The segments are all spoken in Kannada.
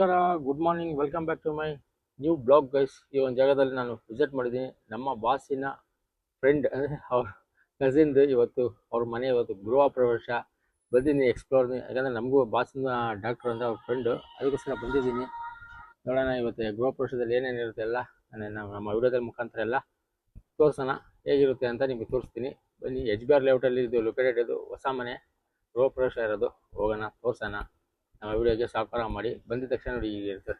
ನಮಸ್ಕಾರ, good morning, welcome back to my new blog guys. ಈ ಒಂದು ಜಾಗದಲ್ಲಿ ನಾನು ವಿಸಿಟ್ ಮಾಡಿದ್ದೀನಿ. ನಮ್ಮ ಬಾಸಿನ ಫ್ರೆಂಡ್ ಅಂದರೆ ಅವ್ರ ಕಸಿನ್ದು ಇವತ್ತು ಅವ್ರ ಮನೆ ಇವತ್ತು ಗೃಹ ಪ್ರವೇಶ ಬಂದಿದ್ದೀನಿ ಎಕ್ಸ್ಪ್ಲೋರ್. ಯಾಕಂದರೆ ನಮಗೂ ಬಾಸಿನ ಡಾಕ್ಟ್ರು ಅಂತ ಅವ್ರ ಫ್ರೆಂಡು, ಅದಕ್ಕೋಸ್ಕರ ಬಂದಿದ್ದೀನಿ. ನೋಡೋಣ ಇವತ್ತು ಗೃಹ ಪ್ರವೇಶದಲ್ಲಿ ಏನೇನಿರುತ್ತೆ ಎಲ್ಲ ನಮ್ಮ ವಿಡಿಯೋದಲ್ಲಿ ಮುಖಾಂತರ ಎಲ್ಲ ತೋರಿಸೋಣ, ಹೇಗಿರುತ್ತೆ ಅಂತ ನಿಮಗೆ ತೋರಿಸ್ತೀನಿ. ಬನ್ನಿ. HBR ಲೇಔಟಲ್ಲಿ ಇದು ಲೊಕೇಟೆಡ್, ಇದು ಹೊಸ ಮನೆ ಗೃಹ ಪ್ರವೇಶ ಇರೋದು. ಹೋಗೋಣ, ತೋರಿಸೋಣ. ನಮ್ಮ ವಿಡಿಯೋಗೆ ಸಹಕಾರ ಮಾಡಿ. ಬಂದಿದ ತಕ್ಷಣ ನೋಡಿ ಹೀಗೆ ಇರ್ತದೆ.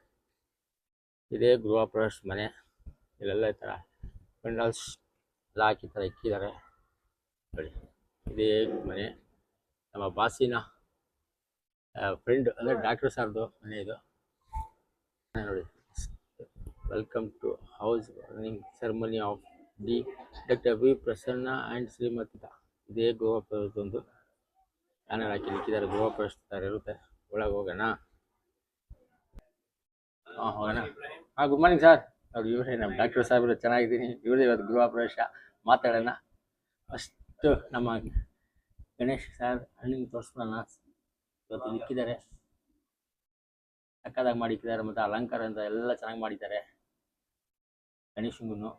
ಇದೇ ಗೃಹ ಪ್ರವೇಶ ಮನೆ. ಇಲ್ಲೆಲ್ಲ ಈ ಥರ ಪೆಂಡಲ್ಸ್ ಎಲ್ಲ ಹಾಕಿ ಥರ ಇಕ್ಕಿದ್ದಾರೆ ನೋಡಿ. ಇದೇ ಮನೆ ನಮ್ಮ ಬಾಸಿನ ಫ್ರೆಂಡ್ ಅಂದರೆ ಡಾಕ್ಟರ್ ಸಾರ್ದು ಮನೆ ಇದು ನೋಡಿ. Welcome to house warming ceremony of the doctor V Prasanna and Shrimati. ಇದೇ ಗೃಹ ಪ್ರವೇಶದೊಂದು ಬ್ಯಾನರ್ ಹಾಕಿ ಇಕ್ಕಿದ್ದಾರೆ. ಗೃಹ ಪ್ರವೇಶ ಥರ ಇರುತ್ತೆ. ಒಳಗೆ ಹೋಗೋಣ. ಹೋಗೋಣ. Good morning sir. ನೋಡಿ ಇವರೇ ನಮ್ಮ ಡಾಕ್ಟರ್ ಸಾಹೇಬರು. ಚೆನ್ನಾಗಿದ್ದೀನಿ. ಇವರೇ ಇವತ್ತು ಗೃಹ ಪ್ರವೇಶ. ಮಾತಾಡೋಣ. ಫಸ್ಟು ನಮ್ಮ ಗಣೇಶ್ ಸರ್ ಹಣ್ಣಿನ ತೋರಿಸ್ಕೊಳ್ಳೋಣ. ಇವತ್ತು ಇಕ್ಕಿದ್ದಾರೆ, ಸಕ್ಕದಾಗಿ ಮಾಡಿಕ್ಕಿದ್ದಾರೆ. ಮತ್ತು ಅಲಂಕಾರ ಅಂತ ಎಲ್ಲ ಚೆನ್ನಾಗಿ ಮಾಡಿದ್ದಾರೆ. ಗಣೇಶಂಗೂ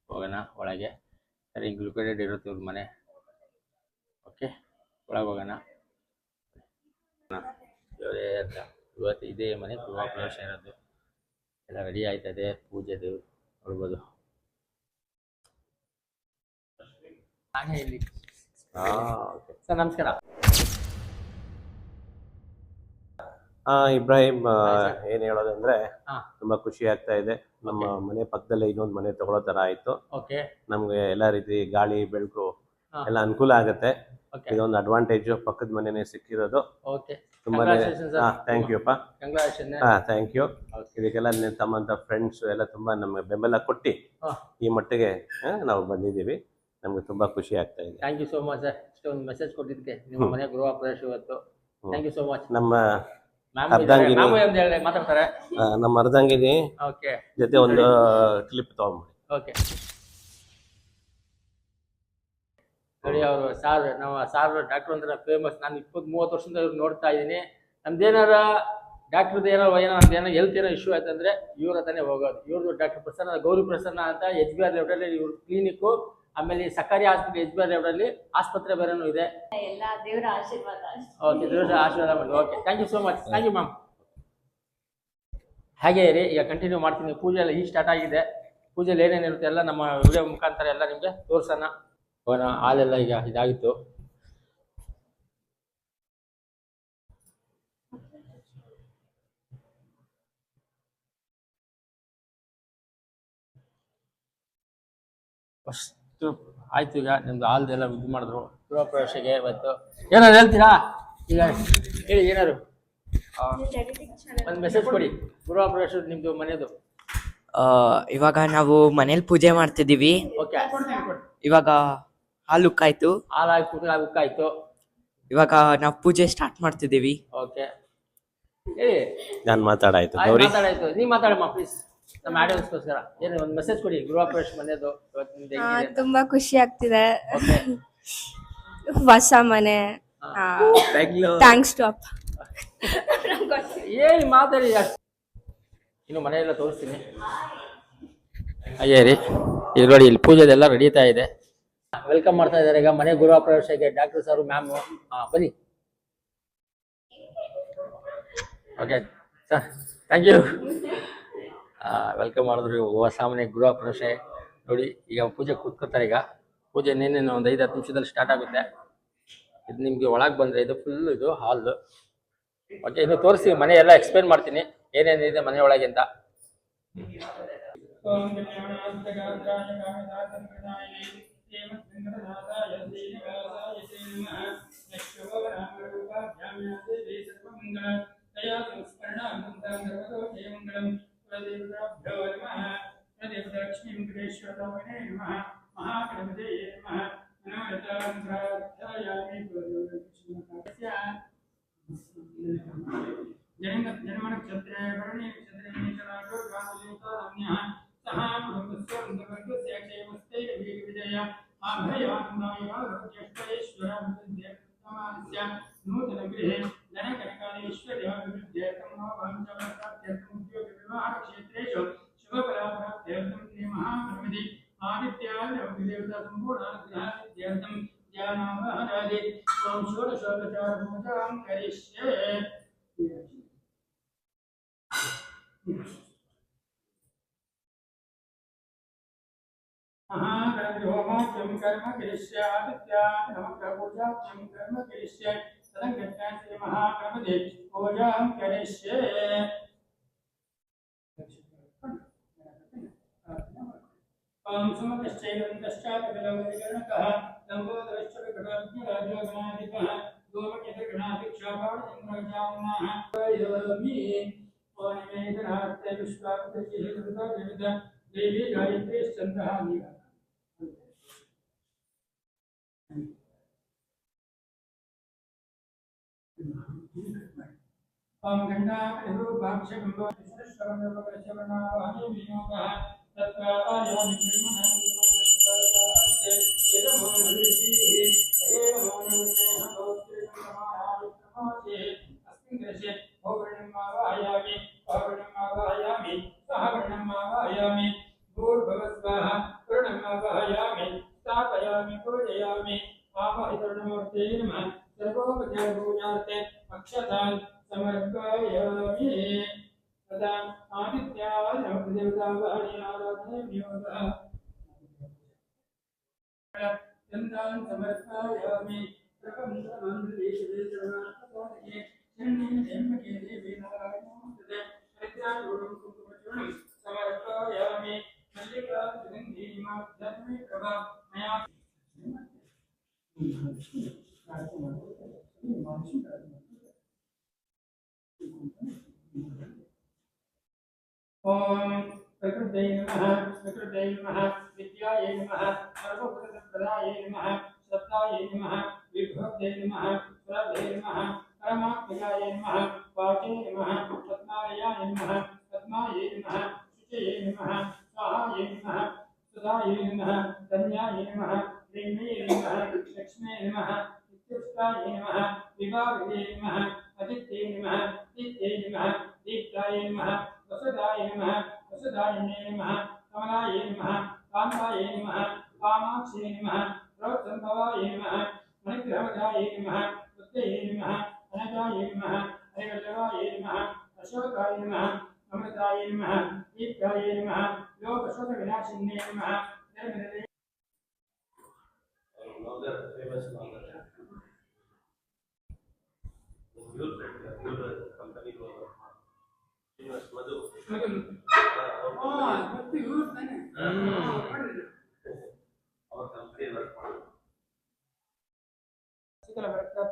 ಹೋಗೋಣ ಒಳಗೆ. ಸರಿ, ಹಿಂಗೆ ಲೊಕೇಟೆಡ್ ಇರುತ್ತೆ ಇವ್ರ ಮನೆ. ಓಕೆ, ಒಳಗೆ ಹೋಗೋಣ. ಇವರೇ ಅಂತ ಇವತ್ತು ಇದೇ ಮನೆ ಗೃಹ ಪ್ರವೇಶ ಇರೋದು. ಎಲ್ಲ ರೆಡಿ ಆಯ್ತದೆ. ಪೂಜೆದು ನೋಡ್ಬೋದು. ಹಾಗೆ ಇಲ್ಲಿ ಸರ್ ನಮಸ್ಕಾರ. ಇಬ್ರಾಹಿಂ, ಏನ್ ಹೇಳೋದಂದ್ರೆ ತುಂಬಾ ಖುಷಿ ಆಗ್ತಾ ಇದೆ. ನಮ್ಮ ಮನೆ ಪಕ್ಕದಲ್ಲೇ ಇನ್ನೊಂದು ಮನೆ ತಗೊಳ್ಳೋ ತರ ಆಯ್ತು. ನಮ್ಗೆ ಎಲ್ಲಾ ರೀತಿ ಗಾಳಿ ಬೆಳಕು ಎಲ್ಲ ಅನುಕೂಲ ಆಗುತ್ತೆ. ಇದೊಂದು ಅಡ್ವಾಂಟೇಜ್. ಪಕ್ಕದ ಮನೆನೇ ಸಿಕ್ಕಿರೋದು ತುಂಬಾನೇ. ಥ್ಯಾಂಕ್ ಯು ಅಪ್ಪ. Thank you. ಇದಕ್ಕೆಲ್ಲ ತಮ್ಮಂತ ಫ್ರೆಂಡ್ಸ್ ಎಲ್ಲ ತುಂಬಾ ನಮ್ಗೆ ಬೆಂಬಲ ಕೊಟ್ಟು ಈ ಮಟ್ಟಿಗೆ ನಾವು ಬಂದಿದ್ದೀವಿ. ನಮ್ಗೆ ತುಂಬಾ ಖುಷಿ ಆಗ್ತಾ ಇದೆ. Thank you so much sir. ಇಷ್ಟೊಂದು ಮೆಸೇಜ್ ಕೊಟ್ಟಿದ್ದಕ್ಕೆ. ನಿಮ್ಮ ಮನೆ ಗೃಹ ಪ್ರವೇಶ ಇವತ್ತು. Thank you so much. ನಮ್ಮ ಅರ್ಧಂಗಿನಿ ಮಾತಾಡ್ತಾರೆ. ನಮ್ಮ ಅರ್ಧಂಗಿನಿ ಜೊತೆ ಒಂದು ಕ್ಲಿಪ್ ತಗೊಂಡ್ಬಿಡಿ. ಓಕೆ ನೋಡಿ. ಅವರು ಸಾರ್, ನಮ್ಮ ಸಾರ್ ಡಾಕ್ಟರ್ ಅಂದ್ರೆ ಫೇಮಸ್. ನಾನು 20-30 ವರ್ಷದಿಂದ ಇವ್ರು ನೋಡ್ತಾ ಇದ್ದೀನಿ. ನಮ್ದೇನಾರ ಡಾಕ್ಟ್ರದ್ದು ಏನೋ ನಮ್ದೇನೋ ಹೆಲ್ತ್ ಏನೋ ಇಶ್ಯೂ ಆಯ್ತು ಅಂದರೆ ಇವ್ರ ಹತ್ರನೇ ಹೋಗೋದು. ಇವ್ರದ್ದು ಡಾಕ್ಟರ್ ಪ್ರಸನ್ನ, ಗೌರಿ ಪ್ರಸನ್ನ ಅಂತ HBR ಲೇಔಟಲ್ಲಿ ಇವ್ರ ಕ್ಲಿನಿಕ್ಕು. ಆಮೇಲೆ ಸರ್ಕಾರಿ ಆಸ್ಪತ್ರೆ HBR ಲೇಔಟಲ್ಲಿ ಆಸ್ಪತ್ರೆ ಬೇರೆನೂ ಇದೆ. ದೇವರ ಆಶೀರ್ವಾದ. ಓಕೆ, ದೇವರ ಆಶೀರ್ವಾದ ಮಾಡಿ. Okay, thank you so much. Thank you ma'am. ಹಾಗೆ ಇರಿ, ಈಗ ಕಂಟಿನ್ಯೂ ಮಾಡ್ತೀನಿ. ಪೂಜೆ ಎಲ್ಲ ಈಗ ಸ್ಟಾರ್ಟ್ ಆಗಿದೆ. ಪೂಜೆಯಲ್ಲಿ ಏನೇನಿರುತ್ತೆ ಎಲ್ಲ ನಮ್ಮ ವಿಡಿಯೋ ಮುಖಾಂತರ ಎಲ್ಲ ನಿಮಗೆ ತೋರಿಸೋಣ. ಹಾಲೆಲ್ಲ ಈಗ ಇದಾಗಿತ್ತು. ಫಸ್ಟು ಆಯ್ತು. ಈಗ ನಿಮ್ದು ಹಾಲ್ದೆಲ್ಲ ಇದು ಮಾಡಿದ್ರು ಗೃಹ ಪ್ರವೇಶಕ್ಕೆ. ಇವತ್ತು ಏನಾರು ಹೇಳ್ತೀರಾ? ಈಗ ಹೇಳಿ ಏನಾರು ಒಂದು ಮೆಸೇಜ್ ಕೊಡಿ. ಗೃಹ ಪ್ರವೇಶ ನಿಮ್ದು ಮನೆಯದು. ಇವಾಗ ನಾವು ಮನೇಲಿ ಪೂಜೆ ಮಾಡ್ತಿದ್ದೀವಿ. ಓಕೆ, ಇವಾಗ ಹಾಲು ಉಕ್ಕಾಯ್ತು. ಉಕ್ಕಾಯ್ತು. ಇವಾಗ ನಾವು ಪೂಜೆ ಸ್ಟಾರ್ಟ್ ಮಾಡ್ತಿದ್ದೀವಿ. ಓಕೆ, ಹೇಳಿ. ನಾನು ಮಾತಾಡಾಯ್ತು. ಮಾತಾಡಾಯ್ತು. ನೀವು ಮಾತಾಡಮ್ಮ ಪ್ಲೀಸ್. ನಮ್ಮ ಆಡಿಯನ್ಸ್ಗೋಸ್ಕರ ಏನು ಒಂದು ಮೆಸೇಜ್ ಕೊಡಿ. ಗೃಹ ಪ್ರವೇಶ ಮನೆಯದು ತುಂಬಾ ಖುಷಿ ಆಗ್ತಿದೆ. ಹೊಸ ಮನೆ. ಥ್ಯಾಂಕ್ಸ್ ಟು ಅಪ್ಪ. ಏನು ಮಾತಾಡಿ. ಇನ್ನು ಮನೆಯೆಲ್ಲ ತೋರಿಸ್ತೀನಿ. ಹಾಗೆ ರೀ. ಈಗ ನೋಡಿ, ಇಲ್ಲಿ ಪೂಜೆದೆಲ್ಲ ನಡೀತಾ ಇದೆ. ವೆಲ್ಕಮ್ ಮಾಡ್ತಾ ಇದ್ದಾರೆ ಈಗ ಮನೆ ಗೃಹ ಪ್ರವೇಶಕ್ಕೆ ಡಾಕ್ಟರ್ ಸರ್, ಮ್ಯಾಮು. ಬನ್ನಿ. Okay sir, thank you. Welcome ಮಾಡಿದ್ರು. ಹೊಸ ಮನೆ ಗೃಹ ಪ್ರವೇಶ ನೋಡಿ. ಈಗ ಪೂಜೆ ಕೂತ್ಕೊತಾರೆ. ಈಗ ಪೂಜೆ ಇನ್ನೇನೇನು ಒಂದು 5-10 ನಿಮಿಷದಲ್ಲಿ ಸ್ಟಾರ್ಟ್ ಆಗುತ್ತೆ. ಇದು ನಿಮಗೆ ಒಳಗೆ ಬಂದರೆ ಇದು ಫುಲ್ ಇದು ಹಾಲ್. ಓಕೆ, ಇನ್ನು ತೋರಿಸಿ ಮನೆ ಎಲ್ಲ ಎಕ್ಸ್ಪ್ಲೇನ್ ಮಾಡ್ತೀನಿ ಏನೇನಿದೆ ಮನೆ ಒಳಗೆ ಅಂತ. जनकनकालीश्वरविद्येतं नवभाञ्चमनसाध्यर्थम् उद्योगविवाहक्षेत्रेषु शुभफलाप्राप्त्यर्थं श्रीमहागणपति आदित्यादिदेवता सम्पूर्णानुग्रहसिद्ध्यर्थं ज्ञानावहरादि ॐ षोडशोपचारपूजां करिष्ये महागणहोमाख्यं कर्म करिष्यादित्याय नमः पूजाख्यं कर्म करिष्ये तदङ्गत्या श्रीमहागणपते पूजां करिष्ये ओम सुमतश्चैवन्तश्चाकलवरिगणकः लम्बोदरश्चकटोज्ञराजोगणाधिपः गोमकेतगणाधिक्षापाणचन्द्रजामनः योमी ओनिमेतनात्ते विश्वाकृतिः देवी गायत्री चन्द्रः ओम गंडाकरूपाक्षगंगोश्वरश्रवणोपकरश्रवणावाहने विनियोगः तत्र आयामि ब्रह्मणान्तिमोक्षकार्यास्ते यदमोनभिषीः हेमोनविषेह भवत्रिकमायामित्रमासे अस्मिन् दर्शे भौवर्णमावायामि भौवर्णमावायामि सहवर्णमावायामि भूर्भुवस्वाहा पूर्णमावायामि स्थापयामि पूजयामि आवाहितर्णमूर्ते नमः सर्वोपचारपूजार्थे अक्षतान् समर्पयामि तदा आदित्याय देवतावाणी आराधने विनियोगः चन्दान् समर्पयामि प्रपञ्चमण्डलीश्वरे सर्वार्थसाधके शरण्ये त्र्यम्बके देवी नारायणोऽस्तुते हरिद्रारूढं कुङ्कुमचूर्णं समर्पयामि मल्लिका सुगन्धीमाध्यमे प्रभा मया ओम प्रकृते नमः विद्यायै नमः सर्वभूतप्रदायै नमः सत्तायै नमः विभवते नमः प्रभे नमः परमात्मयायै नमः वाचे नमः पद्मालयाय नमः पद्मायै नमः शुचये नमः स्वाहायै नमः सुधायै नमः धन्यायै नमः प्रेम्यै नमः लक्ष्म्यै नमः उत्कृष्टायै नमः विभावये नमः अदित्यै नमः दित्यै नमः दीप्ताय नमः वसुदाय नमः वसुदायिने नमः कमलाय नमः कान्ताय नमः कामाक्षे नमः प्रोत्सम्भवाय नमः मणिग्रहवदाय नमः बुद्धये नमः अनजाय नमः हरिवल्लभाय नमः अशोकाय नमः अमृताय नमः दीप्ताय नमः लोकशोकविनाशिन्ये नमः धर्मनिलये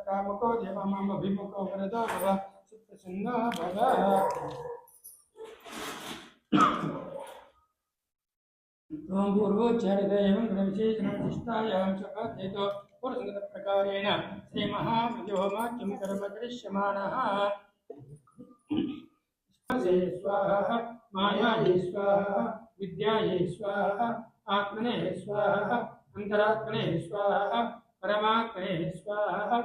कामको देवमामभिमुखो वरदो भव सुप्रसन्नो भव ओम पूर्वोच्चारितम् गणविशेषणविशिष्टायां चपाध्येतो पुरुषगतप्रकारेण श्रीमहामृत्योमाख्यं कर्म करिष्यमाणः स्वाहा मायायै स्वाहा विद्यायै स्वाहा आत्मने स्वाहा अंतरात्मने स्वाहा परमात्मने स्वाहा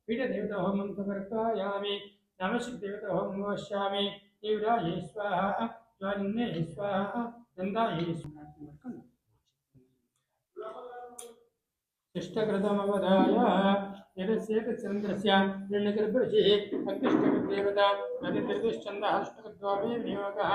पीठदेवताहोमं समर्पयामि नमशिवदेवताहोमं वक्ष्यामि तीव्रायै स्वाहा ज्वालिन्ये स्वाहा नन्दायै स्वाहा शिष्टकृतमवधाय यदस्येतचन्द्रस्य हिरण्यगर्भऋषिः अग्निष्टदेवता नदिर्दुश्चन्दः अष्टकद्वामे विनियोगः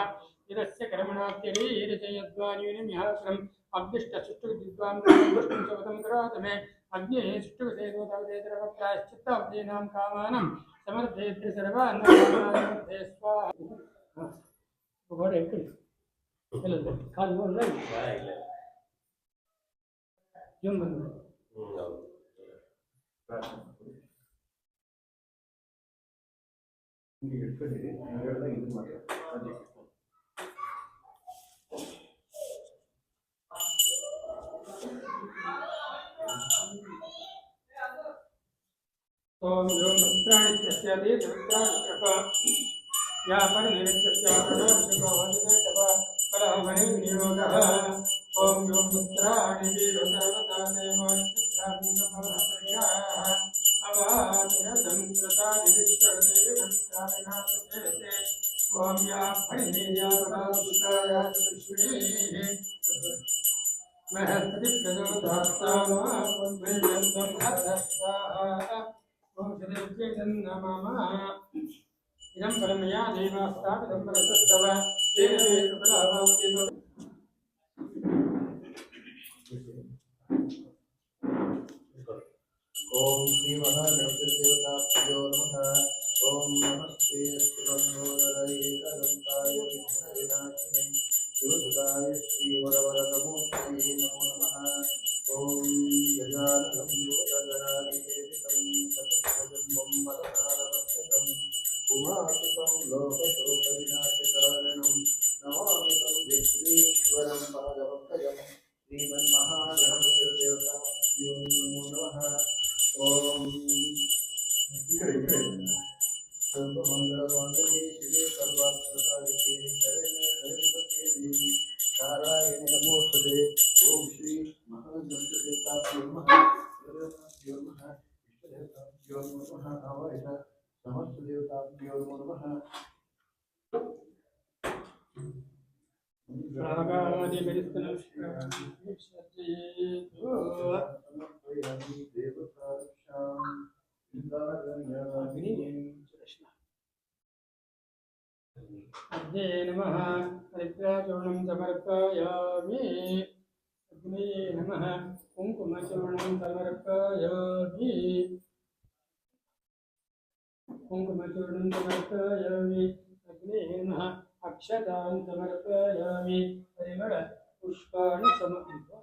यदस्य कर्मणात्यरीरजयद्वान्यूनमिहाक्रम् अग्निष्टसुष्टुविद्वां विष्णुसवतं करोतु मे अग्निः सुष्टुविदेवतावदेतरवक्ताश्चित्तावदीनां कामानं समर्थयेद्य सर्वान् कामानमध्ये स्वाहा ಗೋಡೆ ಇಟ್ಕೊಳ್ಳಿ ಎಲ್ಲದ ಕಾಲು ಹೋದ್ರೆ ಜೂಮ್ ಬಂದು ಹಿಂಗೆ ಇಟ್ಕೊಂಡಿರಿ ನಾನು ಹೇಳಿದಾಗ ಇದು ಮಾಡಿ ओम ओम रुद्राणि तस्यादि रुद्राणि कृपा या परिनिर्तस्य प्रदोषको वदते तव फलहवने विनियोगः ओम ओम रुद्राणि वीरसर्वता देवो चित्रान्तमहर्याः अवाचिरतं कृतादिविश्वरते नमस्कारिणासते ओम या परिणेयापरासुताय कृष्णे महस्पति प्रचोदयात्मा वैजन्तं अधस्वाहा ओम श्री नमः इदं परमया देवास्तापितं परतस्तव तेन मे कृपलाभास्तेन ओम श्री महागणपतिदेवताभ्यो नमः। ओम नमस्ते अस्तुभंगोदराय एकदंताय विघ्नविनाशिने शिवसुताय श्रीवरवरदमूर्तये नमो नमः। ओम गजाननं योगगणाधिकेतं सततं वरदानवक्षकं उमासुतं लोकशोकविनाशकारणं नमामि तं विश्वेश्वरं पादपङ्कजं श्रीमन्महागणपतिदेवताभ्यो नमो नमः। ओम सर्वमंगलमांगल्ये शिवे सर्वार्थसाधिके शरण्ये त्र्यंबके देवी नारायणे नमोस्तुते। ओम श्री महागणपतिदेवताभ्यो नमः। देवताभ्यो नमः। इष्टदेवताभ्यो नमः। आवाहित समस्त देवताभ्यो नमः। अग्ने नमः हरिद्राचूर्णं समर्पयामि अग्ने नमः कुङ्कुमचूर्णं समर्पयामि कुङ्कुमचूर्णं समर्पयामि अग्ने नमः अक्षतां समर्पयामि परिमळ पुष्पाणि समर्पयामि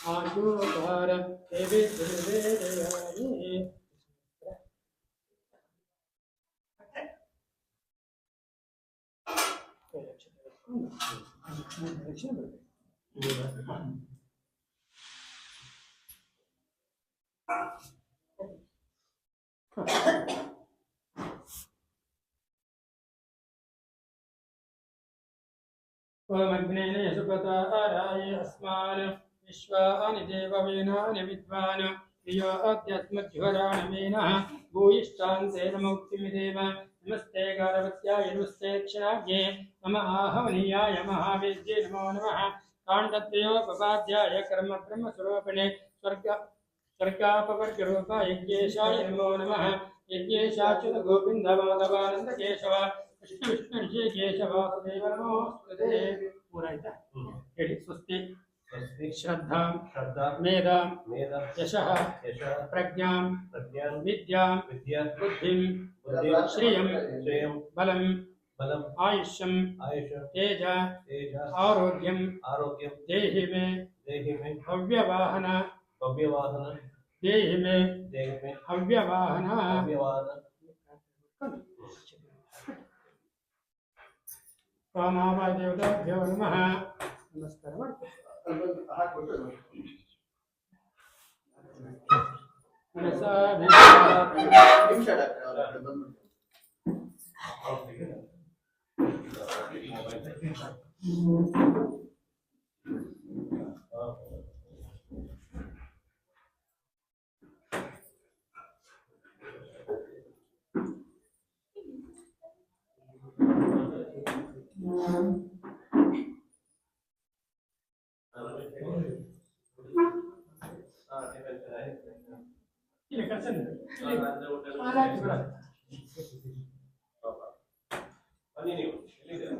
आशोभार देवे देवयामि ओम अग्नेन यशुपताराय अस्मान् विश्वानि देववीनानि विद्वान् प्रियो अध्यात्मज्वराणमेनः भूयिष्ठान् तेन मुक्तिमिदेव नमस्ते गारवत्याय नमस्ते क्षणाज्ञे नम आहवनीयाय महावेद्ये नमो नमः काण्डद्वयोपपाध्याय कर्म ब्रह्मस्वरूपिणे स्वर्गापवर्गरूपाय यज्ञेशाय नमो नमः यज्ञेशाच्युत गोविन्द माधवानन्द केशव कृष्ण विष्णु ऋषिकेश वासुदेव नमोस्तुते पूरायता ಹೇಳಿ ಸ್ವಸ್ತಿ श्रद्धा मेधा यशः प्रज्ञां विद्यां बुद्धिं श्रियं बलं आयुष्यं तेज आरोग्यं देहि मे हव्यवाहन देहि मे हव्यवाहन कामावाय देवताभ्यो नमः नमस्कार मनसा ಇಲ್ಲ ಕಳ್ಸಲ್ಲ ಆಯ್ತು ಬಿಡ ಬನ್ನಿ ನೀವು ಎಲ್ಲಿದ್ದೀರಾ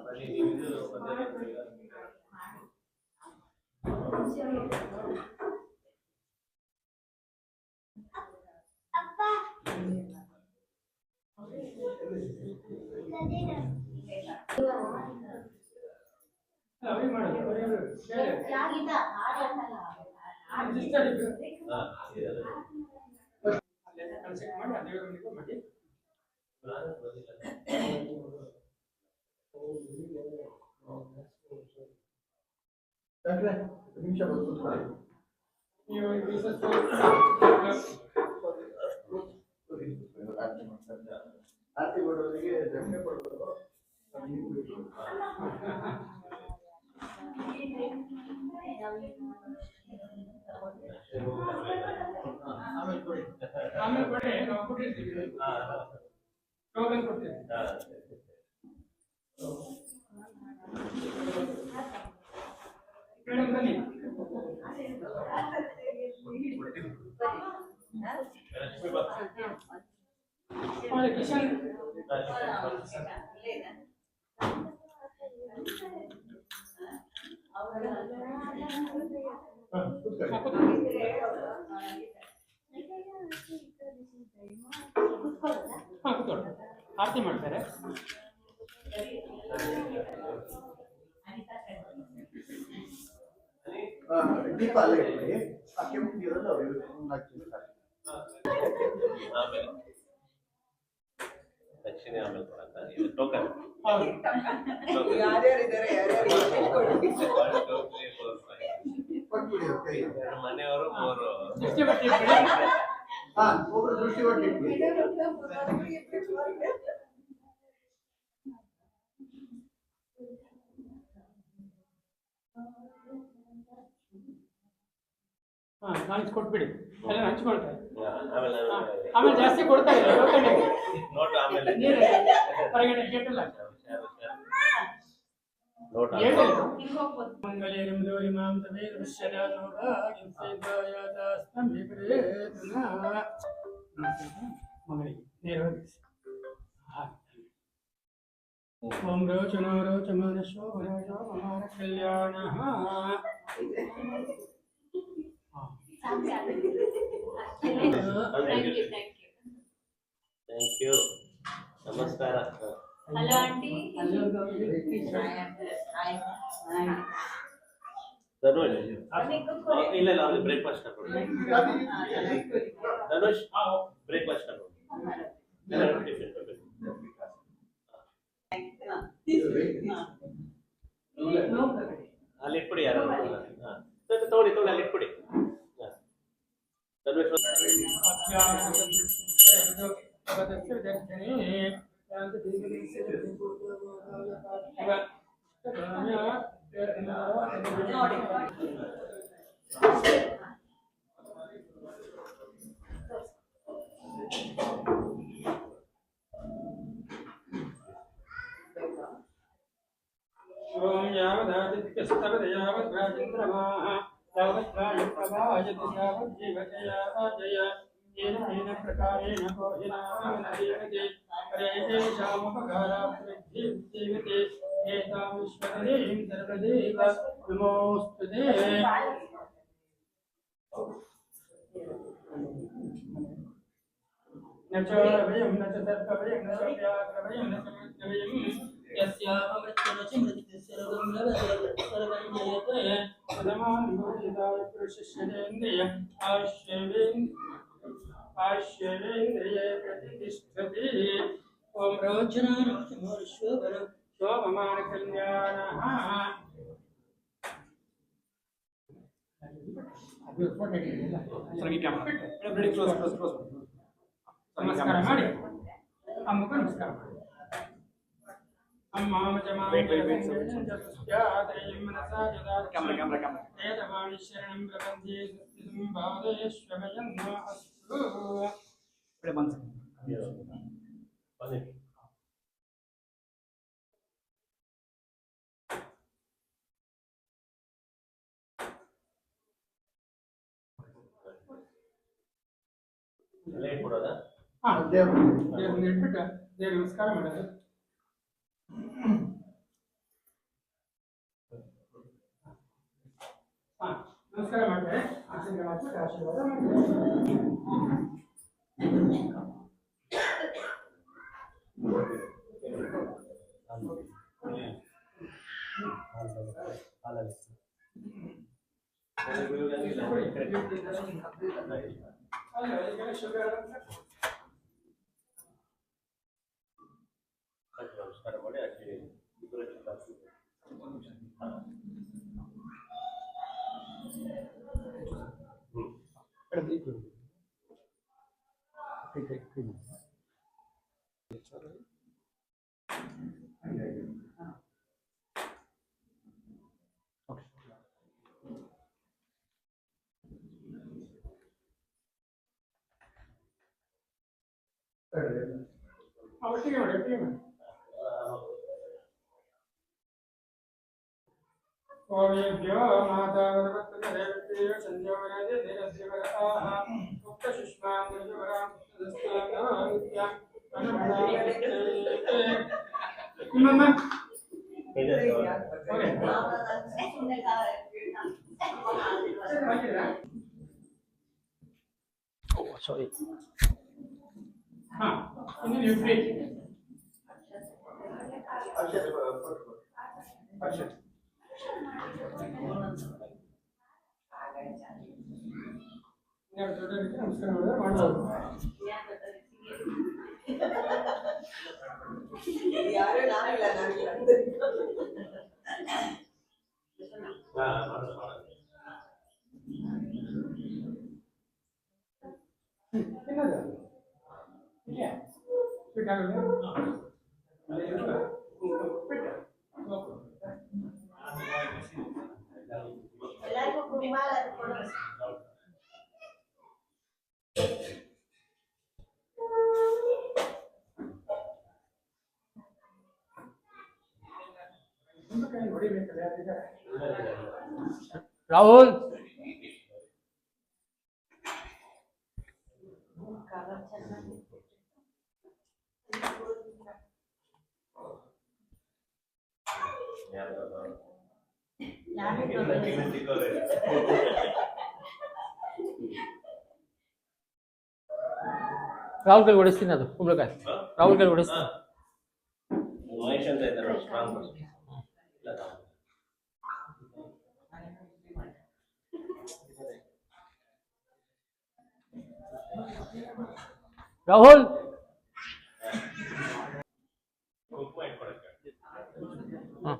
ಬನ್ನಿ ನೀವು ಅವ್ರಿಗೆ ಮಾಡೋದು ಕನ್ಸಲ್ಟ್ ಮಾಡಿ ಆ ದೇವರಿಗೆ ಮಾಡಿ ನಿಮಿಷ ಬಂದು ನೀವು ಆರತಿ ಮಾಡೋರಿಗೆ ಧನ್ಯ ಕೊಡೋದು ಆಮೇಲೆ ಕೊಡಿ. ಆಮೇಲೆ ಕೊಡಿ, ನಾವು ಕೊಟ್ಟಿರ್ತೀವಿ. ಟೋಕನ್ ಕೊಡ್ತೀವಿ. ಮೇಡಮ್ ಬನ್ನಿ. ಕಿಶನ್ ಕೂತ್ಕೊಳ್ಳಿ. ಆರತಿ ಮಾಡ್ತಾರೆ. ದೀಪ ಅಲ್ಲೇ ಇಟ್ಬಿಡಿ. ಆ ಕೆಂಪು ನೀರಲ್ಲಿ ಅವ್ರು ಹಾಕ್ತೀನಿ ಸಾಕು. ಆಮೇಲೆ ದಕ್ಷಿಣೆ ಆಮೇಲೆ ಕೊಡಂತ ಇದು ಟೋಕನ್. ಕೊಟ್ಬಿಡಿ ಅವ್ರ ಕೈಗೆ. ಮನೆಯವರು 3 ದೃಷ್ಟಿ ಬಟ್ಟೆ ಇಟ್ಬಿಡಿ. ಹಾ, ಒಬ್ರು ದೃಷ್ಟಿ ಒಟ್ಟು ಇಟ್ಬಿಡಿ. ಕೊಟ್ಬಿಡಿ, ಎಲ್ಲ ಹಂಚ್ಕೊಳ್ತಾರೆ. ಆಮೇಲೆ ಆಮೇಲೆ ಜಾಸ್ತಿ ಕೊಡ್ತಾರೆ ನೋಟ್ ಆಮೇಲೆ ಹೊರಗಡೆ ಕೇಟಲ್ಲ ನೋಟ್ ಮಂಗಲೇರಿಂ ಗೌರಿಮಾಂ ತಮೇ ಮಗಳಿಗೆ ನೇರವಾಗಿ ಓಂ ರೋಚನೋ ರೋಚಮಾನಶೋ ವರಜೋ ಮಮಾರ ಕಲ್ಯಾಣ. Thank you. ನಮಸ್ಕಾರ. Hello aunty. ಧನುಷ್ ಇಲ್ಲ ಇಲ್ಲ ಅವ್ರಿಗೆ ಬ್ರೇಕ್ಫಾಸ್ಟ್ ಹಾಕೊಂಡು ಧನುಷ್ ಬ್ರೇಕ್ಫಾಸ್ಟ್ ಹಾಕೊಂಡು ಅಲ್ಲಿ ಇಟ್ಬಿಡಿ ಯಾರು ತಗೊಳ್ಳಿ ಅಲ್ಲಿ ಇಟ್ಬಿಡಿ. ಧನುಷ್ ಓಂ ಯಾವದಾದಿತ್ಯಸ್ತವದ ಯಾವದ್ ರಾಜೇಂದ್ರಮಾಃ ಯಾವದ್ ರಾಜಪ್ರಭಾಯತಿ ಯಾವದ್ ಜೀವತೆ ಯಾವಜಯ येन येन प्रकारेण कोहिनामनदीयते परेषामुपकारावृद्धि जीवते एतामीश्वरीं सर्वदेव नमोऽस्तुते. न च भयं न च सर्पभयं न च व्याघ्रभयं न च मृत्युभयं यस्यामृत्युरचिमृतिस्य सर्वं लभते सर्वं जयते पदमानुभूतिदाय पुरुषस्येन्द्रिय आश्यवेन्द्रिये प्रतिष्ठति. ओम रोचना रोचमोर्श्वर शोभमान कल्याणः. ನಮಸ್ಕಾರ ಮಾಡಿ ಅಮ್ಮಗ ನಮಸ್ಕಾರ ಮಾಡಿ. ಅಮ್ಮ ವೇದವಾಣಿ ಶರಣಂ ಪ್ರಪಂಚೇ ಸಂಭಾವಯಶ್ವಮಯನ್ನ ಅಸ್ತು. ಕೊಡೋದಾ? ದೇವ್ರನ್ನ ಇಟ್ಬಿಟ್ಟು ದೇವ್ರ ನಮಸ್ಕಾರ ಮಾಡೋದು. ನಮಸ್ಕಾರ ಮಾಡ್ತಾರೆ. ಆಶೀರ್ವಾದ ಮಾಡ್ತಾರೆ. ನಮಸ್ಕಾರ ಮಾಡಿ ಆಚೆ ಓಕೆ. ಒಟ್ಟಿಗೆ ಮಾಡಿ ಓವೇಭ್ಯೋ ಮಾತಾವರವತ್ತದೇವತೆಯ ಸಂಜೋವರಾಜೆ ದೇವದೇವರ ಆಹ ಮುಕ್ತ ಸುಷ್ಮಾಂಗಜವರ ದಸ್ತಾನಾನಿತ್ಯ ನಿಮ್ಮಮ್ಮ ಸಾರಿ. ಹಾ ಇನ್ನು ನೀವು ಫ್ರೀ ನಮಸ್ಕಾರ ಮಾಡ್ಬೋದು. ರಾಹುಲ್ ರಾಹುಲ್ ಕೈ ಹೊಡಿಸ್ತೀನಿ, ಅದು ಕುಂಬಳಕಾಯಿ ರಾಹುಲ್ ಕೈ ಹೊಡಿಸ್ತೀನಿ. ಮಹೇಶ್ ಅಂತ ಇದ್ದಾರೆ ಸ್ಟ್ರಾಂಗ್ ರಾಹುಲ್ ಹ.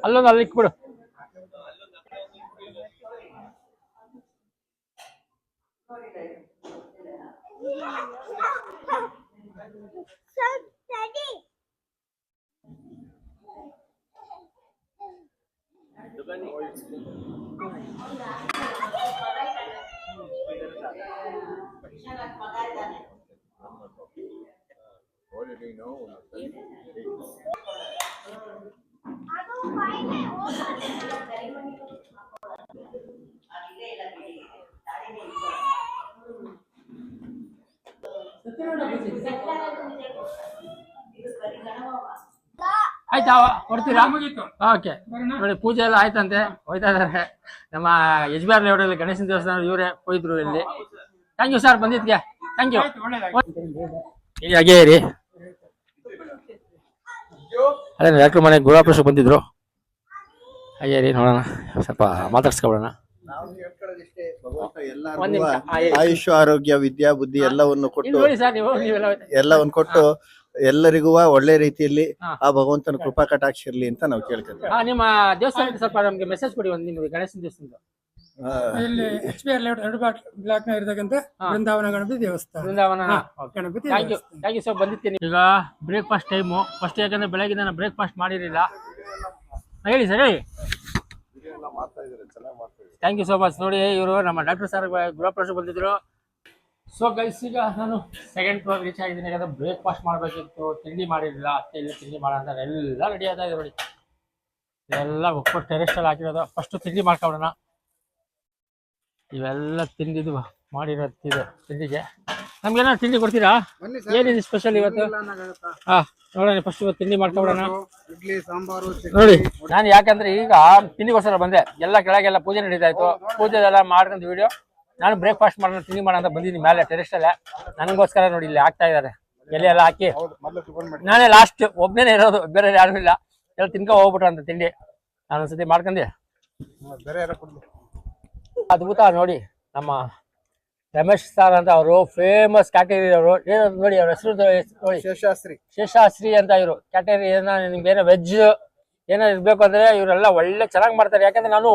ಅಲ್ಲೊಂದು ಅಲ್ಲಿ ಇಕ್ಬಿಡು. ಆಯ್ತಾ ಹೊರ್ತೀರಾ? ಓಕೆ ನೋಡಿ, ಪೂಜೆ ಎಲ್ಲ ಆಯ್ತಂತೆ, ಹೋಯ್ತಾ ಇದಾರೆ. ನಮ್ಮ HBR ಲೇಔಟಲ್ಲಿ ಗಣೇಶನ ದೇವಸ್ಥಾನ ಇವರೇ ಹೋಯ್ದ್ರು ಇಲ್ಲಿ. ಥ್ಯಾಂಕ್ ಯು ಸರ್ ಬಂದಿದ್ಗೆ, ಥ್ಯಾಂಕ್ ಯು. ಹಾಗೆ ಇರಿ. ಅದೇ ಡಾಕ್ಟ್ರ್ ಮನೆ ಗೃಹಪ್ರವೇಶ ಬಂದಿದ್ರು. ಹಾಗೆ ಇರಿ, ನೋಡೋಣ, ಸ್ವಲ್ಪ ಮಾತಾಡ್ಸ್ಕೊಬಿಡೋಣ. ನಾವು ಹೇಳ್ಕೊಳ್ಳೋದಿಷ್ಟೇ, ಭಗವಂತ ಒಂದ್ ಎಲ್ಲರಿಗೂ ನಿಮಿಷ. ಆಯುಷ್ ಆರೋಗ್ಯ ವಿದ್ಯಾ ಬುದ್ಧಿ ಎಲ್ಲವನ್ನು ಕೊಟ್ಟು ನೋಡಿ ಸರ್, ನೀವೆಲ್ಲ ಎಲ್ಲವನ್ನು ಕೊಟ್ಟು ಎಲ್ಲರಿಗೂ ಒಳ್ಳೆ ರೀತಿಯಲ್ಲಿ ಹಾ. ಆ ಭಗವಂತನ ಕೃಪಾ ಕಟಾಕ್ಷ ಇರ್ಲಿ ಅಂತ ನಾವು ಕೇಳ್ಕೊತೀವಿ. ನಿಮ್ಮ ದೇವಸ್ಥಾನಕ್ಕೆ ಸ್ವಲ್ಪ ನಮ್ಗೆ ಮೆಸೇಜ್ ಕೊಡಿ, ಒಂದು ನಿಮ್ಗೆ ಗಣೇಶನ ದೇವಸ್ಥಾನದ. ಇಲ್ಲಿ HBR ಲೇಔಟ್ 2 ಬ್ಲಾಕ್ ನ ಇರತಕ್ಕಂತ ಬೃಂದಾವನ ಗಣಪತಿ ದೇವಸ್ಥಾನ. Brindavan. Ganapati thank you sir ಬಂದಿರ್ತೀನಿ. ಈಗ ಬ್ರೇಕ್ಫಾಸ್ಟ್ ಟೈಮು. ಫಸ್ಟ್ ಯಾಕಂದ್ರೆ ಬೆಳಗ್ಗೆ ನಾನು ಬ್ರೇಕ್ಫಾಸ್ಟ್ ಮಾಡಿರಲಿಲ್ಲ. ಹೇಳಿ ಸರ್, ಹೇಳಿ. Thank you so much. ನೋಡಿ, ಇವರು ನಮ್ಮ ಡಾಕ್ಟರ್ ಸರ್ ಗೃಹಪ್ರವೇಶ ಬಂದಿದ್ರು. ಸೊ ಗೈಸ್, ಈಗ ನಾನು ಸೆಕೆಂಡ್ ಫ್ಲೋರ್ ರೀಚ್ ಆಗಿದ್ದೀನಿ. ಯಾಕಂದ್ರೆ ಬ್ರೇಕ್ಫಾಸ್ಟ್ ಮಾಡಬೇಕಿತ್ತು, ತಿಂಡಿ ಮಾಡಿರಲಿಲ್ಲ. ಅತ್ತೆ ಇಲ್ಲಿ ತಿಂಡಿ ಮಾಡೋಣ ಎಲ್ಲ ರೆಡಿ ಆಗ್ತಾ ಇದೆ ನೋಡಿ. ಎಲ್ಲ ಒಟ್ಟು ಟೆರೆಸ್ಟಲ್ಲಿ ಹಾಕಿರೋದು. ಫಸ್ಟು ತಿಂಡಿ ಮಾಡ್ಕೊಬಿಡೋಣ. ಇವೆಲ್ಲ ತಿಂಡಿದು ಮಾಡಿರೋದು ತಿಂಡಿಗೆ. ನಮ್ಗೇನಾದ್ರು ತಿಂಡಿ ಕೊಡ್ತೀರಾ? ಏನಿದೆ ಸ್ಪೆಷಲ್ ಇವತ್ತು? ಹಾ, ನೋಡೋಣ, ಫಸ್ಟ್ ಇವತ್ತು ತಿಂಡಿ ಮಾಡ್ಕೊಬಿಡೋಣ. ಇಡ್ಲಿ ಸಾಂಬಾರು ನೋಡಿ, ನಾನು ಯಾಕಂದ್ರೆ ಈಗ ತಿಂಡಿಗೋಸ್ಕರ ಬಂದೆ. ಎಲ್ಲ ಕೆಳಗೆಲ್ಲ ಪೂಜೆ ನಡೀತಾ ಇತ್ತು. ಪೂಜೆ ಎಲ್ಲ ಮಾಡ್ಕೊಂಡು ವಿಡಿಯೋ ನಾನು ಬ್ರೇಕ್ಫಾಸ್ಟ್ ಮಾಡೋಣ ತಿಂಡಿ ಮಾಡೋಣ ಅಂತ ಬಂದಿದ್ದೀನಿ ಮೇಲೆ ಟೆರೆಸ್ಟಲ್ಲೇ. ನನಗೋಸ್ಕರ ನೋಡಿ ಇಲ್ಲಿ ಹಾಕ್ತಾ ಇದ್ದಾರೆ ಎಲೆ ಎಲ್ಲ ಹಾಕಿ. ನಾನೇ ಲಾಸ್ಟ್ ಒಬ್ಬನೇ ಇರೋದು, ಬೇರೆ ಯಾರು ಇಲ್ಲ. ಎಲ್ಲ ತಿನ್ಕೊ ಹೋಗ್ಬಿಟ್ರು ಅಂತ ತಿಂಡಿ. ನಾನು ಒಂದ್ಸತಿ ಮಾಡ್ಕೊಂಡೆ. ಅದ್ಭುತ ನೋಡಿ. ನಮ್ಮ ರಮೇಶ್ ಸರ್ ಅಂತ ಅವರು ಫೇಮಸ್ ಕ್ಯಾಟಗರಿ ಅವರು. ಏನು ನೋಡಿ ಅವ್ರ ಹೆಸರು ನೋಡಿ, ಶೇಷಾಸ್ತ್ರಿ ಅಂತ ಇವರು. ಕ್ಯಾಟಗರಿ ಏನೋ ನಿಮ್ಗೆ ಏನೋ ವೆಜ್ ಏನೋ ಇರ್ಬೇಕು ಅಂದ್ರೆ ಇವರೆಲ್ಲ ಒಳ್ಳೆ ಚೆನ್ನಾಗಿ ಮಾಡ್ತಾರೆ. ಯಾಕಂದ್ರೆ ನಾನು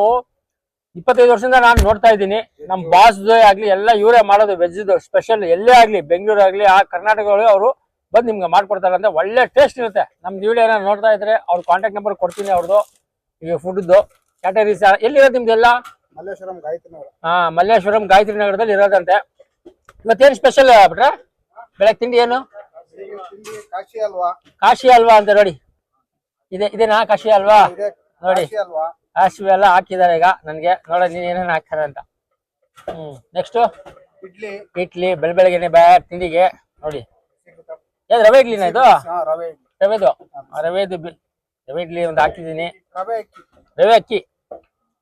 25 ವರ್ಷದಿಂದ ನಾನು ನೋಡ್ತಾ ಇದ್ದೀನಿ. ನಮ್ಮ ಬಾಸ್ ಆಗ್ಲಿ ಎಲ್ಲ ಇವರೇ ಮಾಡೋದು ವೆಜ್ ಸ್ಪೆಷಲ್. ಎಲ್ಲೇ ಆಗ್ಲಿ ಬೆಂಗಳೂರು ಆಗ್ಲಿ ಆ ಕರ್ನಾಟಕಗಳು ಅವರು ಬಂದು ನಿಮ್ಗೆ ಮಾಡ್ಕೊಡ್ತಾರೆ ಅಂದ್ರೆ ಒಳ್ಳೆ ಟೇಸ್ಟ್ ಇರುತ್ತೆ. ನಮ್ದು ವಿಡಿಯೋ ಏನೋ ನೋಡ್ತಾ ಇದ್ರೆ ಅವ್ರ ಕಾಂಟ್ಯಾಕ್ಟ್ ನಂಬರ್ ಕೊಡ್ತೀನಿ ಅವ್ರದ್ದು. ಈಗ ಫುಡ್ದು ಕ್ಯಾಟಗರೀಸ್ ಎಲ್ಲಿರೋದು ನಿಮ್ದೆಲ್ಲ? ಮಲ್ಲೇಶ್ವರಂ ಗಾಯತ್ರಿ ನಗರದಲ್ಲಿ ಇರೋದಂತೆ. ಇವತ್ತೇನು ಸ್ಪೆಷಲ್ ಬಿಟ್ರೆ ಬೆಳಗ್ಗೆ ತಿಂಡಿ ಏನು? ಕಾಶಿ ಹಲ್ವಾ ಅಂತ ನೋಡಿ. ಇದೇನಾ ಕಾಶಿ ಹಲ್ವಾ? ನೋಡಿ ಕಾಶಿ ಎಲ್ಲ ಹಾಕಿದ್ದಾರೆ ಈಗ ನನ್ಗೆ. ನೋಡ ನೀನ್ ಏನೇನು ಹಾಕ್ತಾರೆ ಅಂತ. ನೆಕ್ಸ್ಟ್ ಇಡ್ಲಿ ಬೆಳಗ್ಗೆನೆ ತಿಂಡಿಗೆ ನೋಡಿ. ಯಾವ್ದು ರವೆ ಇಡ್ಲಿನ ಇದು? ರವೆದು ಇಡ್ಲಿ ಒಂದು ಹಾಕಿದ್ದೀನಿ.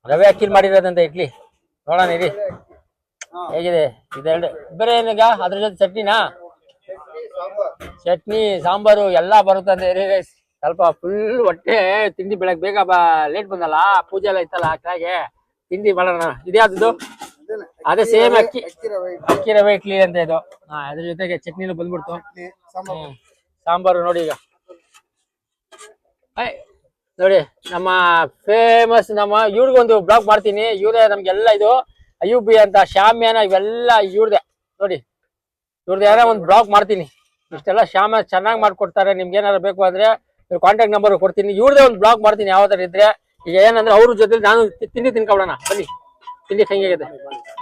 ರವೆ ಅಕ್ಕಿ ಮಾಡಿರೋದಂತ ಇಡ್ಲಿ. ನೋಡೋಣ ಇರಿ ಹೇಗಿದೆ ಇದೆರಡು. ಬೇರೆ ಏನೀಗ ಅದ್ರ ಜೊತೆ ಚಟ್ನಿ ಸಾಂಬಾರು ಎಲ್ಲ ಬರುತ್ತಂತೆ. ಸ್ವಲ್ಪ ಫುಲ್ ಹೊಟ್ಟೆ ತಿಂಡಿ ಬೆಳಗ್ಗೆ ಬೇಗ ಲೇಟ್ ಬಂದಲ್ಲ, ಪೂಜೆ ಎಲ್ಲ ಇತ್ತಲ್ಲ ಹಾಗೆ ತಿಂಡಿ ಮಾಡೋಣ. ಇದ್ಯಾವ್ದು? ಅದೇ ಸೇಮ್ ಅಕ್ಕಿ ರವೆ ಇಡ್ಲಿ ಅಂತ ಇದು. ಅದ್ರ ಜೊತೆಗೆ ಚಟ್ನಿನೂ ಬಂದ್ಬಿಡ್ತು. ಸಾಂಬಾರು ನೋಡಿ ಈಗ ನೋಡಿ. ನಮ್ಮ ಫೇಮಸ್ ನಮ್ಮ ಇವ್ರಿಗೊಂದು ಬ್ಲಾಗ್ ಮಾಡ್ತೀನಿ. ಇವ್ರೇ ನಮ್ಗೆಲ್ಲ ಇದು ಅಯ್ಯೂಬಿ ಅಂತ ಶಾಮ್ಯಾನ ಇವೆಲ್ಲ ಇವ್ರದೇ ನೋಡಿ. ಇವ್ರದ್ದು ಯಾರೋ ಒಂದು ಬ್ಲಾಗ್ ಮಾಡ್ತೀನಿ. ಇಷ್ಟೆಲ್ಲ ಶಾಮ್ಯಾನ ಚೆನ್ನಾಗಿ ಮಾಡ್ಕೊಡ್ತಾರೆ. ನಿಮ್ಗೆ ಏನಾರು ಬೇಕು ಅಂದ್ರೆ ಕಾಂಟ್ಯಾಕ್ಟ್ ನಂಬರ್ ಕೊಡ್ತೀನಿ. ಇವ್ರದೇ ಒಂದು ಬ್ಲಾಗ್ ಮಾಡ್ತೀನಿ ಯಾವ ತರ ಇದ್ರೆ. ಈಗ ಏನಂದ್ರೆ ಅವ್ರ ಜೊತೆ ನಾನು ತಿಂಡಿ ತಿನ್ಕೊಬಿಡೋಣ. ಬನ್ನಿ ತಿಂಡಿ ಹೆಂಗಿದೆ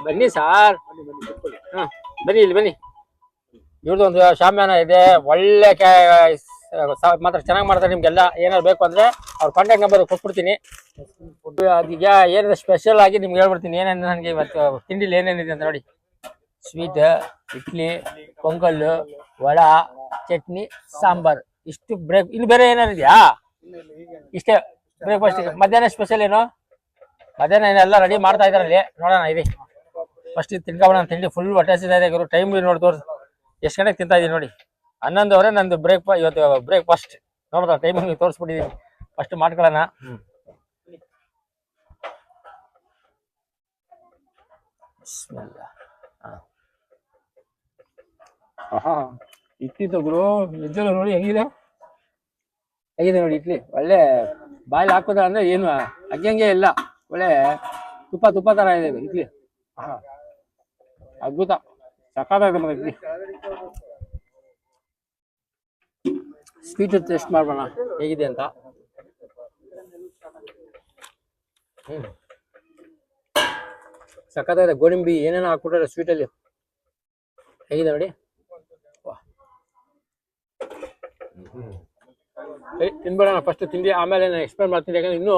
ಬನ್ನಿ ಸಾರ್. ಬನ್ನಿ ಇಲ್ಲಿ ಬನ್ನಿ. ಇವ್ರದ್ದು ಒಂದು ಶಾಮ್ಯಾನ ಇದೆ. ಒಳ್ಳೆ ಮಾತ್ರ ಚೆನ್ನಾಗಿ ಮಾಡ್ತಾರೆ. ನಿಮ್ಗೆಲ್ಲ ಏನಾರು ಬೇಕು ಅಂದ್ರೆ ಅವ್ರ ಕಾಂಟ್ಯಾಕ್ಟ್ ನಂಬರ್ ಕೊಟ್ಬಿಡ್ತೀನಿ. ಅದೀಗ ಏನಿದೆ ಸ್ಪೆಷಲ್ ಆಗಿ ನಿಮ್ಗೆ ಹೇಳ್ಬಿಡ್ತೀನಿ ಏನೇನು ನನಗೆ ಇವತ್ತು ತಿಂಡಿಲಿ ಏನೇನಿದೆ ಅಂತ ನೋಡಿ. ಸ್ವೀಟ್, ಇಡ್ಲಿ, ಪೊಂಗಲ್, ವಡ, ಚಟ್ನಿ, ಸಾಂಬಾರ್. ಇಷ್ಟು ಬ್ರೇಕ್. ಇನ್ನು ಬೇರೆ ಏನಾರು ಇದೆಯಾ? ಇಷ್ಟೇ ಬ್ರೇಕ್ಫಾಸ್ಟ್. ಮಧ್ಯಾಹ್ನ ಸ್ಪೆಷಲ್ ಏನು? ಮಧ್ಯಾಹ್ನ ಏನೆಲ್ಲ ರೆಡಿ ಮಾಡ್ತಾ ಇದಾರೆ ಅಲ್ಲಿ. ನೋಡೋಣ ಇರಿ. ಫಸ್ಟ್ ತಿನ್ಕೊಬೋಣ. ತಿಂಡಿ ಫುಲ್ ಹೊಟ್ಟೆ ಹಸಿದೆ. ಟೈಮ್ ನೋಡಿ ತೋರಿಸಿ ಎಷ್ಟು ಗಂಟೆಗೆ ತಿಂತಾ ಇದೀನಿ ನೋಡಿ. 11 ನಂದು ಇವತ್ತು ಬ್ರೇಕ್ಫಾಸ್ಟ್. ನೋಡ್ದ ಟೈಮಿಂಗ್ ತೋರಿಸ್ಬಿಟ್ಟಿದ್ದೀನಿ. ಫಸ್ಟ್ ಮಾಡ್ಕೊಳ್ಳೋಣ. ಇಡ್ಲಿ ತಗೊಳು. ನಿಜಲ್ಲ ನೋಡಿ ಹೇಗಿದೆ ನೋಡಿ ಇಡ್ಲಿ. ಒಳ್ಳೆ ಬಾಯಲ್ಲಿ ಹಾಕೋದ ಅಂದ್ರೆ ಏನು ಹಂಗೆ ಇಲ್ಲ. ಒಳ್ಳೆ ತುಪ್ಪ ತರ ಇದೆ ಇಡ್ಲಿ. ಅದ್ಭುತ ಸಖತ್ತಾಗಿದೆ ಮಗ ಇಡ್ಲಿ. ಸ್ವೀಟ್ ಟೇಸ್ಟ್ ಮಾಡೋಣ ಹೇಗಿದೆ ಅಂತ. ಸಖತ್ತಾಗಿದೆ. ಗೋಡಂಬಿ ಏನೇನೋ ಹಾಕ್ಬಿಟ್ರೆ ಸ್ವೀಟಲ್ಲಿ. ಹೇಗಿದೆ ನೋಡಿ. ತಿನ್ಬೇಡೋಣ ಫಸ್ಟ್ ತಿಂಡಿ, ಆಮೇಲೆ ನಾನು ಎಕ್ಸ್ಪ್ಲೇನ್ ಮಾಡ್ತೀನಿ. ಯಾಕಂದ್ರೆ ಇನ್ನೂ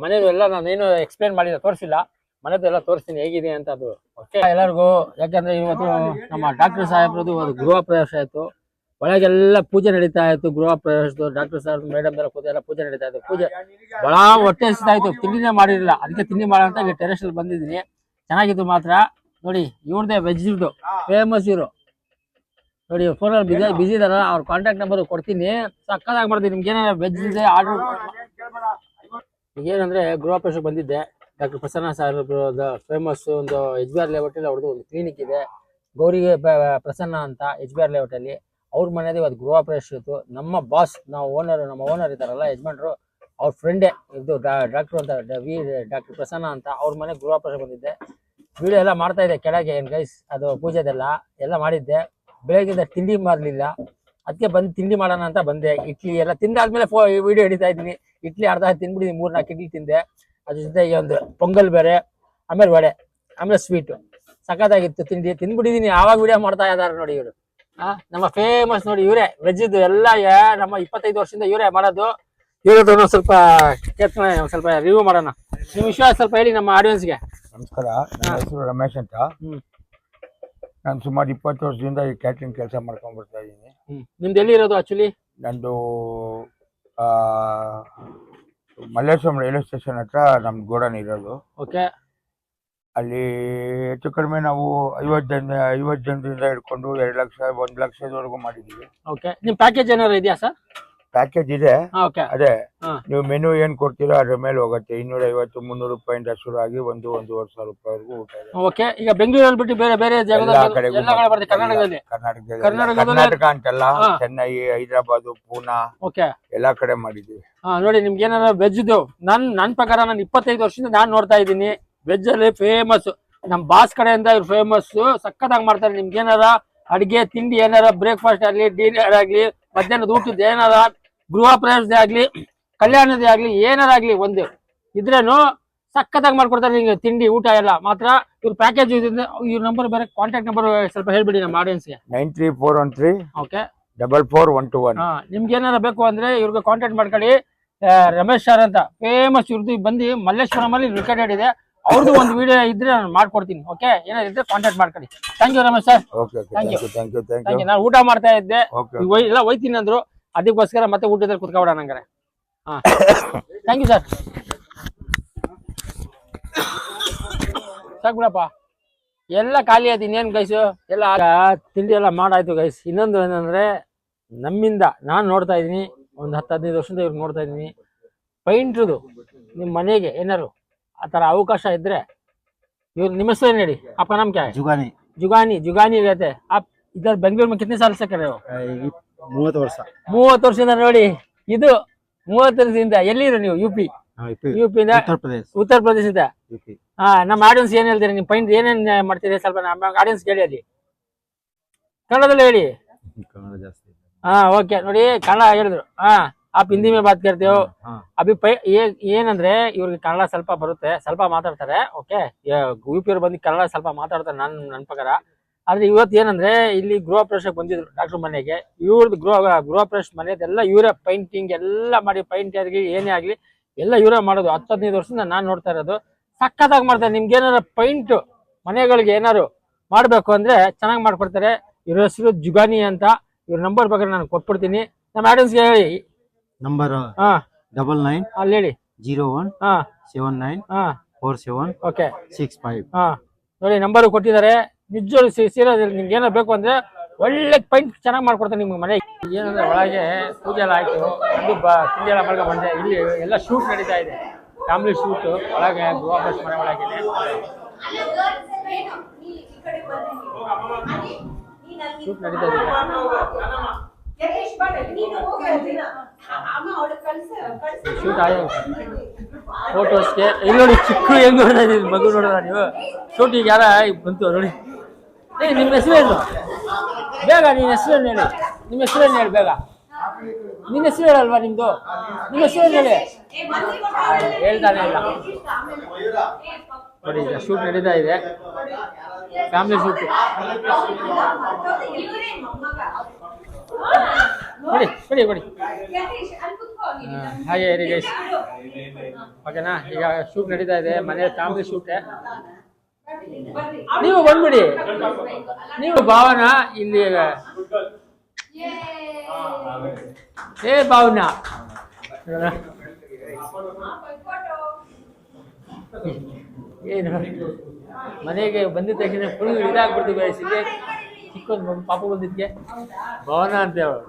ಮನೇದು ಎಲ್ಲ ನಾನೇನು ಎಕ್ಸ್ಪ್ಲೇನ್ ಮಾಡಿಲ್ಲ, ತೋರಿಸಿಲ್ಲ. ಮನೆದು ಎಲ್ಲ ತೋರಿಸ್ತೀನಿ ಹೇಗಿದೆ ಅಂತ. ಅದು ಓಕೆ ಎಲ್ಲರಿಗೂ. ಯಾಕಂದ್ರೆ ಇವತ್ತು ನಮ್ಮ ಡಾಕ್ಟರ್ ಸಾಹೇಬ್ರದ್ದು ಅದು ಗೃಹ ಪ್ರವೇಶ ಆಯಿತು. ಒಳಗೆಲ್ಲ ಪೂಜೆ ನಡೀತಾ ಇತ್ತು. ಗೃಹ ಪ್ರವೇಶದ್ದು ಡಾಕ್ಟರ್ ಸಾಹೇಬ್ ಮೇಡಮ್ ಎಲ್ಲ ಕೂತು ಎಲ್ಲ ಪೂಜೆ ನಡೀತಾ ಇತ್ತು. ಪೂಜೆ ಬಹಳ ಹೊಟ್ಟೆ ಹಸಿತಾ ಇತ್ತು. ತಿಂಡಿನೇ ಮಾಡಿರಲಿಲ್ಲ. ಅದಕ್ಕೆ ತಿಂಡಿ ಮಾಡೋಂತ ಇಲ್ಲಿ ಟೆರೆಸ್ಟಲ್ಲಿ ಬಂದಿದ್ದೀನಿ. ಚೆನ್ನಾಗಿತ್ತು ಮಾತ್ರ ನೋಡಿ. ಇವ್ರದೇ ವೆಜ್ ಇವ್ರದ್ದು ಫೇಮಸ್ ಇವರು ನೋಡಿ. ಫೋನಲ್ಲಿ ಬಿಸಿ ಇದಾರ. ಅವ್ರ ಕಾಂಟ್ಯಾಕ್ಟ್ ನಂಬರ್ ಕೊಡ್ತೀನಿ. ಸಕ್ಕತ್ತಾಗಿ ಮಾಡ್ತೀನಿ. ನಿಮ್ಗೆ ಏನಾರ ವೆಜ್ ಇದೆ ಆರ್ಡರ್. ಏನಂದ್ರೆ ಗೃಹ ಪ್ರವೇಶಕ್ಕೆ ಬಂದಿದ್ದೆ. ಡಾಕ್ಟರ್ ಪ್ರಸನ್ನ ಸಾಹೇಬ್ರ ಫೇಮಸ್ ಒಂದು HBR ಲೇಔಟಲ್ಲಿ ಅವ್ರದ್ದು ಒಂದು ಕ್ಲಿನಿಕ್ ಇದೆ. ಗೌರಿಗೆ ಪ್ರಸನ್ನ ಅಂತ HBR ಲೇಔಟಲ್ಲಿ. ಅವ್ರ ಮನೆಯದು ಇವತ್ತು ಗೃಹ ಪ್ರವೇಶ ಇತ್ತು. ನಮ್ಮ ಬಾಸ್ ನಮ್ಮ ಓನರ್ ಇದ್ದಾರಲ್ಲ ಯಜಮಾನ್ರು, ಅವ್ರ ಫ್ರೆಂಡೇ ಇದು ಡಾಕ್ಟ್ರು ಅಂತ ಡಾಕ್ಟರ್ ಪ್ರಸನ್ನ ಅಂತ. ಅವ್ರ ಮನೆ ಗೃಹ ಪ್ರವೇಶ ಬಂದಿದ್ದೆ. ವಿಡಿಯೋ ಎಲ್ಲ ಮಾಡ್ತಾ ಇದ್ದೆ ಕೆಳಗೆ ಏನು ಗೈಸ್. ಅದು ಪೂಜೆದೆಲ್ಲ ಎಲ್ಲ ಮಾಡಿದ್ದೆ. ಬೆಳಗ್ಗಿಂದ ತಿಂಡಿ ಮಾಡಲಿಲ್ಲ. ಅದಕ್ಕೆ ಬಂದು ತಿಂಡಿ ಮಾಡೋಣ ಅಂತ ಬಂದೆ. ಇಡ್ಲಿ ಎಲ್ಲ ತಿಂದಾದ್ಮೇಲೆ ವಿಡಿಯೋ ಹಿಡಿತಾ ಇದ್ದೀನಿ. ಇಡ್ಲಿ ಅರ್ಧ ತಿಂದ್ಬಿಟ್ಟಿದ್ದೀನಿ. 3-4 ಇಡ್ಲಿ ತಿಂದೆ. ಅದ್ರ ಜೊತೆಗೆ ಒಂದು ಪೊಂಗಲ್ ಬೇರೆ, ಆಮೇಲೆ ವಡೆ, ಆಮೇಲೆ ಸ್ವೀಟು. ಸಖತ್ತಾಗಿತ್ತು ತಿಂಡಿ. ತಿಂದ್ಬಿಟ್ಟಿದ್ದೀನಿ. ಆವಾಗ ವಿಡಿಯೋ ಮಾಡ್ತಾ ಇದ್ದಾರೆ ನೋಡಿ ಇವರು. ನಮ್ಮ ಫೇಮಸ್ ನೋಡಿ ಇವರೇ ವೆಜ್ಜದ್ದು ಎಲ್ಲ. ನಮ್ಮ 25 ವರ್ಷದಿಂದ ಇವರೇ ಮಾಡೋದು. ಇವ್ರದ್ದು ಸ್ವಲ್ಪ ಕೇಳ್ತಾನೆ, ಸ್ವಲ್ಪ ರಿವ್ಯೂ ಮಾಡೋಣ. ನಿಮ್ಮ ವಿಷಯ ಸ್ವಲ್ಪ ಹೇಳಿ ನಮ್ಮ ಆಡಿಯನ್ಸ್ಗೆ. ನಮಸ್ಕಾರ, ನನ್ನ ಹೆಸರು ರಮೇಶ್ ಅಂತ. ನಾನು ಸುಮಾರು 20 ವರ್ಷದಿಂದ ಈ ಕ್ಯಾಟ್ರಿಂಗ್ ಕೆಲಸ ಮಾಡ್ಕೊಂಡು ಬರ್ತಾ ಇದ್ದೀನಿ. ನಿಮ್ದು ಎಲ್ಲಿ ಇರೋದು ಆಕ್ಚುಲಿ? ನಂದು ಮಲ್ಲೇಶ್ವರಂ ರೈಲ್ವೆ ಸ್ಟೇಷನ್ ಹತ್ರ ನಮ್ಮ ಗೋಡನ್ ಇರೋದು. ಓಕೆ. ಅಲ್ಲಿ ಹೆಚ್ಚು ಕಡಿಮೆ ನಾವು 50 ಜನರಿಂದ ಹಿಡ್ಕೊಂಡು 2 ಲಕ್ಷ 1 ಲಕ್ಷದವರೆಗೂ ಮಾಡಿದ್ದೀವಿ. ಓಕೆ, ನಿಮ್ ಪ್ಯಾಕೇಜ್ ಏನಾದ್ರು ಇದೆಯಾ ಸರ್? ಪ್ಯಾಕೇಜ್ ಇದೆ. ಓಕೆ, ಅದೇ ಹಾ. ನೀವು ಮೆನು ಏನ್ ಕೊಡ್ತೀರೋ ಅದ್ರ ಮೇಲೆ ಹೋಗುತ್ತೆ. 250-300 ರೂಪಾಯಿಂದ ಶುರು ಆಗಿ 1,500 ರೂಪಾಯಿವರೆಗೂ ಊಟ ಇದೆ. ಓಕೆ, ಈಗ ಬೆಂಗಳೂರಲ್ಲಿ ಬಿಟ್ಟು ಬೇರೆ ಬೇರೆ ಎಲ್ಲ ಕಡೆಗೂ ಎಲ್ಲ ಕಡೆ ಬರ್ತದೆ ಕರ್ನಾಟಕದಲ್ಲಿ. ಕರ್ನಾಟಕ ಅಂತಲ್ಲ, ಚೆನ್ನೈ, ಹೈದರಾಬಾದ್, ಪೂನಾ, ಓಕೆ, ಎಲ್ಲಾ ಕಡೆ ಮಾಡಿದ್ದೀವಿ. ನೋಡಿ ನಿಮ್ಗೆ ಏನಾರ ವೆಜ್ದು ನನ್ ಪ್ರಕಾರ ನಾನು 25 ವರ್ಷದಿಂದ ನಾನು ನೋಡ್ತಾ ಇದ್ದೀನಿ. ವೆಜ್ ಅಲ್ಲಿ ಫೇಮಸ್ ನಮ್ ಬಾಸ್ ಕಡೆಯಿಂದ ಇವ್ರು ಫೇಮಸ್, ಸಖತ್ತಾಗಿ ಮಾಡ್ತಾರೆ. ನಿಮ್ಗೆ ಏನಾರ ಅಡಿಗೆ ತಿಂಡಿ ಏನಾರ ಬ್ರೇಕ್ಫಾಸ್ಟ್ ಆಗ್ಲಿ, ಡಿನ್ನರ್ ಆಗ್ಲಿ, ಮಧ್ಯಾಹ್ನದ ಊಟದ ಏನಾರ, ಗೃಹ ಪ್ರವೇಶದೇ ಆಗ್ಲಿ, ಕಲ್ಯಾಣದೇ ಆಗ್ಲಿ, ಏನಾರ ಆಗ್ಲಿ ಒಂದು ಇದ್ರೇನು ಸಖತ್ತಾಗಿ ಮಾಡ್ಕೊಡ್ತಾರೆ ನಿಮ್ಗೆ ತಿಂಡಿ ಊಟ ಎಲ್ಲ. ಮಾತ್ರ ಇವ್ರ ಪ್ಯಾಕೇಜ್ ಇದರಿಂದ ಇವ್ರ ನಂಬರ್ ಬೇರೆ, ಕಾಂಟ್ಯಾಕ್ಟ್ ನಂಬರ್ ಸ್ವಲ್ಪ ಹೇಳ್ಬಿಡಿ ನಮ್ಮ ಆಡಿಯನ್ಸ್ಗೆ. 93413 ಓಕೆ 4421. ನಿಮ್ಗೆ ಏನಾರ ಬೇಕು ಅಂದ್ರೆ ಇವ್ರಿಗೆ ಕಾಂಟ್ಯಾಕ್ಟ್ ಮಾಡ್ಕೊಳ್ಳಿ. ರಮೇಶ್ ಸರ್ ಅಂತ ಫೇಮಸ್, ಇವ್ರದ್ದು ಬಂದು ಮಲ್ಲೇಶ್ವರಂ ಅಲ್ಲಿ ರಿಕಾರ್ಡೆಡ್ ಇದೆ. ಅವ್ರದ್ದು ಒಂದು ವಿಡಿಯೋ ಇದ್ರೆ ನಾನು ಮಾಡ್ಕೊಡ್ತೀನಿ. ಓಕೆ, ಏನಾದ್ರು ಇದ್ರೆ ಕಾಂಟ್ಯಾಕ್ಟ್ ಮಾಡ್ಕೊಳ್ಳಿ. Thank you Ramesh sir. Thank you. ನಾನು ಊಟ ಮಾಡ್ತಾ ಇದ್ದೆ, ಎಲ್ಲ ಹೋಯ್ತೀನಿ ಅಂದ್ರು, ಅದಕ್ಕೋಸ್ಕರ ಮತ್ತೆ ಊಟದಲ್ಲಿ ಕುತ್ಕೊಬೇಡ ನಂಗಾರೆ. ಹಾ, ಥ್ಯಾಂಕ್ ಯು ಸರ್. ಸಾಕು ಬಿಡಪ್ಪ, ಎಲ್ಲ ಖಾಲಿ ಆಯ್ತು. ಇನ್ನೇನು ಗೈಸು ಎಲ್ಲ ತಿಂಡಿ ಎಲ್ಲ ಮಾಡಾಯ್ತು ಗೈಸ್. ಇನ್ನೊಂದು ಏನಂದ್ರೆ ನಮ್ಮಿಂದ ನಾನು ನೋಡ್ತಾ ಇದ್ದೀನಿ, ಒಂದು 10-15 ವರ್ಷದಿಂದ ಇವ್ರು ನೋಡ್ತಾ ಇದ್ದೀನಿ. ಪೈಂಟ್ರದು ನಿಮ್ಮ ಮನೆಗೆ ಏನಾರು ಆ ಥರ ಅವಕಾಶ ಇದ್ರೆ ಇವ್ರು ನಿಮ್ಮ ಹೆಸರು ಏನು ಹೇಳಿ? आपका नाम क्या है? जुगानी रहते हैं आप इधर बेंगलुरु में कितने साल से कर रहे हो? 30 ವರ್ಷದಿಂದ ನೋಡಿ. ಇದು 30 ವರ್ಷದಿಂದ ಎಲ್ಲಿರೋ ನೀವು? ಯುಪಿಯಿಂದ ಉತ್ತರ ಪ್ರದೇಶದಿಂದ. ನಮ್ಮ ಆಡಿಯನ್ಸ್ ಏನ್ ಹೇಳ್ತೀರಿ? ನೀವು ಪೈಂಟ್ ಏನೇನ್ ಮಾಡ್ತೀರಿ ಸ್ವಲ್ಪ ನಮ್ಮ ಆಡಿಯನ್ಸ್ ಹೇಳಿ. ಅಲ್ಲಿ ಕನ್ನಡದಲ್ಲಿ ಹೇಳಿ. ಓಕೆ, ನೋಡಿ ಕನ್ನಡ ಹೇಳಿದ್ರು. आप हिंदी में बात करते हो. अभी ಏನಂದ್ರೆ ಇವ್ರಿಗೆ ಕನ್ನಡ ಸ್ವಲ್ಪ ಬರುತ್ತೆ, ಸ್ವಲ್ಪ ಮಾತಾಡ್ತಾರೆ. ಓಕೆ, ಯುಪಿ ಅವ್ರು ಬಂದು ಕನ್ನಡ ಸ್ವಲ್ಪ ಮಾತಾಡ್ತಾರೆ ನನ್ನ ಪ್ರಕಾರ. ಆದ್ರೆ ಇವತ್ತು ಏನಂದ್ರೆ ಇಲ್ಲಿ ಗೃಹ ಪ್ರವೇಶಕ್ಕೆ ಬಂದಿದ್ರು ಡಾಕ್ಟರ್ ಮನೆಗೆ. ಇವ್ರದ್ದು ಗೃಹ ಪ್ರವೇಶ ಮನೆಯದೆಲ್ಲ ಇವರೇ ಪೈಂಟಿಂಗ್ ಎಲ್ಲ ಮಾಡಿ, ಪೈಂಟ್ ಆಗಲಿ ಏನೇ ಆಗ್ಲಿ ಎಲ್ಲ ಇವರೇ ಮಾಡೋದು. 10-15 ವರ್ಷದಿಂದ ನಾನು ನೋಡ್ತಾ ಇರೋದು. ಸಖತ್ತಾಗಿ ಮಾಡ್ತಾರೆ. ನಿಮ್ಗೆ ಏನಾರ ಪೈಂಟ್ ಮನೆಗಳಿಗೆ ಏನಾರು ಮಾಡ್ಬೇಕು ಅಂದ್ರೆ ಚೆನ್ನಾಗಿ ಮಾಡ್ಕೊಡ್ತಾರೆ. ಇವ್ರ ಹೆಸರು ಜುಗಾನಿ ಅಂತ. ಇವ್ರ ನಂಬರ್ ಬೇಕಾದ್ರೆ ನಾನು ಕೊಟ್ಬಿಡ್ತೀನಿ. ನಮ್ಮ ಆಡಿಯನ್ಸ್ಗೆ ಹೇಳಿ. ನಂಬರ್ 99 ಅಲ್ಲಿ ಹೇಳಿ. 01 79 47 ಓಕೆ 65. ನೋಡಿ ನಂಬರ್ ಕೊಟ್ಟಿದ್ದಾರೆ. ನಿಜವಾಗ್ಲೂ ಸೀರಿಯಸ್, ನಿಮ್ಗೆ ಏನೋ ಬೇಕು ಅಂದ್ರೆ ಒಳ್ಳೆ ಪೈಂಟ್ ಚೆನ್ನಾಗಿ ಮಾಡ್ಕೊಡ್ತಾರೆ ನಿಮ್ಮ ಮನೆ. ಏನಂದ್ರೆ ಒಳಗೆ ಪೂಜೆ ಎಲ್ಲ ಆಯ್ತು, ಅದು ತಿಂಡಿ ಎಲ್ಲ ಮಾಡ್ಕೊಂಡು ಬಂದೆ. ಇಲ್ಲಿ ಎಲ್ಲ ಶೂಟ್ ನಡೀತಾ ಇದೆ, ಫ್ಯಾಮಿಲಿ ಶೂಟ್ ಒಳಗೆ ಗೃಹ ಪ್ರವೇಶ ಮನೆ ಒಳಗಿದೆ. ಶೂಟ್ ನಡೀತಾ ಇದೆ. ಶೂಟ್ ಆಯ್ತು ಫೋಟೋಸ್ಗೆ. ಇಲ್ಲಿ ನೋಡಿ ಚಿಕ್ಕ ಹೆಂಗ್ ನೋಡ್ತಾ ಇದ್ದೀವಿ ಮಗು, ನೋಡೋಣ ನೀವು. ಶೂಟಿಗೆ ಯಾರ ಬಂತು ನೋಡಿ. ನಿಮ್ಮ ಹೆಸರೇನು? ಬೇಗ ನಿನ್ನ ಹೆಸರೇನು ಹೇಳಿ. ನಿಮ್ಮ ಹೆಸರೇನು ಹೇಳಿ ಬೇಗ. ನಿನ್ನ ಹೆಸರು ಹೇಳಲ್ವಾ ನಿಮ್ದು? ನಿಮ್ಮ ಹೆಸರೇನು ಹೇಳಿ. ಹೇಳ್ತಾನೆ ಇಲ್ಲ ನೋಡಿ. ಈಗ ಶೂಟ್ ನಡೀತಾ ಇದೆ, ಫ್ಯಾಮಿಲಿ ಶೂಟ್. ಕೊಡಿ ಹಾಗೆ ಹೇಳಿ ಗೈಸ್. ಓಕೆನಾ? ಈಗ ಶೂಟ್ ನಡೀತಾ ಇದೆ, ಮನೆ ಫ್ಯಾಮಿಲಿ ಶೂಟ್. ನೀವು ಬಂದ್ಬಿಡಿ. ನೀವು ಭಾವನಾ ಇಲ್ಲಿ. ಭಾವನಾ ಏನು ಮನೆಗೆ ಬಂದಿದ್ದ ತಕ್ಷಣ ಫುಲ್ ಇದಾಗ್ಬಿಡ್ತೀವಿ ಗೈಸ್. ಇಲ್ಲಿ ಚಿಕ್ಕೊಂದು ಮಗು ಪಾಪ ಬಂದಿದ್ಕೆ ಭಾವನಾ ಅಂತ ಹೇಳೋರು.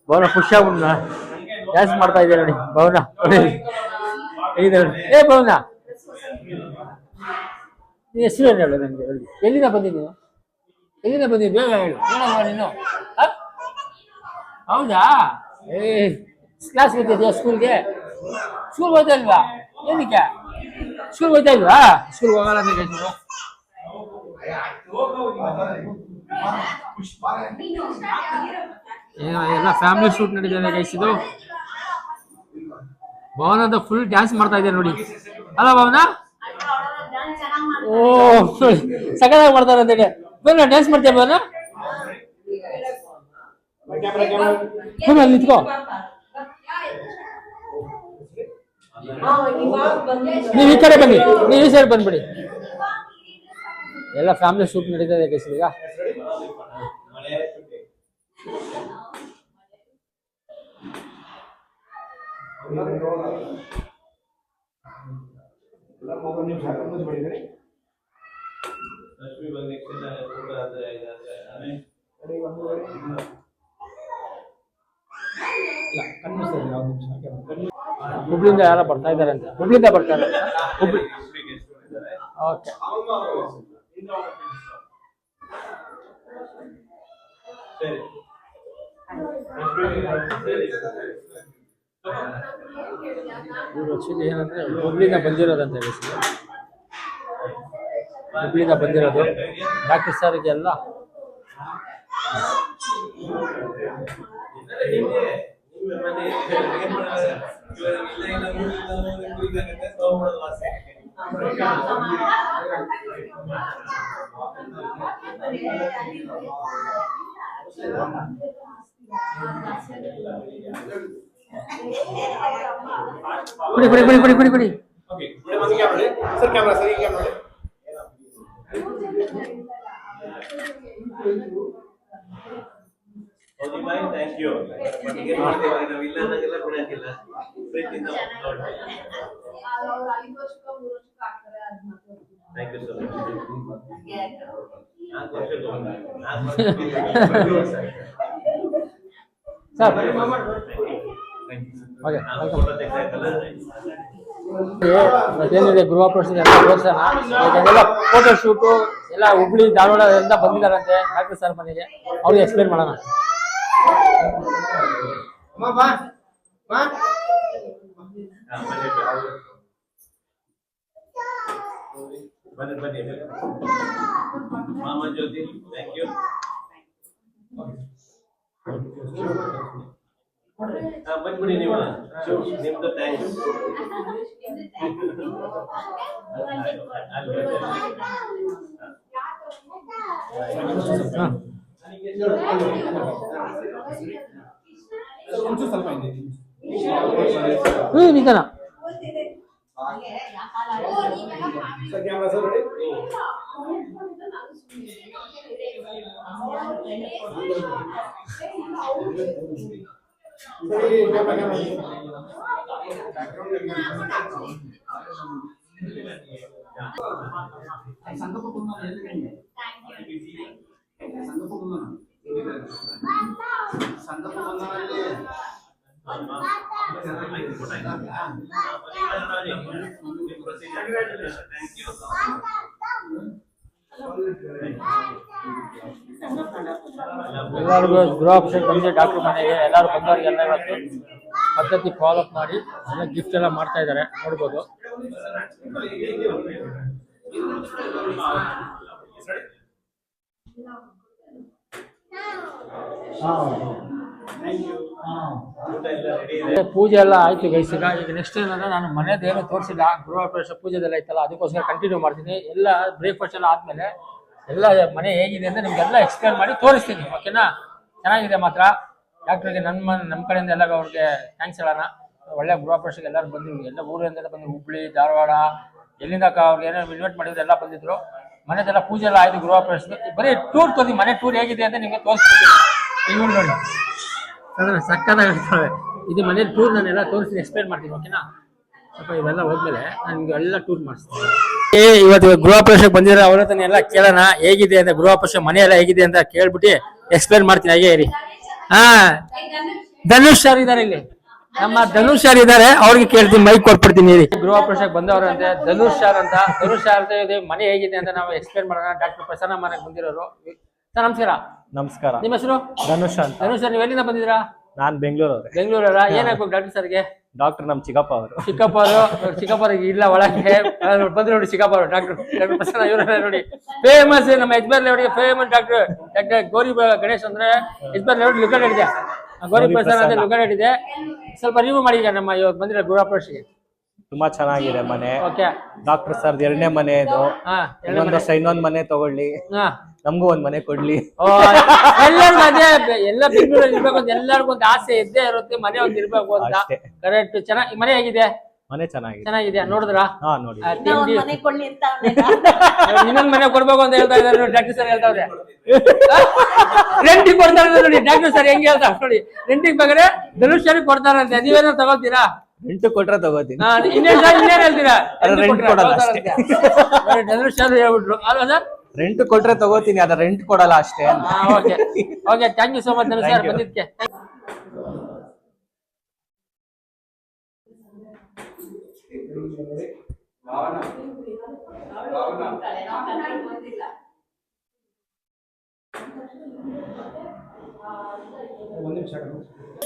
ಭಾವನಾ ಖುಷಿ ಆಗ್ಬಿಡ್ನ ಡ್ಯಾನ್ಸ್ ಮಾಡ್ತಾ ಇದ್ದಾರೆ ನೋಡಿ. ಭಾವನಾ ಭಾವನಾ ನೀನು ಹೆಸರು ಏನು ಹೇಳು ನನಗೆ. ಎಲ್ಲಿಂದ ಬಂದಿದ್ದೀವಿ? ಬೇಗ ಹೇಳು. ನೋಡಲ್ವಾ ನೀನು? ಹೌದಾ? ಕ್ಲಾಸ್ ಹೋಗ್ತಿದ್ಯಾ? ಸ್ಕೂಲ್ಗೆ ಹೋಗ್ತಾ ಇಲ್ವಾ? ಏನಕ್ಕೆ ಸ್ಕೂಲ್ ಹೋಗ್ತಾ ಇಲ್ವಾ? ಸ್ಕೂಲ್ ಹೋಗಲ್ಲ ಅಂತ ಹೇಳ್ತೀವಿ. ಎಲ್ಲ ಫ್ಯಾಮಿಲಿ ಶೂಟ್ ನಡೀತಿದೆ ಗೈಸ್. ಇದು ಭವನದ ಫುಲ್ ಡ್ಯಾನ್ಸ್ ಮಾಡ್ತಾ ಇದ್ದಾರೆ ನೋಡಿ. ಅಲ್ಲ ಭವನ? ಸಕಲಾಗಿ ಮಾಡ್ತಾರೆ ಅಂತ ಹೇಳಿ ಡ್ಯಾನ್ಸ್ ಮಾಡ್ತೀಯ ಭವನ? ಅಲ್ಲಿ ನಿಂತ್ಕೋ. ನೀವು ಈ ಕಡೆ ಬನ್ನಿ, ನೀವು ಈ ಸೈಡ್ ಬಂದ್ಬಿಡಿ. ಎಲ್ಲ ಫ್ಯಾಮಿಲಿ ಶೂಟ್ ನಡೀತಾ ಇದೆ ಗೈಸ್ ಈಗ. ಹುಬ್ಳಿಂದ ಯಾರೋ ಬರ್ತಾ ಇದಾರೆ ಅಂತ. ಹುಬ್ಳಿಂದ ಬರ್ತಾ ಇದ್ದಾರೆ. ಹುಬ್ಳಿ. ಓಕೆ. ಇವ್ರು ಆಕ್ಚುಲಿ ಏನಂದ್ರೆ ಹುಬ್ಳಿಂದ ಬಂದಿರೋದಂತ ಹೇಳಿ, ಹುಬ್ಳಿಂದ ಬಂದಿರೋದು ಡಾಕ್ಟರ್ ಸರ್ಗೆಲ್ಲ ಕುಡಿ ಕುಡಿ ಕುಡಿ ಕುಡಿ ಕುಡಿ ಕುಡಿ. ಸರ್ ಕ್ಯಾಮ್ರಾ ಸರ್, ಈ ಕ್ಯಾಮ್ರಾ ಥ್ಯಾಂಕ್ ಯು. ನಾವಿಲ್ಲ ಅನ್ನೋದೆಲ್ಲ ಬಿಡಂಗಿಲ್ಲ, ಪ್ರೀತಿಯಿಂದ ಥ್ಯಾಂಕ್ ಯು ಸರ್. 4 ವರ್ಷ ಸರ್ ಓಕೆ, ಮತ್ತೇನಿದೆ ಗೃಹಪ್ರವೇಶ ಎಲ್ಲ ತೋರ್ಸೋಣ. ಎಲ್ಲ ಫೋಟೋ ಶೂಟು ಎಲ್ಲ ಹುಬ್ಳಿ ಧಾರವಾಡ ಎಲ್ಲ ಬಂದಿದ್ದಾರಂತೆ ಡಾಕ್ಟರ್ ಸರ್ ಮನೆಗೆ, ಅವ್ರಿಗೆ ಎಕ್ಸ್ಪ್ಲೇನ್ ಮಾಡೋಣ. ಬನ್ನಿ ಮಾಮ ಜ್ಯೋತಿ, ಥ್ಯಾಂಕ್ ಯು. ಬಂದ್ಬಿಡಿ ನೀವು, ನಿಮ್ದು ಥ್ಯಾಂಕ್ಸ್. ನಿಧಾನ. Sir camera sir ready. ಎಲ್ಲರಿಗೂ ಗೃಹಪ್ರವೇಶ ಬಂದು ಡಾಕ್ಟರ್ ಮನೆಗೆ ಎಲ್ಲರೂ ಬಂದವರಿಗೆಲ್ಲ ಇವತ್ತು ಪದ್ಧತಿ ಫಾಲೋ ಅಪ್ ಮಾಡಿ ಎಲ್ಲ ಗಿಫ್ಟ್ ಎಲ್ಲ ಮಾಡ್ತಾ ಇದ್ದಾರೆ, ನೋಡ್ಬೋದು. ಪೂಜೆ ಎಲ್ಲ ಆಯ್ತು ಗೈಸ್. ಈಗ ನೆಕ್ಸ್ಟ್ ಏನಂದ್ರೆ ನಾನು ಮನೆದೇನು ತೋರಿಸಿಲ್ಲ, ಗೃಹಪ್ರವೇಶ ಪೂಜೆದೆಲ್ಲ ಇತ್ತಲ್ಲ ಅದಕ್ಕೋಸ್ಕರ ಕಂಟಿನ್ಯೂ ಮಾಡ್ತೀನಿ. ಎಲ್ಲ ಬ್ರೇಕ್ಫಾಸ್ಟ್ ಎಲ್ಲ ಆದ್ಮೇಲೆ ಎಲ್ಲ ಮನೆ ಹೇಗಿದೆ ಅಂತ ನಿಮ್ಗೆಲ್ಲ ಎಕ್ಸ್ಪ್ಲೇನ್ ಮಾಡಿ ತೋರಿಸ್ತೀನಿ, ಓಕೆನಾ? ಚೆನ್ನಾಗಿದೆ ಮಾತ್ರ. ಡಾಕ್ಟ್ರಿಗೆ ನಮ್ಮ ಕಡೆಯಿಂದ ಎಲ್ಲ ಅವ್ರಿಗೆ ಥ್ಯಾಂಕ್ಸ್ ಹೇಳೋಣ. ಒಳ್ಳೆ ಗೃಹಪ್ರವೇಶಕ್ಕೆ ಎಲ್ಲರೂ ಬಂದಿದ್ರು, ಎಲ್ಲ ಊರಿಂದೆಲ್ಲ ಬಂದರು, ಹುಬ್ಳಿ ಧಾರವಾಡ ಎಲ್ಲಿಂದ ಅವ್ರಿಗೆ ಏನೋ ಇನ್ವೈಟ್ ಮಾಡಿದ್ರು, ಎಲ್ಲ ಬಂದಿದ್ರು. ಮನೆದೆಲ್ಲ ಪೂಜೆ ಎಲ್ಲ ಆಯ್ತು. ಗೃಹಪ್ರವೇಶಕ್ಕೆ ಬರೀ ಟೂರ್ ತೋರಿಸಿ, ಮನೆ ಟೂರ್ ಹೇಗಿದೆ ಅಂತ ನಿಮಗೆ ತೋರಿಸ್ತೀನಿ. ಇವ್ರು ನೋಡಿ ಸಕ್ಕತ್ತಾಗಿರ್ತವೆ. ಇದು ಮನೆ ಟೂರ್ ನಾನೆಲ್ಲ ತೋರಿಸಿ ಎಕ್ಸ್ಪ್ಲೇನ್ ಮಾಡ್ತೀನಿ, ಓಕೆನಾ? ಸ್ವಲ್ಪ ಇವೆಲ್ಲ ಹೋದ್ಮೇಲೆ ನಾನು ನಿಮ್ಗೆ ಎಲ್ಲ ಟೂರ್ ಮಾಡಿಸ್ತೀನಿ. ಇವತ್ತು ಗೃಹಪ್ರವೇಶಕ್ಕೆ ಬಂದಿರೋ ಅವ್ರ ಹತ್ರ ಎಲ್ಲ ಕೇಳೋಣ ಹೇಗಿದೆ ಅಂತ, ಗೃಹಪ್ರವೇಶ ಮನೆ ಎಲ್ಲ ಹೇಗಿದೆ ಅಂತ ಕೇಳ್ಬಿಟ್ಟು ಎಕ್ಸ್ಪ್ಲೇನ್ ಮಾಡ್ತೀನಿ. ಹಾಗೆ ಇರಿ. ಧನುಷ್ ಸರ್ ಇದಾರೆ ಇಲ್ಲಿ, ನಮ್ಮ ಧನುಷ್ ಸರ್ ಇದಾರೆ, ಅವ್ರಿಗೆ ಕೇಳ್ತೀನಿ, ಮೈಕ್ ಕೊಟ್ಬಿಡ್ತೀನಿ. ಹೇಳಿ. ಗೃಹಪ್ರವೇಶಕ್ಕೆ ಬಂದವರಂತೆ ಧನುಷ್ ಸರ್ ಅಂತ. ಧನುಷ್ ಸರ್ ಅಂತ ಮನೆ ಹೇಗಿದೆ ಅಂತ ನಾವು ಎಕ್ಸ್ಪ್ಲೇನ್ ಮಾಡೋಣ. ಡಾಕ್ಟರ್ ಪ್ರಸನ್ನ ಮನೆಗೆ ಬಂದಿರೋರು. ಸರ್ ನಮಸ್ಕಾರ. ನಮಸ್ಕಾರ. ನಿಮ್ಮ ಹೆಸರು? ಧನುಷ್ ಅಂತ. ಧನುಷ್ ಸರ್, ನೀವು ಎಲ್ಲಿಂದ ಬಂದಿದ್ದೀರಾ? ನಾನ್ ಬೆಂಗಳೂರು. ಬೆಂಗಳೂರಲ್ಲ? ಏನಾಗ್ಬೇಕು ಡಾಕ್ಟರ್ ಸರ್ಗೆ? ಡಾಕ್ಟರ್ ನಮ್ ಚಿಕ್ಕಪ್ಪ ಅವರು. ಚಿಕ್ಕಪ್ಪ ಅವರು. ಚಿಕ್ಕಪ್ಪರಿಗೆ ಇಲ್ಲ ಒಳಗೆ ಬಂದ್ರು ನೋಡಿ, ಚಿಕ್ಕಪ್ಪ ಅವರು ಡಾಕ್ಟರ್ ಪ್ರಸನ್ನ ಇವರೆಲ್ಲ ನೋಡಿ ಫೇಮಸ್. ನಮ್ಮ ಯಜ್ಬಾರ್ ಲೇವಡಿಗೆ ಫೇಮಸ್ ಡಾಕ್ಟರ್ ಗೌರಿ ಗಣೇಶ್ ಅಂದ್ರೆ ಯಜ್ಬಾರ್ ಲೇವಡಿ ಲುಕೇಟೆಡ್ ಇದೆ. ಗೌರಿ ಪ್ರಸನ್ನ ಅಂತ ಲುಕೇಟೆಡ್ ಇದೆ. ಸ್ವಲ್ಪ ರಿವ್ಯೂ ಮಾಡಿ ಈಗ ನಮ್ಮ ಇವಾಗ ಬಂದಿರೋ ಗೃಹಪ್ರವೇಶಕ್ಕೆ. ತುಂಬಾ ಚೆನ್ನಾಗಿದೆ ಮನೆ. ಓಕೆ. ಡಾಕ್ಟರ್ ಸರ್ 2ನೇ ಮನೆ ಇದು. ಇನ್ನೊಂದ್ ಮನೆ ತಗೊಳ್ಳಿ, ನಮಗೂ ಒಂದ್ ಮನೆ ಕೊಡ್ಲಿ. ಎಲ್ಲರಿಗೂ ಅದೇ, ಎಲ್ಲ ಬೆಂಗಳೂರಲ್ಲಿ ಇರ್ಬೇಕು ಅಂತ ಎಲ್ಲರಿಗೂ ಒಂದು ಆಸೆ ಇದ್ದೇ ಇರುತ್ತೆ, ಮನೆ ಒಂದು ಇರ್ಬೇಕು ಅಂತ. ಕರೆಕ್ಟ್. ಚೆನ್ನಾಗಿ ಮನೆ ಹೇಗಿದೆ? ಮನೆ ಚೆನ್ನಾಗಿದೆ. ಚೆನ್ನಾಗಿದ್ಯಾ? ನೋಡಿದ್ರಾ? ಹಾ ನೋಡಿ. ಇನ್ನೊಂದ್ ಮನೆ ಕೊಡ್ಬೇಕು ಅಂತ ಹೇಳ್ತಾ ಇದ್ದಾರೆ ನೋಡಿ, ಡಾಕ್ಟರ್ ಸರ್ ಹೇಳ್ತಾವ್ರೆ. ರೆಂಟಿಗೆ ಕೊಡ್ತಾರೆ ನೋಡಿ ಡಾಕ್ಟರ್ ಸರ್ ಹೆಂಗ್ ಹೇಳ್ತಾ ನೋಡಿ. ರೆಂಟಿಗೆ ಬೇಕಾದ್ರೆ ಧನುಷ್ಯರಿಗೆ ಕೊಡ್ತಾರಂತೆ, ನೀವೇನೋ ತಗೋತೀರಾ? ರೆಂಟ್ ಕೊಟ್ರೆ ತಗೋತೀನಿ. ಇನ್ನೇನ್ ಹೇಳ್ತೀರಾ? ರೆಂಟ್ ಕೊಡಲ್ಲ ಅಷ್ಟೇ. ಧನುಷ್ಯರು ಹೇಳ್ಬಿಟ್ರು ಅಲ್ವಾ ಸರ್? ರೆಂಟ್ ಕೊಟ್ರೆ ತಗೋತೀನಿ, ಅದ ರೆಂಟ್ ಕೊಡಲ್ಲ ಅಷ್ಟೇ. Okay okay, thank you so much Dhanush sir ಬಂದಿದ್ದಕ್ಕೆ.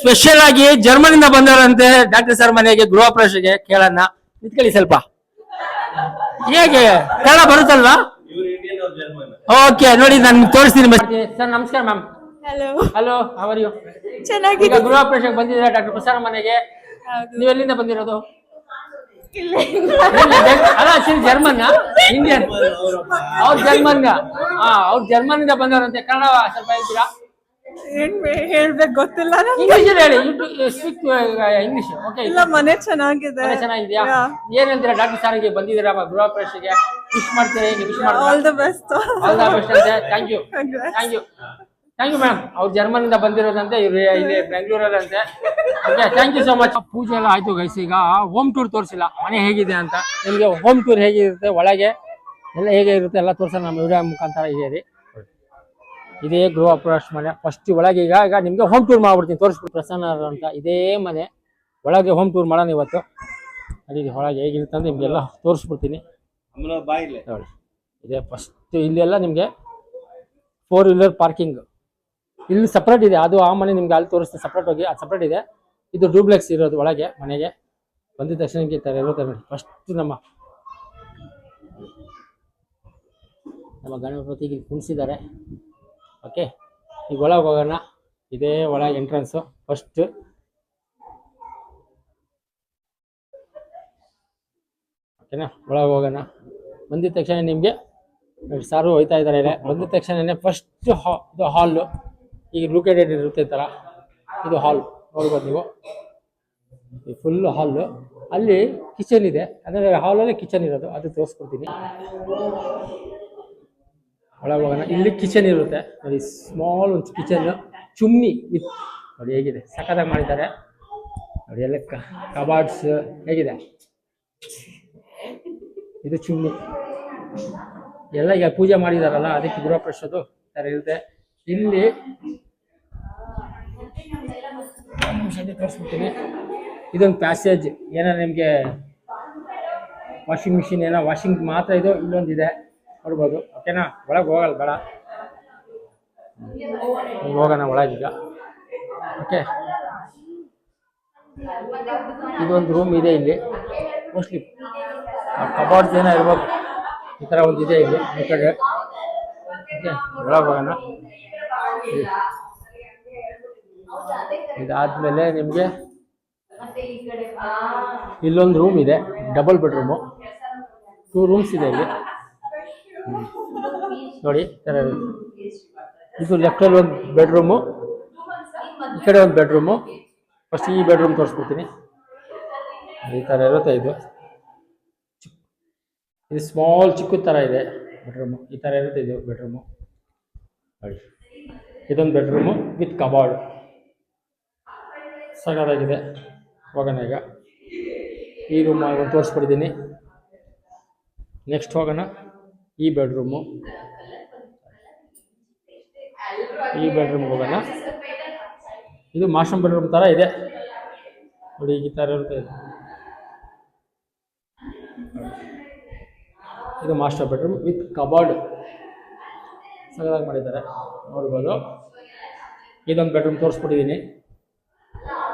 ಸ್ಪೆಷಲ್ ಆಗಿ ಜರ್ಮನಿಂದ ಬಂದವರಂತೆ ಡಾಕ್ಟರ್ ಸರ್ ಮನೆಗೆ ಗೃಹ ಪ್ರವೇಶಕ್ಕೆ. ಕೇಳೋಣ, ನಿಂತ್ಕೊಳ್ಳಿ ಸ್ವಲ್ಪ. ಹೇಗೆ ಕನ್ನಡ ಬರುತ್ತಲ್ವಾ? ಓಕೆ ನೋಡಿ, ನಾನು ತೋರಿಸ್ತೀನಿ ಸರ್. ನಮಸ್ಕಾರ ma'am. Hello. Hello, how are you? ಚೆನ್ನಾಗಿದೆ. ಈಗ ಗೃಹ ಪ್ರವೇಶಕ್ಕೆ ಬಂದಿದ್ದೀರಾ ಡಾಕ್ಟರ್ ಪ್ರಸಾದ್ ಮನೆಗೆ. ನೀವು ಎಲ್ಲಿಂದ ಬಂದಿರೋದು? ಅಲ್ಲ, ಜರ್ಮನ್ ಇಂಡಿಯನ್? ಅವ್ರು ಜರ್ಮನ್. ಅವ್ರು ಜರ್ಮನಿಂದ ಬಂದವರಂತೆ. ಕನ್ನಡ ಸ್ವಲ್ಪ ಹೇಳ್ತೀರಾ? ಹೇಳ್ಬೇಕು ಗೊತ್ತಿಲ್ಲ. ಇಂಗ್ಲಿಷ್ ಹೇಳಿ. Speak English. ಓಕೆ. ಇಲ್ಲ, ಮನೆ ಚೆನ್ನಾಗಿದೆ. ಚೆನ್ನಾಗಿದ್ಯಾ? ಏನ್ ಹೇಳ್ತೀರಾ ಡಾಕ್ಟರ್ ಸಾರಿಗೆ ಬಂದಿದ್ದೀರಾ ಗೃಹ ಪ್ರವೇಶಕ್ಕೆ? ವಿಶ್ ಮಾಡ್ತೀರಾ? ಹೇಗೆ ವಿಶ್ ಮಾಡ್ತೀರಾ? All the best. All the best ಅಂತೆ. Thank you thank you thank you ma'am. ಅವ್ರು ಜರ್ಮನಿಂದ ಬಂದಿರೋದಂತೆ, ಇವ್ರು ಇಲ್ಲಿ ಬೆಂಗಳೂರಲ್ಲಂತೆ. Okay, thank you so much. ಪೂಜೆ ಎಲ್ಲ ಆಯ್ತು ಗೈಸ್. ಈಗ ಹೋಮ್ ಟೂರ್ ತೋರಿಸಿಲ್ಲ, ಮನೆ ಹೇಗಿದೆ ಅಂತ. ನಿಮಗೆ ಹೋಮ್ ಟೂರ್ ಹೇಗಿರುತ್ತೆ, ಒಳಗೆ ಎಲ್ಲ ಹೇಗೆ ಇರುತ್ತೆ ಎಲ್ಲ ತೋರಿಸೋಣ ನಮ್ಮ ವಿಡಿಯೋ ಮುಖಾಂತರ. ಇದೆ ಇದೇ ಗೃಹ ಪ್ರವೇಶ ಮನೆ. ಫಸ್ಟ್ ಒಳಗೆ ಈಗ ನಿಮ್ಗೆ ಹೋಮ್ ಟೂರ್ ಮಾಡ್ಬಿಡ್ತೀನಿ, ತೋರಿಸ್ಬಿಟ್ಟು. ಪ್ರಸನ್ನ ಅಂತ ಇದೇ ಮನೆ ಒಳಗೆ ಹೋಮ್ ಟೂರ್ ಮಾಡೋಣ ಇವತ್ತು. ಅಲ್ಲಿ ಒಳಗೆ ಹೇಗಿರುತ್ತೆ ಅಂತ ನಿಮಗೆಲ್ಲ ತೋರಿಸ್ಬಿಡ್ತೀನಿ. ನೋಡಿ, ಇದೇ ಫಸ್ಟ್. ಇಲ್ಲೆಲ್ಲ ನಿಮಗೆ 4 ವೀಲರ್ ಪಾರ್ಕಿಂಗ್ ಇಲ್ಲಿ ಸಪ್ರೇಟ್ ಇದೆ. ಅದು ಆ ಮನೆ ನಿಮ್ಗೆ ಅಲ್ಲಿ ತೋರಿಸ್ತೀನಿ ಸಪ್ರೇಟ್ ಹೋಗಿ, ಅದು ಸಪ್ರೇಟ್ ಇದೆ. ಇದು ಡೂಪ್ಲೆಕ್ಸ್ ಇರೋದು ಒಳಗೆ ಮನೆಗೆ. ಬಂದಿದ ತಕ್ಷಣ ಈ ಥರ ಇರುತ್ತೆ ನೋಡಿ. ಫಸ್ಟ್ ನಮ್ಮ ಗಣಪತಿಗೆ ಕುಣಿಸಿದ್ದಾರೆ. ಓಕೆ, ಈಗ ಒಳಗೆ ಹೋಗೋಣ. ಇದೇ ಒಳಗೆ ಎಂಟ್ರೆನ್ಸು ಫಸ್ಟ್. ಓಕೆನಾ, ಒಳಗೆ ಹೋಗೋಣ. ಬಂದಿದ ತಕ್ಷಣ ನಿಮಗೆ ಸಾರು ಹೋಯ್ತಾ ಇದ್ದಾರೆ. ಬಂದಿದ ತಕ್ಷಣ ಫಸ್ಟ್ ಇದು ಹಾಲು. ಈಗ ಲೊಕೇಟೆಡ್ ಇರುತ್ತೆ ಈ ಥರ. ಇದು ಹಾಲ್ ನೋಡ್ಬೋದು ನೀವು. ಈ ಫುಲ್ ಹಾಲು. ಅಲ್ಲಿ ಕಿಚನ್ ಇದೆ, ಅಂದರೆ ಹಾಲಲ್ಲಿ ಕಿಚನ್ ಇರೋದು, ಅದು ತೋರಿಸ್ಕೊಡ್ತೀನಿ. ಒಳಗೆ ಹೋಗೋಣ. ಇಲ್ಲಿ ಕಿಚನ್ ಇರುತ್ತೆ ನೋಡಿ, ಸ್ಮಾಲ್ ಒಂದು ಕಿಚನ್. ಚುಮ್ನಿ ವಿತ್ ನೋಡಿ ಹೇಗಿದೆ, ಸಖತ್ತಾಗಿ ಮಾಡಿದ್ದಾರೆ ನೋಡಿ. ಎಲ್ಲ ಕಬಾರ್ಡ್ಸ್ ಹೇಗಿದೆ. ಇದು ಚುಮ್ನಿ ಎಲ್ಲ ಈಗ ಪೂಜೆ ಮಾಡಿದಾರಲ್ಲ, ಅದಕ್ಕೆ ಗೃಹ ಪ್ರವೇಶದ್ದು ಥರ ಇರುತ್ತೆ. ಇಲ್ಲಿ ತೋರಿಸ್ಬಿಡ್ತೀನಿ. ಇದೊಂದು ಪ್ಯಾಸೇಜ್. ಏನೋ ನಿಮಗೆ ವಾಷಿಂಗ್ ಮಿಷಿನ್ ಏನೋ ವಾಷಿಂಗ್ ಮಾತ್ರ ಇದು ಇಲ್ಲೊಂದಿದೆ ನೋಡ್ಬೋದು. ಓಕೆನಾ, ಒಳಗೆ ಹೋಗಲ್ಲ ಬೇಡ, ಹೋಗೋಣ ಒಳಗೀಗ. ಓಕೆ, ಇದೊಂದು ರೂಮ್ ಇದೆ ಇಲ್ಲಿ. ಮೋಸ್ಟ್ಲಿ ಕಬಾರ್ಡ್ಸ್ ಏನೋ ಇರ್ಬೋದು, ಈ ಥರ ಒಂದು ಇದೆ ಇಲ್ಲಿ ಈ ಕಡೆ. ಓಕೆ, ಒಳಗೆ ಹೋಗೋಣ. ಇದಾದ್ಮೇಲೆ ನಿಮಗೆ ಇಲ್ಲೊಂದು ರೂಮ್ ಇದೆ, ಡಬಲ್ ಬೆಡ್ರೂಮು. 2 ರೂಮ್ಸ್ ಇದೆ ಇಲ್ಲಿ ನೋಡಿ. ಇದು ಲೆಫ್ಟಲ್ಲಿ ಒಂದು ಬೆಡ್ರೂಮು, ಈ ಕಡೆ ಒಂದು ಬೆಡ್ರೂಮು. ಫಸ್ಟ್ ಈ ಬೆಡ್ರೂಮ್ ತೋರಿಸ್ಬಿಡ್ತೀನಿ. ಈ ಥರ ಇರುತ್ತೆ. ಇದು ಸ್ಮಾಲ್ ಚಿಕ್ಕ ಥರ ಇದೆ ಬೆಡ್ರೂಮು. ಈ ಥರ ಇರುತ್ತೆ ಇದು ಬೆಡ್ರೂಮು ನೋಡಿ. ಇದೊಂದು ಬೆಡ್ರೂಮು ವಿತ್ ಕಬಾರ್ಡ್, ಸಗದಾಗಿದೆ. ಹೋಗೋಣ ಈಗ. ಈ ರೂಮ್ ತೋರಿಸ್ಬಿಡ್ತೀನಿ. ನೆಕ್ಸ್ಟ್ ಹೋಗೋಣ ಈ ಬೆಡ್ರೂಮು. ಈ ಬೆಡ್ರೂಮ್ಗೆ ಹೋಗೋಣ. ಇದು ಮಾಸ್ಟರ್ ಬೆಡ್ರೂಮ್ ಥರ ಇದೆ ನೋಡಿ, ಈ ಥರ ಇರುತ್ತೆ. ಇದು ಮಾಸ್ಟರ್ ಬೆಡ್ರೂಮ್ ವಿತ್ ಕಬಾರ್ಡ್, ಸಗದಾಗಿ ಮಾಡಿದ್ದಾರೆ ನೋಡ್ಬೋದು. ಇದೊಂದು ಬೆಡ್ರೂಮ್ ತೋರಿಸ್ಬಿಟ್ಟಿದ್ದೀನಿ.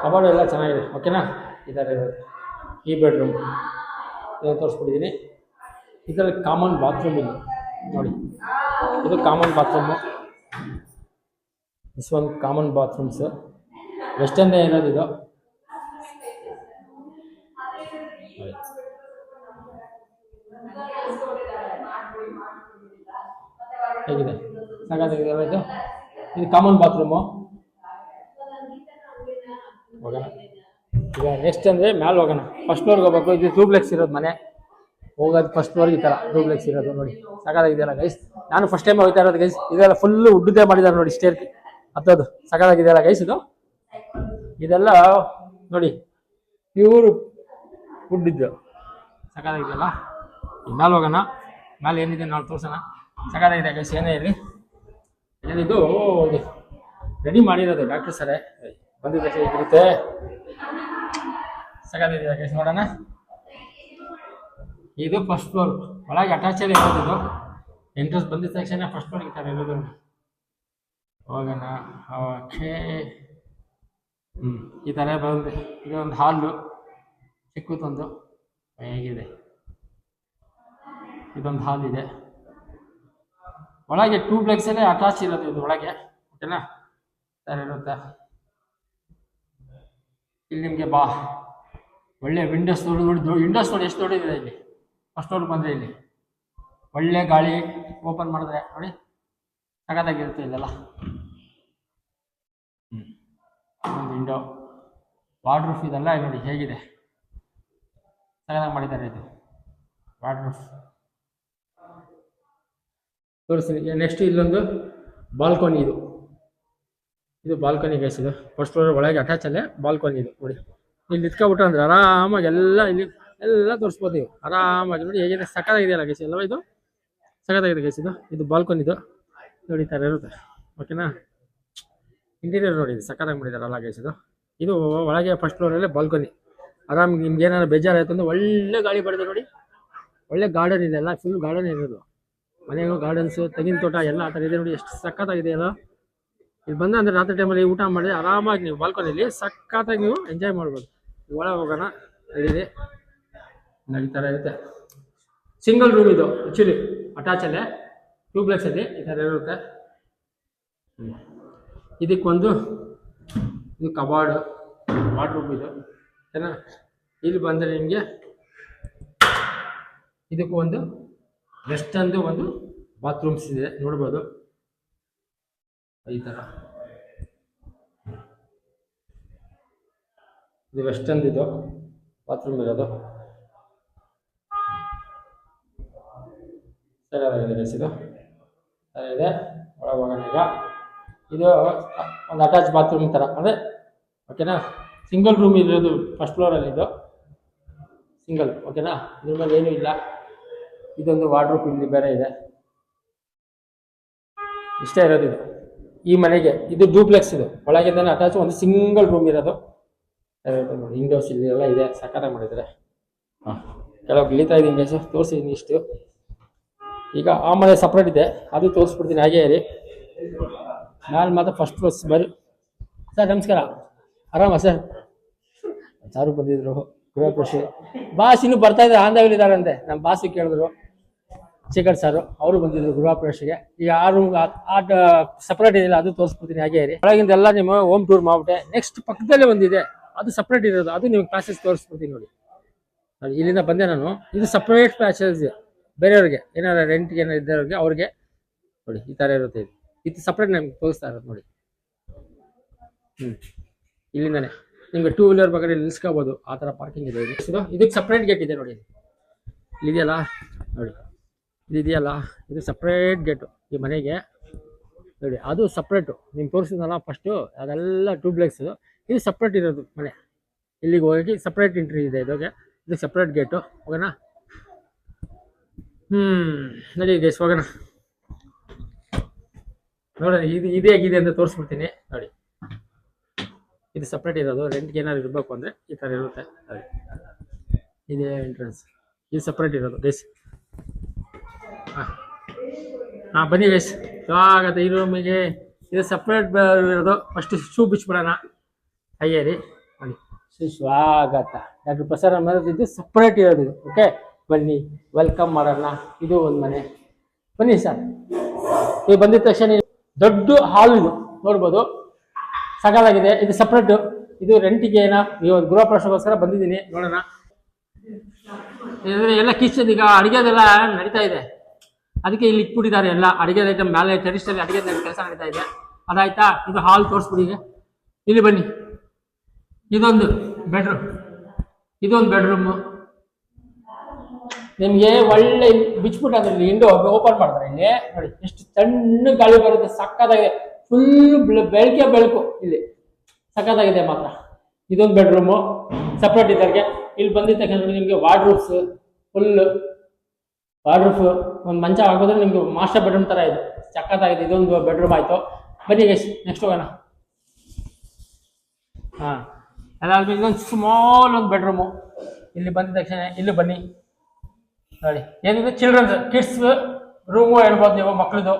ಕಬಾರ್ಡ್ ಎಲ್ಲ ಚೆನ್ನಾಗಿದೆ. ಓಕೆನಾ, ಈ ಥರ ಇರುತ್ತೆ ಈ ಬೆಡ್ರೂಮ್. ಇದನ್ನು ತೋರಿಸ್ಬಿಟ್ಟಿದ್ದೀನಿ. ಇದರಲ್ಲಿ ಕಾಮನ್ ಬಾತ್ರೂಮ್ ಇದೆ ನೋಡಿ. ಇದು ಕಾಮನ್ ಬಾತ್ರೂಮು. ದಿಸ್ ಒಂದು ಕಾಮನ್ ಬಾತ್ರೂಮ್ಸು. ವೆಸ್ಟರ್ನ್ನೇ ಇರೋದು ಇದು. ಹೇಗಿದೆ, ಸಾಕಾಗಿದೆ ಇದು. ಇದು ಕಾಮನ್ ಬಾತ್ರೂಮು. ಹೋಗೋಣ. ಈಗ ನೆಕ್ಸ್ಟ್ ಅಂದರೆ ಮ್ಯಾಲೆ ಹೋಗೋಣ. ಫಸ್ಟ್ ಫ್ಲೋರ್ಗೆ ಹೋಗ್ಬೇಕು. ಇದು ಡೂಪ್ಲೆಕ್ಸ್ ಇರೋದು ಮನೆ. ಹೋಗೋದು ಫಸ್ಟ್ ಫ್ಲೋರ್ಗೆ ಈ ಥರ ಡೂಪ್ಲೆಕ್ಸ್ ಇರೋದು ನೋಡಿ, ಸಕಾಲಾಗಿದೆಯಲ್ಲ ಗೈಸ್. ನಾನು ಫಸ್ಟ್ ಟೈಮ್ ಹೋಗ್ತಾ ಇರೋದು ಗೈಸ್. ಇದೆಲ್ಲ ಫುಲ್ಲು ಉಡ್ಡದೇ ಮಾಡಿದ್ದಾರೆ ನೋಡಿ, ಸ್ಟೇರ್ ಹತ್ತೋದು ಸಕಾಲಾಗಿದೆಯಲ್ಲ ಗೈಸ್. ಇದೆಲ್ಲ ನೋಡಿ ಪ್ಯೂರ್ ಉಡ್ಡಿದ್ದು ಸಕಾಲಾಗಿದೆಯಲ್ಲ. ಈಗ ಮ್ಯಾಲೆ ಹೋಗೋಣ. ಮ್ಯಾಲೆ ಏನಿದೆ ನಾವು ತೋರ್ಸೋಣ. ಸಕಾಲಾಗಿದೆ ಗೈಸ್. ಏನೇ ಇರಲಿ, ಏನಿದು ರೆಡಿ ಮಾಡಿರೋದು ಡಾಕ್ಟರ್ ಸರೇ ಬಂದಿದ್ದ ಇರುತ್ತೆ. ಸಕಾಲಾಗಿದೆ ಗೈಸ್. ನೋಡೋಣ. ಇದು ಫಸ್ಟ್ ಫ್ಲೋರ್, ಒಳಗೆ ಅಟ್ಯಾಚಲ್ಲಿ ಇರೋದು. ಇದು ಎಂಟ್ರೆನ್ಸ್ ಬಂದಿದ ತಕ್ಷಣ ಫಸ್ಟ್ ಫ್ಲೋರ್ಗೆ ಥರ ಇರೋದು. ಹೋಗೋಣ. ಓಕೆ. ಈ ಥರ ಬಂದು ಇದೊಂದು ಹಾಲು ಚಿಕ್ಕದೊಂದು ಹೇಗಿದೆ. ಇದೊಂದು ಹಾಲ್ ಇದೆ. ಒಳಗೆ ಡೂಪ್ಲೆಕ್ಸಲ್ಲೇ ಅಟ್ಯಾಚ್ ಇರೋದು ಇದು ಒಳಗೆ. ಓಕೆನಾ, ಥರ ಇರುತ್ತೆ. ಇಲ್ಲಿ ನಿಮಗೆ ಒಳ್ಳೆ ವಿಂಡೋಸ್ ನೋಡಿ. ವಿಂಡೋಸ್ ನೋಡಿ ಎಷ್ಟು ದೊಡ್ಡದಿದೆ ಇಲ್ಲಿ. ಫಸ್ಟ್ ಫ್ಲೋರ್ ಬಂದರೆ ಇಲ್ಲಿ ಒಳ್ಳೆ ಗಾಳಿ ಓಪನ್ ಮಾಡಿದ್ರೆ ನೋಡಿ ಸಖತ್ತಾಗಿರುತ್ತೆ ಇಲ್ಲೆಲ್ಲ. ಒಂದು ವಿಂಡೋ, ವಾರ್ಡ್ರೂಫ್ ಇದೆಲ್ಲ ನೋಡಿ ಹೇಗಿದೆ, ಸಖತ್ತಾಗಿ ಮಾಡಿದ್ದಾರೆ. ಇದು ವಾರ್ಡ್ರೂಫ್ ತೋರಿಸ್ತೀನಿ. ನೆಕ್ಸ್ಟ್ ಇಲ್ಲೊಂದು ಬಾಲ್ಕೋನಿ. ಇದು ಬಾಲ್ಕೋನಿ ಗೈಸ್. ಇದು ಫಸ್ಟ್ ಫ್ಲೋರ್ ಒಳಗೆ ಅಟ್ಯಾಚಲ್ಲೇ ಬಾಲ್ಕೋನಿ. ಇದು ನೋಡಿ, ಇಲ್ಲಿ ನಿಂತ್ಕೊಬಿಟ್ರೆ ಅಂದರೆ ಆರಾಮಾಗಿ ಎಲ್ಲ ತೋರಿಸ್ಬೋದು ನೀವು ಆರಾಮಾಗಿ. ನೋಡಿ ಹೇಗಿದೆ, ಸಖತ್ತಾಗಿದೆಯಲ್ಲ ಗೈಸ್ ಎಲ್ಲ. ಇದು ಸಖತ್ತಾಗಿದೆ ಗೈಸ್. ಇದು ಬಾಲ್ಕೋನಿದು ನೋಡಿ, ಈ ಥರ ಇರುತ್ತೆ. ಓಕೆನಾ, ಇಂಟೀರಿಯರ್ ನೋಡಿ ಇದು ಸಖತ್ತಾಗಿ ಮಾಡಿದಾರಲ್ಲ ಗೈಸ್. ಇದು ಒಳಗೆ ಫಸ್ಟ್ ಫ್ಲೋರಲ್ಲೇ ಬಾಲ್ಕೋನಿ. ಆರಾಮಾಗಿ ನಿಮ್ಗೆ ಏನಾದ್ರು ಬೇಜಾರಾಯಿತು ಅಂದರೆ ಒಳ್ಳೆ ಗಾಳಿ ಬರುತ್ತೆ ನೋಡಿ. ಒಳ್ಳೆ ಗಾರ್ಡನ್ ಇದೆ, ಎಲ್ಲ ಫುಲ್ ಗಾರ್ಡನ್ ಇರೋದು. ಮನೆಗೂ ಗಾರ್ಡನ್ಸು, ತೆಂಗಿನ ತೋಟ ಎಲ್ಲ ಆ ಥರ ಇದೆ ನೋಡಿ. ಎಷ್ಟು ಸಖತ್ತಾಗಿದೆ ಅಲ್ಲ. ಇಲ್ಲಿ ಬಂದ ಅಂದರೆ ರಾತ್ರಿ ಟೈಮಲ್ಲಿ ಊಟ ಮಾಡಿದ್ರೆ ಆರಾಮಾಗಿ ನೀವು ಬಾಲ್ಕೋನಿಯಲ್ಲಿ ಸಖತ್ತಾಗಿ ನೀವು ಎಂಜಾಯ್ ಮಾಡ್ಬೋದು. ಒಳಗೆ ಹೋಗೋಣ. ಇದೆ ಈ ಥರ ಇರುತ್ತೆ. ಸಿಂಗಲ್ ರೂಮ್ ಇದು ಆ್ಯಕ್ಚುಲಿ, ಅಟ್ಯಾಚಲ್ಲೇ ಟ್ಯೂಬ್ಲೆಕ್ಸಲ್ಲಿ ಈ ಥರ ಇರುತ್ತೆ. ಇದಕ್ಕೊಂದು ಇದು ಕಬಾರ್ಡು, ವಾರ್ಡ್ರೂಮ್ ಇದು. ಓಕೆನಾ, ಇಲ್ಲಿ ಬಂದರೆ ನಿಮಗೆ ಇದಕ್ಕೂ ಒಂದು ವೆಸ್ಟರ್ನ್ದು ಒಂದು ಬಾತ್ರೂಮ್ಸ್ ಇದೆ ನೋಡ್ಬೋದು. ಈ ಥರ ಇದು ವೆಸ್ಟರ್ನ್ ಇದು ಬಾತ್ರೂಮ್ ಇರೋದು. ಸರಿಯಾಗಿದೆ ಇದು ಇದೆ. ಒಳಗೆ ಹೋಗೋಣ ಈಗ. ಇದು ಒಂದು ಅಟ್ಯಾಚ್ ಬಾತ್ರೂಮ್ ಥರ ಅಂದರೆ ಓಕೆನಾ. ಸಿಂಗಲ್ ರೂಮ್ ಇರೋದು ಫಸ್ಟ್ ಫ್ಲೋರಲ್ಲಿ. ಇದು ಸಿಂಗಲ್. ಓಕೆನಾ, ಇದ್ರ ಮೇಲೆ ಏನೂ ಇಲ್ಲ. ಇದೊಂದು ವಾರ್ಡ್ರೂಮ್ ಇಲ್ಲಿ ಬೇರೆ ಇದೆ. ಇಷ್ಟೇ ಇರೋದು ಇದು ಈ ಮನೆಗೆ. ಇದು ಡೂಪ್ಲೆಕ್ಸ್. ಇದು ಒಳಗಿಂದ ಅಟ್ಯಾಚ್ ಒಂದು ಸಿಂಗಲ್ ರೂಮ್ ಇರೋದು. ನೋಡಿ ವಿಂಡೋಸ್ ಇಲ್ಲಿ ಎಲ್ಲ ಇದೆ, ಸಕ್ಕತ್ತಾಗಿ ಮಾಡಿದ್ದಾರೆ. ಕೆಲವು ಇಳಿತಾ ಇದ್ದೀನಿ ಗೈಸ್, ತೋರಿಸಿದ್ದೀನಿ ಇಷ್ಟು. ಈಗ ಆ ಮನೆ ಸಪ್ರೇಟ್ ಇದೆ, ಅದು ತೋರಿಸ್ಬಿಡ್ತೀನಿ. ಹಾಗೇ ಇರಿ. ನಾನು ಮಾತ್ರ ಫಸ್ಟ್ ಫ್ಲೋರ್ಸ್ ಬರ್ರಿ. ಸರ್ ನಮಸ್ಕಾರ, ಆರಾಮ ಸರ್? ಸಾರು ಬಂದಿದ್ರು ಗೃಹಪ್ರವೇಶ. ಬಾಸ್ ಇನ್ನೂ ಬರ್ತಾ ಇದ್ದಾರೆ, ಆಂಧ್ರದಲ್ಲಿದ್ದಾರಂತೆ. ನಮ್ಮ ಬಾಸಿಗೆ ಕೇಳಿದ್ರು, ಶೇಖರ್ ಸಾರು, ಅವರು ಬಂದಿದ್ರು ಗೃಹಪ್ರವೇಶಕ್ಕೆ. ಈಗ ಆ ರೂಮ್ ಸಪ್ರೇಟ್ ಇದೆಯಲ್ಲ, ಅದು ತೋರಿಸ್ಬಿಡ್ತೀನಿ. ಹಾಗೆ ಇರಿ. ಒಳಗಿಂದ ಎಲ್ಲ ನಿಮ್ಮ ಹೋಮ್ ಟೂರ್ ಮಾಡ್ಬಿಟ್ಟೆ. ನೆಕ್ಸ್ಟ್ ಪಕ್ಕದಲ್ಲೇ ಒಂದಿದೆ, ಅದು ಸಪ್ರೇಟ್ ಇರೋದು. ಅದು ನಿಮ್ಗೆ ಪ್ಯಾಸೇಜ್ ತೋರಿಸ್ಬಿಡ್ತೀನಿ ನೋಡಿ. ಇಲ್ಲಿಂದ ಬಂದೆ ನಾನು. ಇದು ಸಪ್ರೇಟ್ ಪ್ಯಾಸೇಜ್ ಬೇರೆಯವ್ರಿಗೆ, ಏನಾದ್ರು ರೆಂಟ್ಗೆ ಏನಾರು ಇದ್ದವ್ರಿಗೆ ಅವ್ರಿಗೆ ನೋಡಿ ಈ ಥರ ಇರುತ್ತೆ. ಇದು ಸಪ್ರೇಟ್ ನಮ್ಗೆ ತೋರಿಸ್ತಾ ಇರೋದು ನೋಡಿ. ಇಲ್ಲಿಂದಾನೆ ನಿಮ್ಗೆ ಟೂ ವೀಲರ್ ಬೇಕಾದ್ರೆ ನಿಲ್ಸ್ಕೋಬೋದು, ಆ ಥರ ಪಾರ್ಕಿಂಗ್ ಇದೆ. ಇದಕ್ಕೆ ಸಪ್ರೇಟ್ ಗೇಟ್ ಇದೆ ನೋಡಿ. ಇಲ್ಲಿದೆಯಲ್ಲ ನೋಡಿ, ಇದೆಯಲ್ಲ, ಇದು ಸಪ್ರೇಟ್ ಗೇಟು ಈ ಮನೆಗೆ ನೋಡಿ. ಅದು ಸಪ್ರೇಟು ನಿಮ್ಗೆ ತೋರಿಸಿದ್ನಲ್ಲ ಫಸ್ಟು, ಅದೆಲ್ಲ ಟ್ಯೂಬ್ಲೆಕ್ಸ್. ಇದು ಸಪ್ರೇಟ್ ಇರೋದು ಮನೆ. ಇಲ್ಲಿಗೆ ಹೋಗಿ ಸಪ್ರೇಟ್ ಎಂಟ್ರಿ ಇದೆ ಇದಕ್ಕೆ. ಇದು ಸಪ್ರೇಟ್ ಗೇಟು. ಹೋಗೋಣ ನಡಿ ಗೈಸ್, ಹೋಗೋಣ. ನೋಡೋಣ ಇದು ಹೇಗಿದೆ ಅಂತ ತೋರಿಸ್ಬಿಡ್ತೀನಿ ನೋಡಿ. ಇದು ಸಪ್ರೇಟ್ ಇರೋದು. ರೆಂಟ್ಗೆ ಏನಾದ್ರು ಇರಬೇಕು ಅಂದರೆ ಈ ಥರ ಇರುತ್ತೆ ನೋಡಿ. ಇದೇ ಎಂಟ್ರೆನ್ಸ್. ಇದು ಸಪ್ರೇಟ್ ಇರೋದು ಗೈಸ್. ಹಾಂ ಬನ್ನಿ ಗೈಸ್, ಸ್ವಾಗತ ಈ ರೂಮಿಗೆ. ಇದು ಸಪ್ರೇಟ್ ಇರೋದು. ಫಸ್ಟ್ ಶೂ ಬಿಚ್ಬಿಡೋಣ. ಹಾಗೆ ರೀ ನೋಡಿ, ಸ್ವಾಗತ ಡಾಕ್ಟರ್ ಪ್ರಸಾರ ಇದು ಸಪ್ರೇಟ್ ಇರೋದು ಇದು. ಓಕೆ, ಬನ್ನಿ ವೆಲ್ಕಮ್ ಮಾಡೋಣ. ಇದು ಒಂದು ಮನೆ. ಬನ್ನಿ ಸರ್. ನೀವು ಬಂದಿದ ತಕ್ಷಣ ದೊಡ್ಡ ಹಾಲ್ ಇದು ನೋಡ್ಬೋದು, ಸಕಾಲಾಗಿದೆ. ಇದು ಸಪ್ರೇಟು. ಇದು ರೆಂಟಿಗೆ ಏನೋ ನೀವು ಒಂದು ಗೃಹಪ್ರವೇಶಕ್ಕೋಸ್ಕರ ಬಂದಿದ್ದೀನಿ. ನೋಡೋಣ. ಎಲ್ಲ ಕಿಚನ್ ಈಗ ಅಡುಗೆದೆಲ್ಲ ನಡೀತಾ ಇದೆ, ಅದಕ್ಕೆ ಇಲ್ಲಿ ಇಟ್ಬಿಟ್ಟಿದ್ದಾರೆ ಎಲ್ಲ ಅಡುಗೆ ಐಟಮ್ ಮೇಲೆ. ಟೆರಿಸ್ಟಲ್ಲಿ ಅಡುಗೆ ಕೆಲಸ ನಡೀತಾ ಇದೆ, ಅದಾಯ್ತಾ. ಇದು ಹಾಲ್ ತೋರಿಸ್ಬಿಡಿ. ಇಲ್ಲಿ ಬನ್ನಿ. ಇದೊಂದು ಬೆಡ್ರೂಮ್, ಇದೊಂದು ಬೆಡ್ರೂಮು. ನಿಮಗೆ ಒಳ್ಳೆ ಬಿಚ್ಬಿಟ್ಟು ಅಂದ್ರೆ ವಿಂಡೋ ಓಪನ್ ಮಾಡ್ತಾರೆ. ಇಲ್ಲಿ ನೋಡಿ ಎಷ್ಟು ಸಣ್ಣ ಗಾಳಿ ಬರುತ್ತೆ, ಸಕ್ಕತ್ತಾಗಿದೆ. ಫುಲ್ ಬೆಳಕು ಇಲ್ಲಿ ಸಕ್ಕತ್ತಾಗಿದೆ ಮಾತ್ರ. ಇದೊಂದು ಬೆಡ್ರೂಮು ಸಪ್ರೇಟ್ ಇದ್ದವ್ರಿಗೆ. ಇಲ್ಲಿ ಬಂದಿದ್ದ ತಕ್ಷಣ ನಿಮಗೆ ವಾರ್ಡ್ರೂಬ್ಸ್, ಫುಲ್ ವಾರ್ಡ್ರೂಫ್, ಒಂದು ಮಂಚ ಹಾಕಿದ್ರೆ ನಿಮ್ಗೆ ಮಾಸ್ಟರ್ ಬೆಡ್ರೂಮ್ ಥರ ಇದೆ, ಸಕ್ಕತ್ತಾಗಿದೆ. ಇದೊಂದು ಬೆಡ್ರೂಮ್ ಆಯಿತು. ಬನ್ನಿ ಗೈಸ್ ನೆಕ್ಸ್ಟ್ ಹೋಗೋಣ. ಹಾಂ, ಅದಾದ್ಮೇಲೆ ಇದೊಂದು ಸ್ಮಾಲ್ ಒಂದು ಬೆಡ್ರೂಮು. ಇಲ್ಲಿ ಬಂದಿದ ತಕ್ಷಣ ಇಲ್ಲಿ ಬನ್ನಿ ನೋಡಿ, ಏನಿದೆ ಚಿಲ್ಡ್ರನ್ಸ್ ಕಿಡ್ಸ್ ರೂಮು ಹೇಳ್ಬೋದು ನೀವು, ಮಕ್ಕಳದು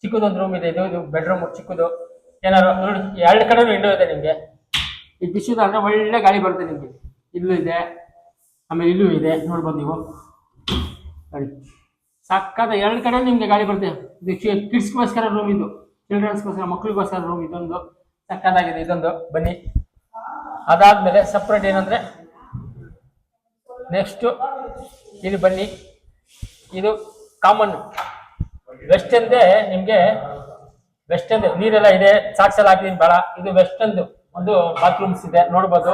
ಚಿಕ್ಕದೊಂದು ರೂಮ್ ಇದೆ. ಇದು ಬೆಡ್ರೂಮು ಚಿಕ್ಕದು. ಏನಾದ್ರು ನೋಡಿ, ಎರಡು ಕಡೆ ವಿಂಡೋ ಇದೆ ನಿಮಗೆ. ಇದು ಬಿಸಿದು ಅಂದರೆ ಒಳ್ಳೆ ಗಾಳಿ ಬರುತ್ತೆ ನಿಮಗೆ. ಇಲ್ಲೂ ಇದೆ, ಆಮೇಲೆ ಇಲ್ಲೂ ಇದೆ, ನೋಡ್ಬೋದು ನೀವು ನೋಡಿ. ಸಕ್ಕತ್ತ ಎರಡು ಕಡೆ ನಿಮಗೆ ಗಾಳಿ ಬರುತ್ತೆ. ಇದು ಕಿಡ್ಸ್ಗೋಸ್ಕರ ರೂಮ್, ಇದು ಚಿಲ್ಡ್ರನ್ಸ್ಗೋಸ್ಕರ, ಮಕ್ಕಳಿಗೋಸ್ಕರ ರೂಮ್. ಇದೊಂದು ಸಕ್ಕತ್ತಾಗಿದೆ. ಇದೊಂದು ಬನ್ನಿ. ಅದಾದ್ಮೇಲೆ ಸಪ್ರೇಟ್ ಏನಂದ್ರೆ ನೆಕ್ಸ್ಟು ಇಲ್ಲಿ ಬನ್ನಿ. ಇದು ಕಾಮನ್ ವೆಸ್ಟರ್ನ್ದೇ, ನಿಮಗೆ ವೆಸ್ಟರ್ನ್ ನೀರೆಲ್ಲ ಇದೆ, ಸಾಕ್ಸ್ ಎಲ್ಲ ಹಾಕಿದೀನಿ ಬೇಡ. ಇದು ವೆಸ್ಟರ್ನ್ದು ಒಂದು ಬಾತ್ರೂಮ್ಸ್ ಇದೆ, ನೋಡ್ಬೋದು.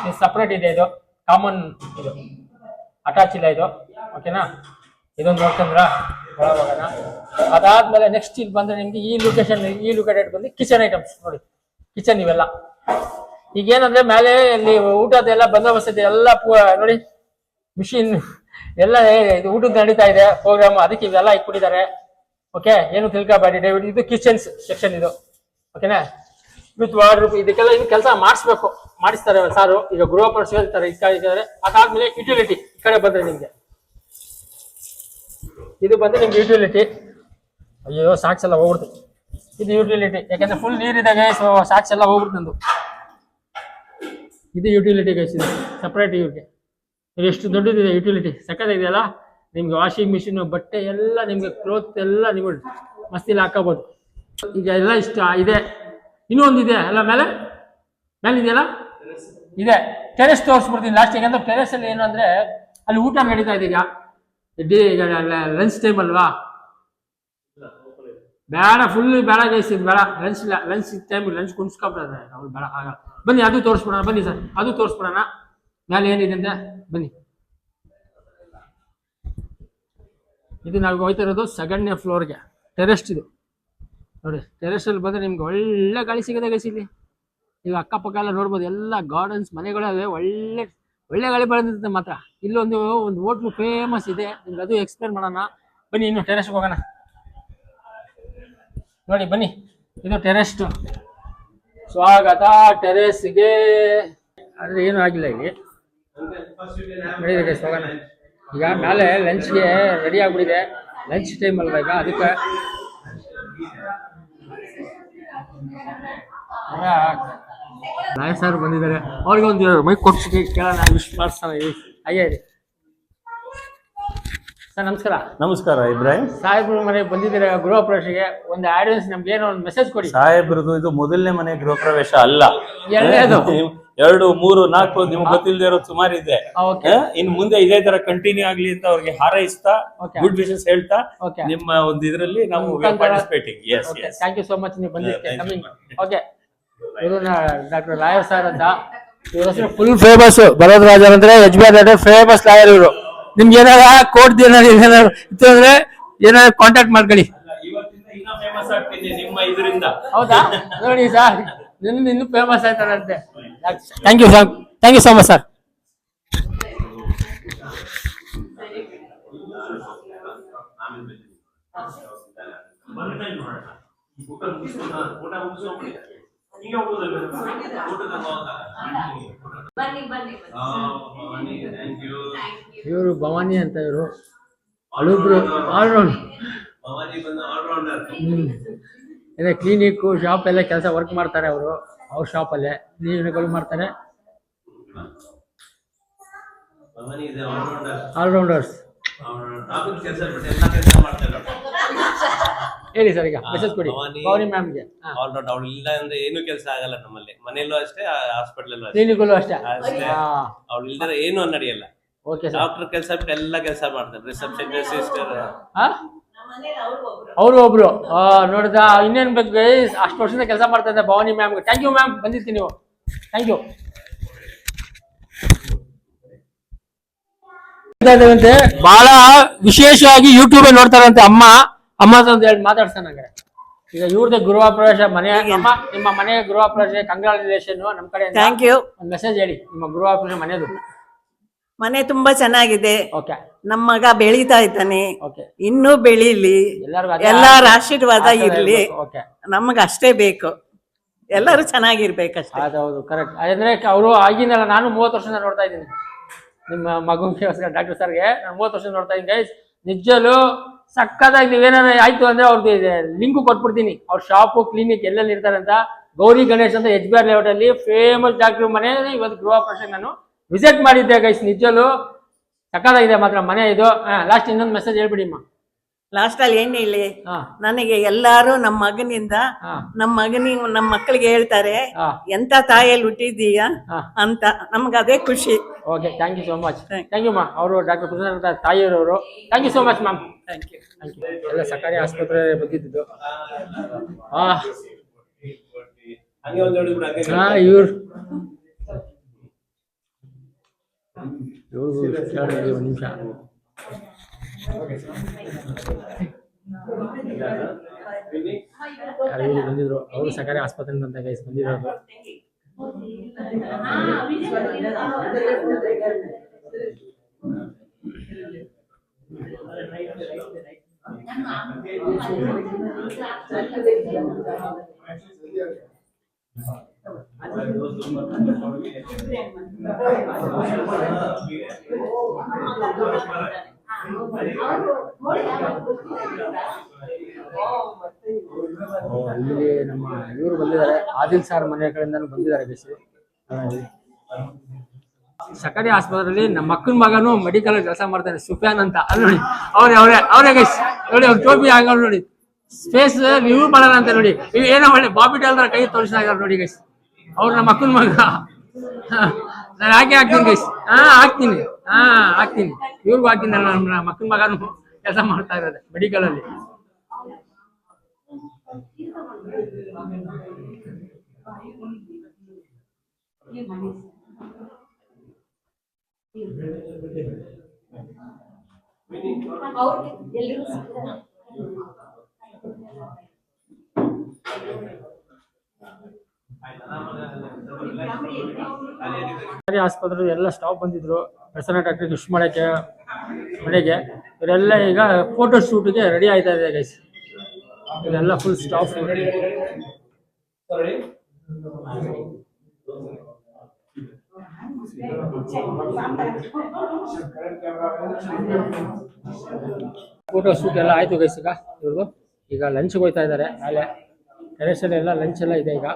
ಇದು ಸಪ್ರೇಟ್ ಇದೆ, ಇದು ಕಾಮನ್, ಇದು ಅಟ್ಯಾಚ್ ಇಲ್ಲ ಇದು. ಓಕೆನಾ, ಇದೊಂದು ನೋಡ್ಕೊಂಡ್ರ ಒಳಗೋಗೋಣ. ಅದಾದ್ಮೇಲೆ ನೆಕ್ಸ್ಟ್ ಇಲ್ಲಿ ಬಂದ್ರೆ ನಿಮ್ಗೆ ಈ ಲೊಕೇಟೆಡ್ ಬಂದು ಕಿಚನ್ ಐಟಮ್ಸ್ ನೋಡಿ. ಕಿಚನ್ ಇವೆಲ್ಲ ಈಗ ಏನಂದ್ರೆ ಮೇಲೆ ಇಲ್ಲಿ ಊಟದೆಲ್ಲ ಬಂದೋಬಸ್ತ್ ಎಲ್ಲ ನೋಡಿ, ಮಿಷಿನ್ ಎಲ್ಲ ಇದು ಊಟದ ನಡೀತಾ ಇದೆ ಪ್ರೋಗ್ರಾಮ್, ಅದಕ್ಕೆ ಇವೆಲ್ಲ ಇಟ್ಬಿಟ್ಟಿದ್ದಾರೆ. ಓಕೆ, ಏನು ತಿಳ್ಕೊಬೇಡಿ ದಯವಿಟ್ಟು. ಇದು ಕಿಚನ್ಸ್ ಸೆಕ್ಷನ್ ಇದು. ಓಕೆನಾ, ವಿತ್ ವಾರ್ಡ್ರೂಮ್. ಇದಕ್ಕೆಲ್ಲ ಇನ್ನು ಕೆಲಸ ಮಾಡಿಸ್ತಾರೆ ಸಾರು. ಈಗ ಗೃಹ ಪ್ರವೇಶ ಹೇಳ್ತಾರೆ ಇದ್ದಾರೆ. ಅದಾದ್ಮೇಲೆ ಯುಟಿಲಿಟಿ ಈ ಕಡೆ ಬಂದ್ರೆ ನಿಮ್ಗೆ ಇದು ಬಂದ್ರೆ ನಿಮ್ಗೆ ಯುಟಿಲಿಟಿ. ಅಯ್ಯೋ ಸಾಕ್ಸ್ ಎಲ್ಲ ಹೋಗ್ಬಿಡ್ತು. ಇದು ಯುಟಿಲಿಟಿ, ಯಾಕಂದ್ರೆ ಫುಲ್ ನೀರಿದಾಗ ಸೊ ಸಾಕ್ಸ್ ಎಲ್ಲ ಹೋಗ್ಬಿಡ್ತು ನಂದು. ಇದು ಯುಟಿಲಿಟಿ ಗೈಸ್, ಇದು ಸಪ್ರೇಟ್ ಇವ್ರಿಗೆ. ಇದು ಎಷ್ಟು ದೊಡ್ಡದಿದೆ ಯುಟಿಲಿಟಿ, ಸಕ್ಕತ್ತಾಗಿದೆಯಲ್ಲ. ನಿಮ್ಗೆ ವಾಷಿಂಗ್ ಮಿಷಿನ್, ಬಟ್ಟೆ ಎಲ್ಲ ನಿಮ್ಗೆ ಕ್ಲೋತ್ ಎಲ್ಲ ನೀವು ಮಸ್ತಿಲ್ಲ ಹಾಕೋಬೋದು. ಈಗ ಎಲ್ಲ ಇಷ್ಟ ಇದೆ. ಇನ್ನೂ ಒಂದಿದೆ ಅಲ್ಲ, ಮೇಲೆ ಇದೆಯಲ್ಲ, ಇದೆ. ಟೆರೆಸ್ ತೋರಿಸ್ಬಿಡ್ತೀನಿ ಲಾಸ್ಟ್. ಯಾಕಂದ್ರೆ ಟೆರೆಸಲ್ಲಿ ಏನು ಅಂದರೆ ಅಲ್ಲಿ ಊಟ ನಡೀತಾ ಇದೆ. ಈಗ ಲಂಚ್ ಟೈಮ್ ಅಲ್ವಾ, ಬೇಡ ಫುಲ್ ಬೇಡ ಗೈಸ್, ಇದು ಬೇಡ. ಲಂಚ್ ಟೈಮ್ ಲಂಚ್ ಕುಣಿಸ್ಕೊಬಿಟ್ರೆ ಅವ್ರು ಬೇಡ, ಆಗಲ್ಲ. ಬನ್ನಿ ಅದು ತೋರಿಸ್ಬಿಡೋಣ. ಬನ್ನಿ ಸರ್, ಅದು ತೋರಿಸ್ಬಿಡೋಣ. ಮೇಲೆ ಏನಿದೆ ಅಂತ ಬನ್ನಿ. ಇದು ನಾವು ಹೋಯ್ತಾ ಇರೋದು ಸೆಕೆಂಡ್ನೇ ಫ್ಲೋರ್ಗೆ, ಟೆರೆಸ್ಟ್ ಇದು ನೋಡಿ. ಟೆರೆಸ್ಟಲ್ಲಿ ಬಂದರೆ ನಿಮ್ಗೆ ಒಳ್ಳೆ ಗಾಳಿ ಸಿಗುತ್ತೆ ಗೈಸ್. ಇಲ್ಲಿ ಈಗ ಅಕ್ಕಪಕ್ಕ ಎಲ್ಲ ನೋಡ್ಬೋದು, ಎಲ್ಲ ಗಾರ್ಡನ್ಸ್ ಮನೆಗಳವೆ, ಒಳ್ಳೆ ಗಾಳಿ ಬರುತ್ತೆ ಮಾತ್ರ. ಇಲ್ಲೊಂದು ಹೋಟ್ಲು ಫೇಮಸ್ ಇದೆ, ನಿಮ್ಗೆ ಅದು ಎಕ್ಸ್ಪ್ಲೇನ್ ಮಾಡೋಣ. ಬನ್ನಿ ಇನ್ನು ಟೆರೆಸ್ಗೆ ಹೋಗೋಣ ನೋಡಿ. ಬನ್ನಿ, ಇದು ಟೆರೆಸ್ಟ್. ಸ್ವಾಗತ ಟೆರೆಸ್ಗೆ. ಆದರೆ ಏನೂ ಆಗಿಲ್ಲ ಇಲ್ಲಿ ನಡೀಇದೆ ಹೋಗೋಣ. ಈಗ ಮೇಲೆ ಲಂಚ್ಗೆ ರೆಡಿ ಆಗ್ಬಿಟ್ಟಿದೆ, ಲಂಚ್ ಟೈಮ್ ಅಲ್ವಾ ಈಗ, ಅದಕ್ಕೆ ನಾಯಕ್ ಸರ್ ಬಂದಿದ್ದಾರೆ. ಅವ್ರಿಗೆ ಒಂದು ಮೈಕ್ ಕೊಟ್ಟು ಕೇಳೋಣ, ವಿಶ್ ಮಾಡ್ಸೋಣ. ಹಾಗೆ ಸರ್ ನಮಸ್ಕಾರ. ನಮಸ್ಕಾರ ಇಬ್ರಾಹಿಂ. ಸಾಹೇಬ್ರ ಮನೆಗೆ ಬಂದಿದ್ದಾರೆ ಗೃಹ ಪ್ರವೇಶಕ್ಕೆ. ಒಂದು ಆಡಿಯನ್ಸ್ ನಮ್ಗೆ ಏನೋ ಒಂದು ಮೆಸೇಜ್ ಕೊಡಿ. ಸಾಹೇಬ್ರದ್ದು ಇದು ಮೊದಲನೇ ಮನೆ ಗೃಹ ಪ್ರವೇಶ ಅಲ್ಲ, ಎರಡನೇದು. 2, 3, 4 ನಿಮ್ಗೆ ಗೊತ್ತಿಲ್ಲದೆ ಇರೋದು ಸುಮಾರು ಇದೆ. ಇನ್ನು ಮುಂದೆ ಇದೇ ತರ ಕಂಟಿನ್ಯೂ ಆಗ್ಲಿ ಅಂತ ಅವ್ರಿಗೆ ಹಾರೈಸ್ತಾ, ಗುಡ್ ವಿಶಸ್ ಹೇಳ್ತಾ, ನಿಮ್ಮ ಒಂದು ಇದರಲ್ಲಿ ನಾವು participating. Thank you so much, ನೀವು ಬಂದಿದ್ದಕ್ಕೆ. ಓಕೆ, ಇವರು ಡಾಕ್ಟರ್ ಲಾಯರ್ ಸರ್ ಅಂತ. ಇವ್ರ ಹೆಸರು ಫುಲ್ ಫೇಮಸ್, ಬರೋದ್ ರಾಜರ್ ಅಂದ್ರೆ HBR ಫೇಮಸ್ ಲಾಯರ್ ಇವರು. ನಿಮ್ಗೆ ಏನಾರ ಕೋರ್ಟ್ ಏನಾದ್ರು ಇತ್ತು ಅಂದ್ರೆ ಏನಾದ್ರು ಕಾಂಟ್ಯಾಕ್ಟ್ ಮಾಡ್ಕೊಳ್ಳಿ. ಹೌದಾ, ನೋಡಿ ಸರ್, ಇನ್ನೂ ಫೇಮಸ್ ಆಯ್ತಾರಂತೆ. Thank you sir, thank you so much sir. ಇವರು ಭವಾನಿ ಅಂತ, ಇವರು ಹಳಬ್ರು ಆಲ್ರೌಂಡ್. ಅದೇ ಕ್ಲಿನಿಕ್ ಶಾಪ್ ಎಲ್ಲ ಕೆಲಸ ವರ್ಕ್ ಮಾಡ್ತಾರೆ ಅವರು. ಅವ್ರ ಶಾಪಲ್ಲೇ ಕ್ಲಿನಿಕ್ಗಳು ಮಾಡ್ತಾರೆ. ಆಲ್ರೌಂಡರ್ಸ್. ಹೇಳಿ ಸರ್, ಈಗ ಮೆಸೇಜ್ ಕೊಡಿ ಭವಾನಿ ಮ್ಯಾಮ್ಗೆ. ಅವಳು ಇಲ್ಲ ಅಂದ್ರೆ ಏನು ಕೆಲಸ ಆಗಲ್ಲ ನಮ್ಮಲ್ಲಿ, ಮನೆಯಲ್ಲೂ ಅಷ್ಟೇ, ಹಾಸ್ಪಿಟಲ್ ಕ್ಲಿನಿಕಲ್ಲೂ ಅಷ್ಟೇ. ಅವಳು ಇಲ್ದರೆ ಏನು ನಡೆಯಲ್ಲ. Okay sir. ಡಾಕ್ಟರ್ ಕೆಲಸ ಬಿಟ್ಟು ಎಲ್ಲ ಕೆಲಸ ಮಾಡ್ತಾರೆ, ರಿಸೆಪ್ಷನ್ ಸಿಸ್ಟರ್. ಅವರು ಒಬ್ರು ನೋಡಿದ, ಇನ್ನೇನ್ ಬೇಕು, ಅಷ್ಟು ವರ್ಷದಿಂದ ಕೆಲಸ ಮಾಡ್ತಾ ಇದ್ದೆ ಭವಾನಿ ಮ್ಯಾಮ್ಗೆ. ಥ್ಯಾಂಕ್ ಯು ಮ್ಯಾಮ್, ಬಂದಿರ್ತೀನಿ ನೀವು. Thank you. ಬಹಳ ವಿಶೇಷವಾಗಿ ಯೂಟ್ಯೂಬ್ ನೋಡ್ತಾರಂತೆ ಅಮ್ಮ ಅಂತ ಹೇಳಿ ಮಾತಾಡ್ತಾನೆ ನಂಗೆ. ಈಗ ಇವ್ರದ್ದು ಗೃಹ ಪ್ರವೇಶ ಮನೆ ನಿಮ್ಮ ಮನೆ ಗೃಹ ಪ್ರವೇಶ ಕಂಗ್ರಾಚುಲೇಷನ್ ನಮ್ಮ ಕಡೆ. Thank you. ಒಂದು ಮೆಸೇಜ್ ಹೇಳಿ ನಿಮ್ಮ ಗೃಹ ಪ್ರವೇಶ ಮನೆದು. ಮನೆ ತುಂಬಾ ಚೆನ್ನಾಗಿದೆ. ಓಕೆ. ನಮ್ಮ ಮಗ ಬೆಳೀತಾ ಇದ್ದಾನೆ. ಓಕೆ. ಇನ್ನೂ ಬೆಳೀಲಿ, ಎಲ್ಲಾರ ಆಶೀರ್ವಾದ ಇರ್ಲಿ. ನಮಗ ಅಷ್ಟೇ ಬೇಕು, ಎಲ್ಲರೂ ಚೆನ್ನಾಗಿರ್ಬೇಕಷ್ಟೇ. ಹೌದು ಕರೆಕ್ಟ್. ಅಂದ್ರೆ ಅವರು ಆಗಿನಲ್ಲ, ನಾನು 30 ವರ್ಷದಿಂದ ನೋಡ್ತಾ ಇದ್ದೀನಿ ನಿಮ್ಮ ಮಗುಗೆ ಡಾಕ್ಟರ್ ಸರ್ಗೆ. ನಾನು 30 ವರ್ಷ ನೋಡ್ತಾ ಇದ್ದೀನಿ ಗೈಸ್. ನಿಜಲ್ಲೂ ಸಕ್ಕತ್ತಾಗಿ ನೀವೇನಾರ ಆಯ್ತು ಅಂದ್ರೆ ಅವ್ರದ್ದು ಲಿಂಕ್ ಕೊಟ್ಬಿಡ್ತೀನಿ. ಅವ್ರ ಶಾಪು ಕ್ಲಿನಿಕ್ ಎಲ್ಲೆಲ್ಲಿ ಇರ್ತಾರೆ ಅಂತ. ಗೌರಿ ಗಣೇಶ್ ಅಂತ HBR ಲೇಔಟ್ ಅಲ್ಲಿ ಫೇಮಸ್ ಡಾಕ್ಟರ್ ಮನೆ. ಇವತ್ತು ಗೃಹ ಪ್ರವೇಶ ನಾನು ವಿಸಿಟ್ ಮಾಡಿದ್ದೆ ಗೈಸ್. ನಿಜಲ್ಲೂ ಸಕ್ಕತ್ತಾಗಿದೆ ಮಾತ್ರ ಮನೆ ಇದು. ಲಾಸ್ಟ್ ಇನ್ನೊಂದು ಮೆಸೇಜ್ ಹೇಳ್ಬಿಡಿ ಅಮ್ಮ. ಲಾಸ್ಟ್ ಅಲ್ಲಿ ಏನ್ ಹೇಳಿ, ನನಗೆ ಎಲ್ಲಾರು ನಮ್ಮ ಮಗನಿಂದ ನಮ್ಮ ಮಕ್ಕಳಿಗೆ ಹೇಳ್ತಾರೆ ಎಂತ ತಾಯಿಯಲ್ಲಿ ಹುಟ್ಟಿದೀಯ ಅಂತ. ನಮ್ಗೆ ಅದೇ ಖುಷಿ. Okay, thank you so much. Thank you ಮಾ. ಅವರು ಡಾಕ್ಟರ್ ಕೃಷ್ಣ ತಾಯಿಯವರು. Thank you so much ma'am. Thank you. ಎಲ್ಲ ಸರ್ಕಾರಿ ಆಸ್ಪತ್ರೆ ಬಂದಿದ್ದು. ಒಂದು ನಿಮಿಷ. ಬಂದಿದ್ರು ಅವರು ಸರ್ಕಾರಿ ಆಸ್ಪತ್ರೆಯಿಂದ ಅಂತ ಗೈಸ್ ಬಂದಿರೋದು. ಇಲ್ಲಿ ನಮ್ಮ ಇವರು ಬಂದಿದ್ದಾರೆ, ಆದಿಲ್ ಸಾರ್ ಮನೆ ಕಡೆಯಿಂದ ಬಂದಿದ್ದಾರೆ ಗೈಸ್. ಸರ್ಕಾರಿ ಆಸ್ಪತ್ರೆಯಲ್ಲಿ ನಮ್ಮ ಮಕ್ಕನ ಮಗನು ಮೆಡಿಕಲ್ ಕೆಲಸ ಮಾಡ್ತಾನೆ, ಸುಫಿಯಾನ್ ಅಂತ. ಅಲ್ಲಿ ನೋಡಿ, ಅವರೇ ಗೈಸ್ ನೋಡಿ. ಅವ್ರ ಟೋಪಿ ಆಗ ನೋಡಿ, ಸ್ಪೇಸ್ ನೀವು ಮಾಡೋಣ ಅಂತ ನೋಡಿ. ನೀವು ಏನೋ ಒಳ್ಳೆ ಬಾಬಿ ಡಾಲ್ರ ಕೈ ತೋರಿಸಿದಾಗ ನೋಡಿ ಗೈಸ್. ಅವ್ರು ನಮ್ಮ ಮಕ್ಕನ ಮಗ. ನಾನು ಹಾಕ್ತೀನಿ ಗೈಸ್. ಹಾಕ್ತೀನಿ ಇವ್ರಿಗೂ ಹಾಕ್ತೀನಿ. ನಮ್ಮ ಮಕ್ಕನ ಮಗನು ಕೆಲಸ ಮಾಡ್ತಾ ಇರೋದು ಮೆಡಿಕಲ್ ಅಲ್ಲಿ. ಆಸ್ಪತ್ರೆ ಎಲ್ಲ ಸ್ಟಾಫ್ ಬಂದಿದ್ರು ಪ್ರಸನ್ನ ಡಾಕ್ಟರ್ ವಿಶ್ ಮಾಡಕ್ಕೆ ಮನೆಗೆ. ಇವರೆಲ್ಲ ಈಗ ಫೋಟೋ ಶೂಟ್ಗೆ ರೆಡಿ ಆಯ್ತಾ ಇದೆ ಗೈಸ್. ಇದೆಲ್ಲ ಫುಲ್ ಸ್ಟಾಫ್. ಫೋಟೋ ಶೂಟ್ ಎಲ್ಲ ಆಯ್ತು ಗೈಸ್. ಈಗ ಇವ್ರದ್ದು ಈಗ ಲಂಚ್ಗೆ ಹೋಗ್ತಾ ಇದ್ದಾರೆ. ಅಲ್ಲೇ ಟೆರೆಸಲ್ಲಿ ಎಲ್ಲ ಲಂಚ್ ಎಲ್ಲ ಇದೆ ಈಗ.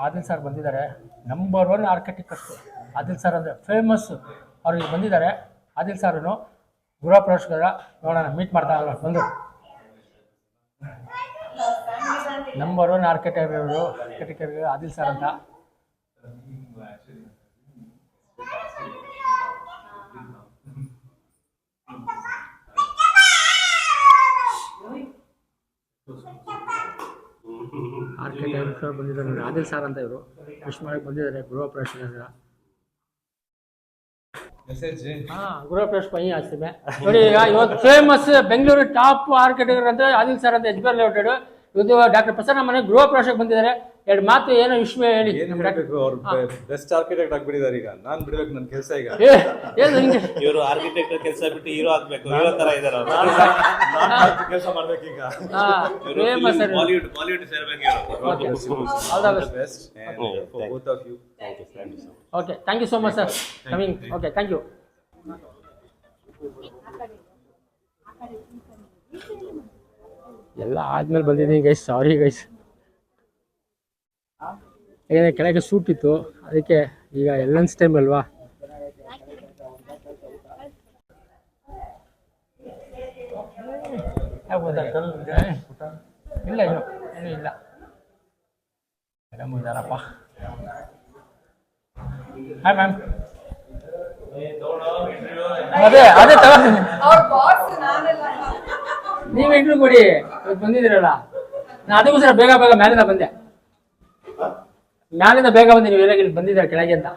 ಆದಿಲ್ ಸರ್ ಬಂದಿದ್ದಾರೆ. ನಂಬರ್ 1 ಆರ್ಕಿಟೆಕ್ಟ್ ಆದಿಲ್ ಸರ್ ಅಂದರೆ ಫೇಮಸ್. ಅವ್ರಿಗೆ ಬಂದಿದ್ದಾರೆ. ಆದಿಲ್ ಸಾರನು ಗೃಹ ಪ್ರವೇಶಕರ ನೋಡೋಣ, ಮೀಟ್ ಮಾಡ್ತಾ ಬಂದು. ನಂಬರ್ 1 ಆರ್ಕಿಟೆಕ್ಟ್ ಆದಿಲ್ ಸರ್ ಅಂತ. ಆರ್ಕಿಟೆಕ್ಟ್ ಬಂದಿದ್ದಾರೆ ಆದಿಲ್ ಸರ್ ಅಂತ. ಇವರು ವಿಶ್ ಮಾಡಕ್ಕೆ ಬಂದಿದ್ದಾರೆ ಗೃಹ ಪ್ರವೇಶ. ಗೃಹ ಪ್ರವೇಶ ಪೈ ಆಗ್ತದೆ ನೋಡಿ. ಈಗ ಇವತ್ತು ಫೇಮಸ್ ಬೆಂಗಳೂರು ಟಾಪ್ ಆರ್ಕಿಟೆಕ್ಟ್ ಅಂತ ಆದಿಲ್ ಸರ್ ಅಂತ HBR ಲೇಔಟ್. ಇವತ್ತು ಡಾಕ್ಟರ್ ಪ್ರಸನ್ನ ಮನೆ ಗೃಹ ಪ್ರವೇಶಕ್ಕೆ ಬಂದಿದ್ದಾರೆ. 2 ಮಾತು ಏನೋ ವಿಶ್ವ ಹೇಳಿ. ಬೆಸ್ಟ್ ಆರ್ಕಿಟೆಕ್ಟ್ ಆಗ್ಬಿಟ್ಟಿದ್ದಾರೆ. ಈಗ ನಾನ್ ಬಿಡ್ಬೇಕು ನನ್ನ ಕೆಲಸ. ಈಗ ಇವರು ಆರ್ಕಿಟೆಕ್ಟ್ ಕೆಲಸ ಬಿಟ್ಟು ಹೀರೋ ಆಗ್ಬೇಕು. ಹೀರೋ ತರ ಇದಾರೆ ಅವರು. ಕೆಲಸ ಮಾಡ್ಬೇಕು ಈಗ. ಬಾಲಿವುಡ್ ಸೇರ್ಬೇಕು ಇವರು. All the best for both of you. Okay, thank you so much sir coming. Okay, thank you. ಎಲ್ಲ ಆದ್ಮೇಲೆ ಬಂದಿದ್ದೀನಿ ಗೈಸ್. ಸಾರಿ ಗೈಸ್, ಯಾಕಂದರೆ ಕೆಳಗೆ ಶೂಟ್ ಇತ್ತು, ಅದಕ್ಕೆ. ಈಗ ಲಂಚ್ ಟೈಮ್ ಅಲ್ವಾ. ಇಲ್ಲ ಏನೂ ಇಲ್ಲ. ಮೇಡಮ್ ಇದ್ದಾರಪ್ಪ. Hi ma'am. ಅದೇ ಅದೇ ತಗೊಂಡಿದ್ದೀನಿ. ನೀವ್ ಇಂಟ್ರ್ಯೂ ಕೊಡಿ, ಇವತ್ತು ಬಂದಿದ್ದೀರಲ್ಲ. ನಾನು ಅದಕ್ಕೋಸ್ಕರ ಬೇಗ ಬೇಗ ಮ್ಯಾಲಿಂದ ಬಂದೆ, ಮ್ಯಾಲಿಂದ ಬೇಗ ಬಂದೆ. ನೀವು ಎಲ್ಲ ಇಲ್ಲಿ ಬಂದಿದ್ದಾರೆ ಕೆಳಗೆ ಅಂತ.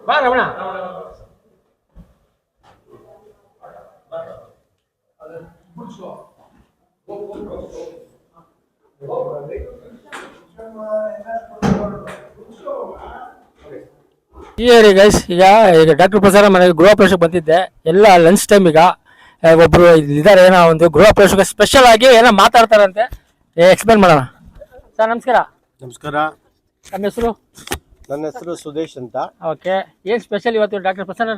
ಬಾ ರಮಣ. ಈ ಗೈಸ್, ಈಗ ಡಾಕ್ಟರ್ ಪ್ರಸಾದ ಮನೆಗೆ ಗೃಹ ಪ್ರವೇಶಕ್ಕೆ ಬಂದಿದ್ದೆ. ಎಲ್ಲ ಲಂಚ್ ಟೈಮ್. ಈಗ ಒಬ್ರು ಇದ್ದಾರೆ, ಏನೋ ಒಂದು ಗೃಹ ಪ್ರವೇಶಕ್ಕೆ ಸ್ಪೆಷಲ್ ಆಗಿ ಏನೋ ಮಾತಾಡ್ತಾರಂತೆ. ಎಕ್ಸ್ಪ್ಲೇನ್ ಮಾಡೋಣ. ಸರ್ ನಮಸ್ಕಾರ. ನಮಸ್ಕಾರ. ನಮ್ಮ ಹೆಸರು? ನನ್ನ ಹೆಸರು ಸುದೇಶ್ ಅಂತ. ಓಕೆ, ಏನ್ ಸ್ಪೆಷಲ್ ಇವತ್ತು ಡಾಕ್ಟರ್ ಪ್ರಸನ್ನ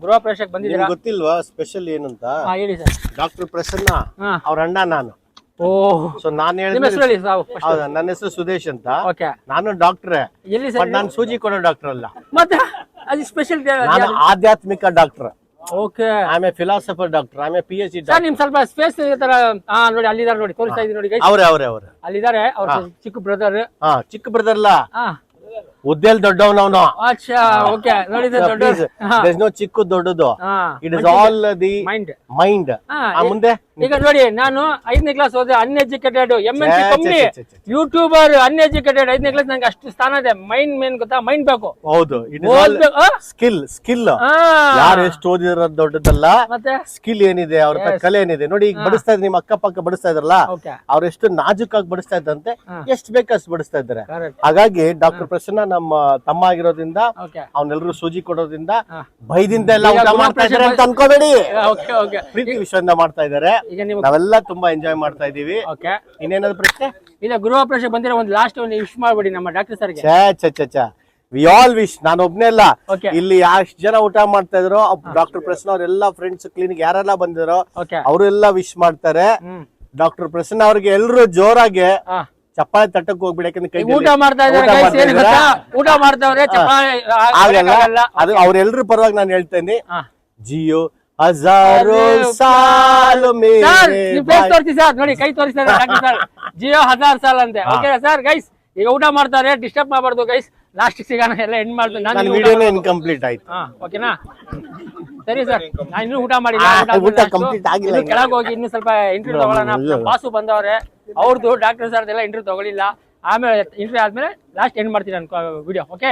ಗೃಹ ಪ್ರವೇಶಕ್ಕೆ ಬಂದಿದ್ದೀರಾ? ಗೊತ್ತಿಲ್ವಾ ಸ್ಪೆಷಲ್ ಏನಂತ? ಹೇಳಿ ಸರ್. ಡಾಕ್ಟರ್ ಪ್ರಸನ್ನ ಅವ್ರ ಅಣ್ಣ ನಾನು. ಸೊ ನಾನು ಹೌದಾ? ನನ್ನ ಹೆಸರು ಸುದೇಶ್ ಅಂತ. ಓಕೆ, ನಾನು ಡಾಕ್ಟ್ರೆ. ಎಲ್ಲಿ ಸರ್? ನಾನು ಸೂಜಿ ಕೊಡೋ ಡಾಕ್ಟರ್ ಅಲ್ಲ, ಮತ್ತೆ ಅದು ಸ್ಪೆಷಲ್. ನಾನು ಆಧ್ಯಾತ್ಮಿಕ doctor. Okay, I am A philosopher doctor. I am A PhD sir. Doctor. ನಿಮ್ ಸ್ವಲ್ಪ ಸ್ಪೇಸ್ ತರ ನೋಡಿ, ಅಲ್ಲಿದ್ದಾರೆ ನೋಡಿ, ತೋರಿಸ್ತಾ ಇದೀನಿ ನೋಡಿ. ಅವ್ರೆ ಅಲ್ಲಿದ್ದಾರೆ ಅವ್ರ ಚಿಕ್ಕ ಬ್ರದರ್. ಚಿಕ್ಕ ಬ್ರದರ್ಲ್ಲ, ಉದ್ದೇಲ್ ದೊಡ್ಡವನವನು. ಅಚ್ಚಾ, ಓಕೆ. ನೋಡಿ ದೊಡ್ಡ ನೋ ಚಿಕ್ಕ ದೊಡ್ಡದು. It is all the mind. ಮುಂದೆ ಈಗ ನೋಡಿ, ನಾನು 5ನೇ ಕ್ಲಾಸ್ ಓದಿದೆ, uneducated, MNC company YouTuber, uneducated. 5ನೇ ಕ್ಲಾಸ್ ನಂಗೆ ಅಷ್ಟು ಸ್ಥಾನ ಇದೆ. ಮೈಂಡ್ ಮೇನ್ ಗೊತ್ತಾ, ಮೈಂಡ್ ಬೇಕು. ಹೌದು, ಸ್ಕಿಲ್. ಯಾರು ಎಷ್ಟು ಓದಿರೋ ದೊಡ್ಡದಲ್ಲ, ಮತ್ತೆ ಸ್ಕಿಲ್ ಏನಿದೆ, ಅವ್ರ ಕಲೆ ಏನಿದೆ ನೋಡಿ. ಈಗ ಬಡಿಸ್ತಾ ಇದ್ರೆ ನಿಮ್ಮ ಅಕ್ಕಪಕ್ಕ ಬಡಿಸ್ತಾ ಇದ್ರಲ್ಲ, ಅವ್ರು ಎಷ್ಟು ನಾಜುಕಾಗಿ ಬಡಿಸ್ತಾ ಇದ್ದಂತೆ, ಎಷ್ಟು ಬೇಕಷ್ಟು ಬಡಿಸ್ತಾ ಇದ್ದಾರೆ. ಹಾಗಾಗಿ ಡಾಕ್ಟರ್ ಪ್ರಸನ್ನ ನಮ್ಮ ತಮ್ಮ ಆಗಿರೋದ್ರಿಂದ, ಅವನೆಲ್ಲರೂ ಸೂಜಿ ಕೊಡೋದ್ರಿಂದ, ಭಯದಿಂದ ಎಲ್ಲ ಊಟ ಮಾಡ್ತಾ ಇದ್ದಾರೆ ಅಂತ ಅನ್ಕೋಬೇಡಿ. ಪ್ರೀತಿ ವಿಶ್ವದಿಂದ ಮಾಡ್ತಾ ಇದ್ದಾರೆ. ನಾವೆಲ್ಲ ತುಂಬಾ ಎಂಜಾಯ್ ಮಾಡ್ತಾ ಇದೀವಿ. ಇನ್ನೇನಾದ್ರು ಪ್ರಶ್ನೆ? ಇಲ್ಲ, ಗೃಹ ಪ್ರವೇಶ ಬಂದಿರೋ ಒಂದು ಲಾಸ್ಟ್ ಒಂದು ವಿಶ್ ಮಾಡ್ಬಿಡಿ ನಮ್ಮ ಡಾಕ್ಟರ್ ಸರ್ಗೆ. We all wish. ನಾನು ಒಬ್ನೇ ಅಲ್ಲ, ಇಲ್ಲಿ ಎಷ್ಟು ಜನ ಊಟ ಮಾಡ್ತಾ ಇದ್ರು, ಡಾಕ್ಟರ್ ಪ್ರಸನ್ನ ಅವ್ರೆಲ್ಲ ಫ್ರೆಂಡ್ಸ್, ಕ್ಲಿನಿಕ್ ಯಾರೆಲ್ಲ ಬಂದಿರೋ ಅವರೆಲ್ಲ ವಿಶ್ ಮಾಡ್ತಾರೆ. ಡಾಕ್ಟರ್ ಪ್ರಸನ್ನ ಅವ್ರಿಗೆ ಎಲ್ರು ಜೋರಾಗಿ ಚಪ್ಪಾಳೆ ತಟ್ಟಕ್ಕೆ ಹೋಗ್ಬಿಡಿ. ಯಾಕಂದ್ರೆ ಊಟ ಮಾಡ್ತಾ ಇದ್ದಾರೆ, ಊಟ ಮಾಡ್ತಾವ್ರೆ, ಅದು ಅವ್ರೆಲ್ರ ಪರವಾಗಿ ನಾನು ಹೇಳ್ತೇನೆ. ಜಿಯೋ ಹಜಾರೋ ಸಾಲು ತೋರಿಸಿ ಸರ್, ನೋಡಿ ಕೈ ತೋರಿಸ್ತಾರೆ ಸರ್. ಜಿಯೋ 1000 ಸಾಲ ಅಂತೆ. Okay sir. ಗೈಸ್, ಈಗ ಊಟ ಮಾಡ್ತಾರೆ, ಡಿಸ್ಟರ್ಬ್ ಮಾಡಬಾರ್ದು ಗೈಸ್. ಲಾಸ್ಟ್ ಸಿಗೋಣ, ಎಲ್ಲ ಎಂಡ್ ಮಾಡ್ತೀನಿ. ನಾನು ವಿಡಿಯೋನೇ ಇನ್ಕಂಪ್ಲೀಟ್ ಆಯ್ತು. ಓಕೆನಾ? ಸರಿ ಸರ್, ನಾನು ಇನ್ನೂ ಊಟ ಮಾಡಿಲ್ಲ. ಕೆಳಗೆ ಹೋಗಿ ಇನ್ನೂ ಸ್ವಲ್ಪ ಇಂಟರ್ವ್ಯೂ ತಗೊಳ್ಳೋಣ. ಬಾಸು ಬಂದವ್ರೆ, ಅವ್ರದ್ದು ಡಾಕ್ಟರ್ ಸರ್ ಎಲ್ಲ ಇಂಟರ್ವ್ಯೂ ತಗೊಳ್ಳಿಲ್ಲ. ಆಮೇಲೆ ಇಂಟರ್ವ್ಯೂ ಆದ್ಮೇಲೆ ಲಾಸ್ಟ್ ಎಂಡ್ ಮಾಡ್ತೀನಿ ಅನ್ಕೋ ವಿಡಿಯೋ. ಓಕೆ.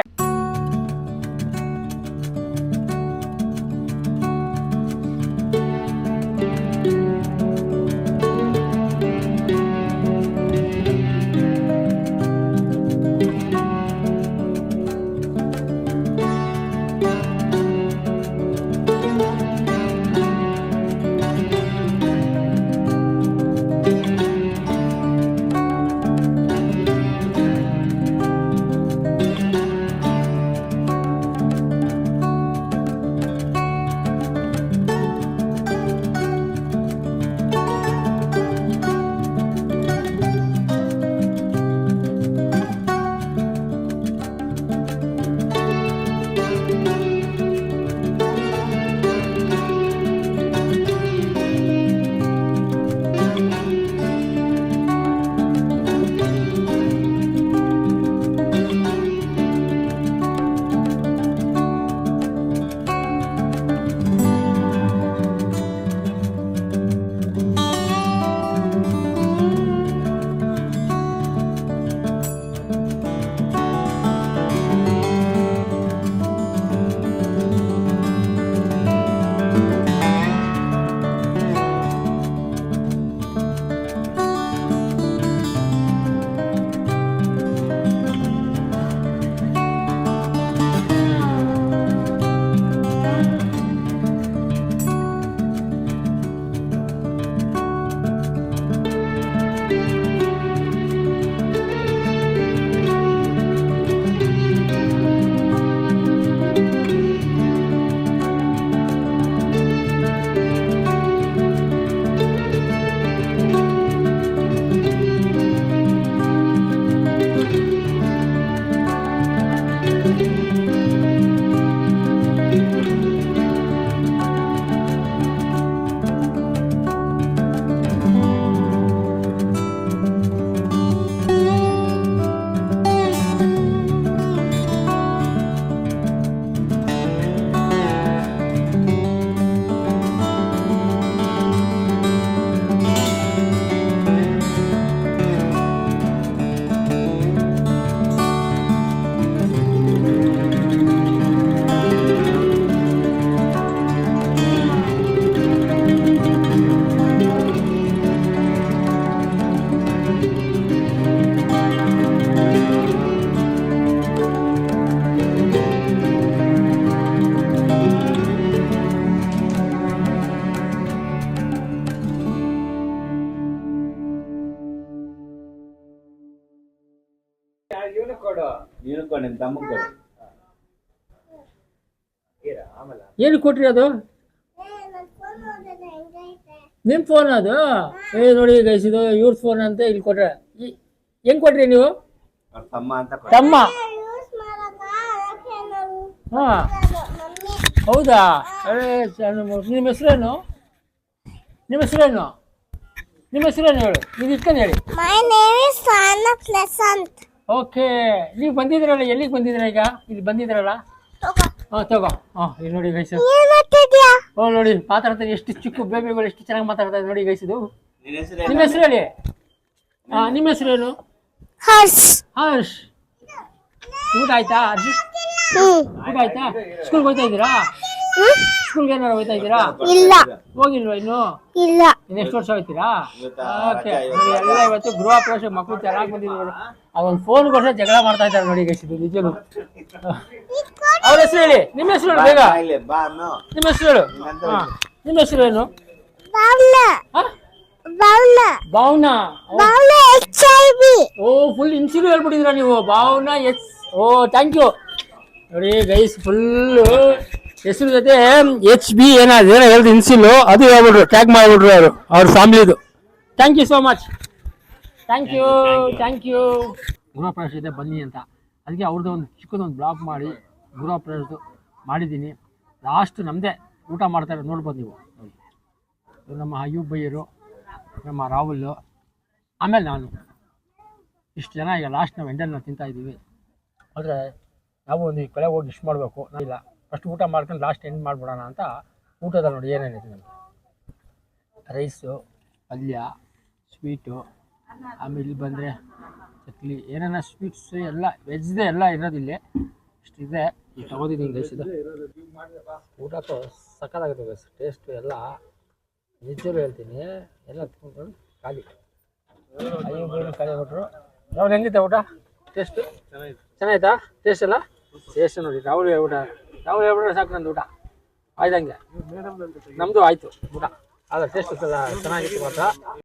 ಏನು ಕೊಟ್ರಿ ಅದು? ನಿಮ್ಮ ಫೋನ್ ಅದು? ನೋಡಿ ಗೈಸ್, ಇದು ಇವ್ರ ಫೋನ್ ಅಂತ ಇಲ್ಲಿ ಕೊಟ್ರೆ. ಹೆಂಗ್ ಕೊಟ್ರಿ ನೀವು? ತಮ್ಮ? ಹಾ, ಹೌದಾ? ನಿಮ್ಮ ಹೆಸರೇನು? ನಿಮ್ಮ ಹೆಸರೇನು? ನಿಮ್ಮ ಹೆಸರೇನು ಹೇಳಿ, ನೀವು ಇಟ್ಕೊಂಡು ಹೇಳಿ. ಓಕೆ, ನೀವು ಬಂದಿದ್ರಲ್ಲ, ಎಲ್ಲಿಗೆ ಬಂದಿದ್ರ ಈಗ? ಇಲ್ಲಿ ಬಂದಿದ್ರಲ್ಲ? ಹಾಂ, ತಗೋ. ಹಾಂ, ಇಲ್ಲಿ ನೋಡಿ ಗೈಸ್. ಓ ನೋಡಿ, ಮಾತಾಡ್ತಾರೆ ಎಷ್ಟು ಚಿಕ್ಕ ಬೇಬಿಗಳು ಎಷ್ಟು ಚೆನ್ನಾಗಿ ಮಾತಾಡ್ತಾರೆ ನೋಡಿ ಗೈಸ್. ಇದು ನಿಮ್ಮ ಹೆಸರು ಹೇಳಿ. ಹಾಂ, ನಿಮ್ಮ ಹೆಸರೇನು? ಹರ್ಷ್. ಊಟ ಆಯ್ತಾ? ಊಟ ಆಯ್ತಾ? ಸ್ಕೂಲ್ಗೆ ಹೋಗ್ತಾ ಇದ್ದೀರಾ? ಸ್ಕೂಲ್ಗೆ ಏನಾರು ಹೋಗ್ತಾ ಇದ್ದೀರಾ? ಹೋಗಿಲ್ವಾ ಇನ್ನು? ಇನ್ನು ಎಷ್ಟು ವರ್ಷ ಹೋಗ್ತೀರಾ? ಓಕೆ, ಎಲ್ಲ ಇವತ್ತು ಗೃಹ ಪ್ರವೇಶ ಮಕ್ಕಳು ಚೆನ್ನಾಗಿ ಬಂದಿದ್ರು. ಅದೊಂದು ಫೋನ್ ಕೊಟ್ಟರೆ ಜಗಳ ಮಾಡ್ತಾ ಇದ್ದಾರೆ ನೋಡಿ ಗೈಸ್. ಇದು ನಿಜನು. ಅವ್ರ ಹೆಸರು ಹೇಳಿ. ನಿಮ್ಮ ಹೆಸರು ಹೇಳಿ ಬೇಗ. ನಿಮ್ಮ ಹೆಸರು ಹೇಳು. ಹಾಂ, ನಿಮ್ಮ ಹೆಸರು ಏನು? ಭಾವನಾ. ಓ, ಫುಲ್ ಇನ್ಸಿಲು ಹೇಳ್ಬಿಟ್ಟಿದ್ದೀರಾ ನೀವು. Bhavana H. Oh, thank you. ನೋಡಿ ಗೈಸ್, ಫುಲ್ಲು ಹೆಸರು ಜೊತೆ HB ಏನಾದ್ರು ಏನೋ ಹೇಳ್ದು ಇನ್ಸಿಲು, ಅದು ಹೇಳ್ಬಿಟ್ರು, ಟ್ಯಾಗ್ ಮಾಡಿಬಿಟ್ರು ಅವರು, ಅವ್ರ ಫ್ಯಾಮಿಲಿದು. Thank you so much. Thank you. ಗೃಹ ಪ್ರವೇಶ ಇದೆ ಬನ್ನಿ ಅಂತ, ಅದಕ್ಕೆ ಅವ್ರದ್ದು ಒಂದು ಚಿಕ್ಕದೊಂದು ಬ್ಲಾಗ್ ಮಾಡಿ ಗೃಹ ಪ್ರವೇಶದ್ದು ಮಾಡಿದ್ದೀನಿ. ಲಾಸ್ಟ್ ನಮ್ಮದೇ ಊಟ ಮಾಡ್ತಾರೆ, ನೋಡ್ಬೋದು ನೀವು. ನಮ್ಮ ಅಯ್ಯೂಬ್ ಬೈಯರು, ನಮ್ಮ ರಾಹುಲ್, ಆಮೇಲೆ ನಾನು, ಇಷ್ಟು ಜನ ಈಗ ಲಾಸ್ಟ್ ನಾವು ಎಂಡಲ್ಲಿ ನಾವು ತಿಂತಾಯಿದ್ದೀವಿ. ಆದರೆ ನಾವು ಒಂದು ಈ ಕಡೆ ಹೋಗಿ ಇಷ್ಟು ಮಾಡಬೇಕು ಇಲ್ಲ, ಫಸ್ಟ್ ಊಟ ಮಾಡ್ಕೊಂಡು ಲಾಸ್ಟ್ ಎಂಡ್ ಮಾಡಿಬಿಡೋಣ ಅಂತ. ಊಟದಲ್ಲಿ ನೋಡಿ ಏನೇನಿದೆ ನಮಗೆ: ರೈಸು, ಪಲ್ಯ, ಸ್ವೀಟು, ಆಮೇಲೆ ಇಲ್ಲಿ ಬಂದರೆ ಚಕ್ಲಿ, ಏನೇನೋ ಸ್ವೀಟ್ಸು ಎಲ್ಲ ವೆಜ್ದೇ ಎಲ್ಲ ಇರೋದಿಲ್ಲಿ. ಇಷ್ಟಿದೆ, ಈಗ ತಗೋದಿದ್ದೀನಿ ಗೈಸ್. ಇದು ಊಟಕ್ಕೂ ಸಕ್ಕತ್ತಾಗುತ್ತೆ ಗೈಸ್, ಟೇಸ್ಟು ಎಲ್ಲ ನಿಜವೂ ಹೇಳ್ತೀನಿ. ಎಲ್ಲ ತಿಳ್ಕೊಂಡು ಖಾಲಿ ಖಾಲಿ ಕೊಟ್ಟರು. ರಾಹುಲ್ ಹೆಂಗಿತ್ತು ಊಟ? ಟೇಸ್ಟು ಚೆನ್ನಾಯ್ತಾ? ಟೇಸ್ಟ್ ಎಲ್ಲ ಟೇಸ್ಟ್ ನೋಡಿ. ರಾಹುಲ್ ಹೇಳ್ಬಿಟ್ರೆ ಸಾಕು ನಂದು ಊಟ ಆಯ್ತಂಗೆ. ನಮ್ಮದು ಆಯಿತು ಊಟ. ಆದರೆ ಟೇಸ್ಟ್ ಚೆನ್ನಾಗಿತ್ತು ಮಾತ್ರ.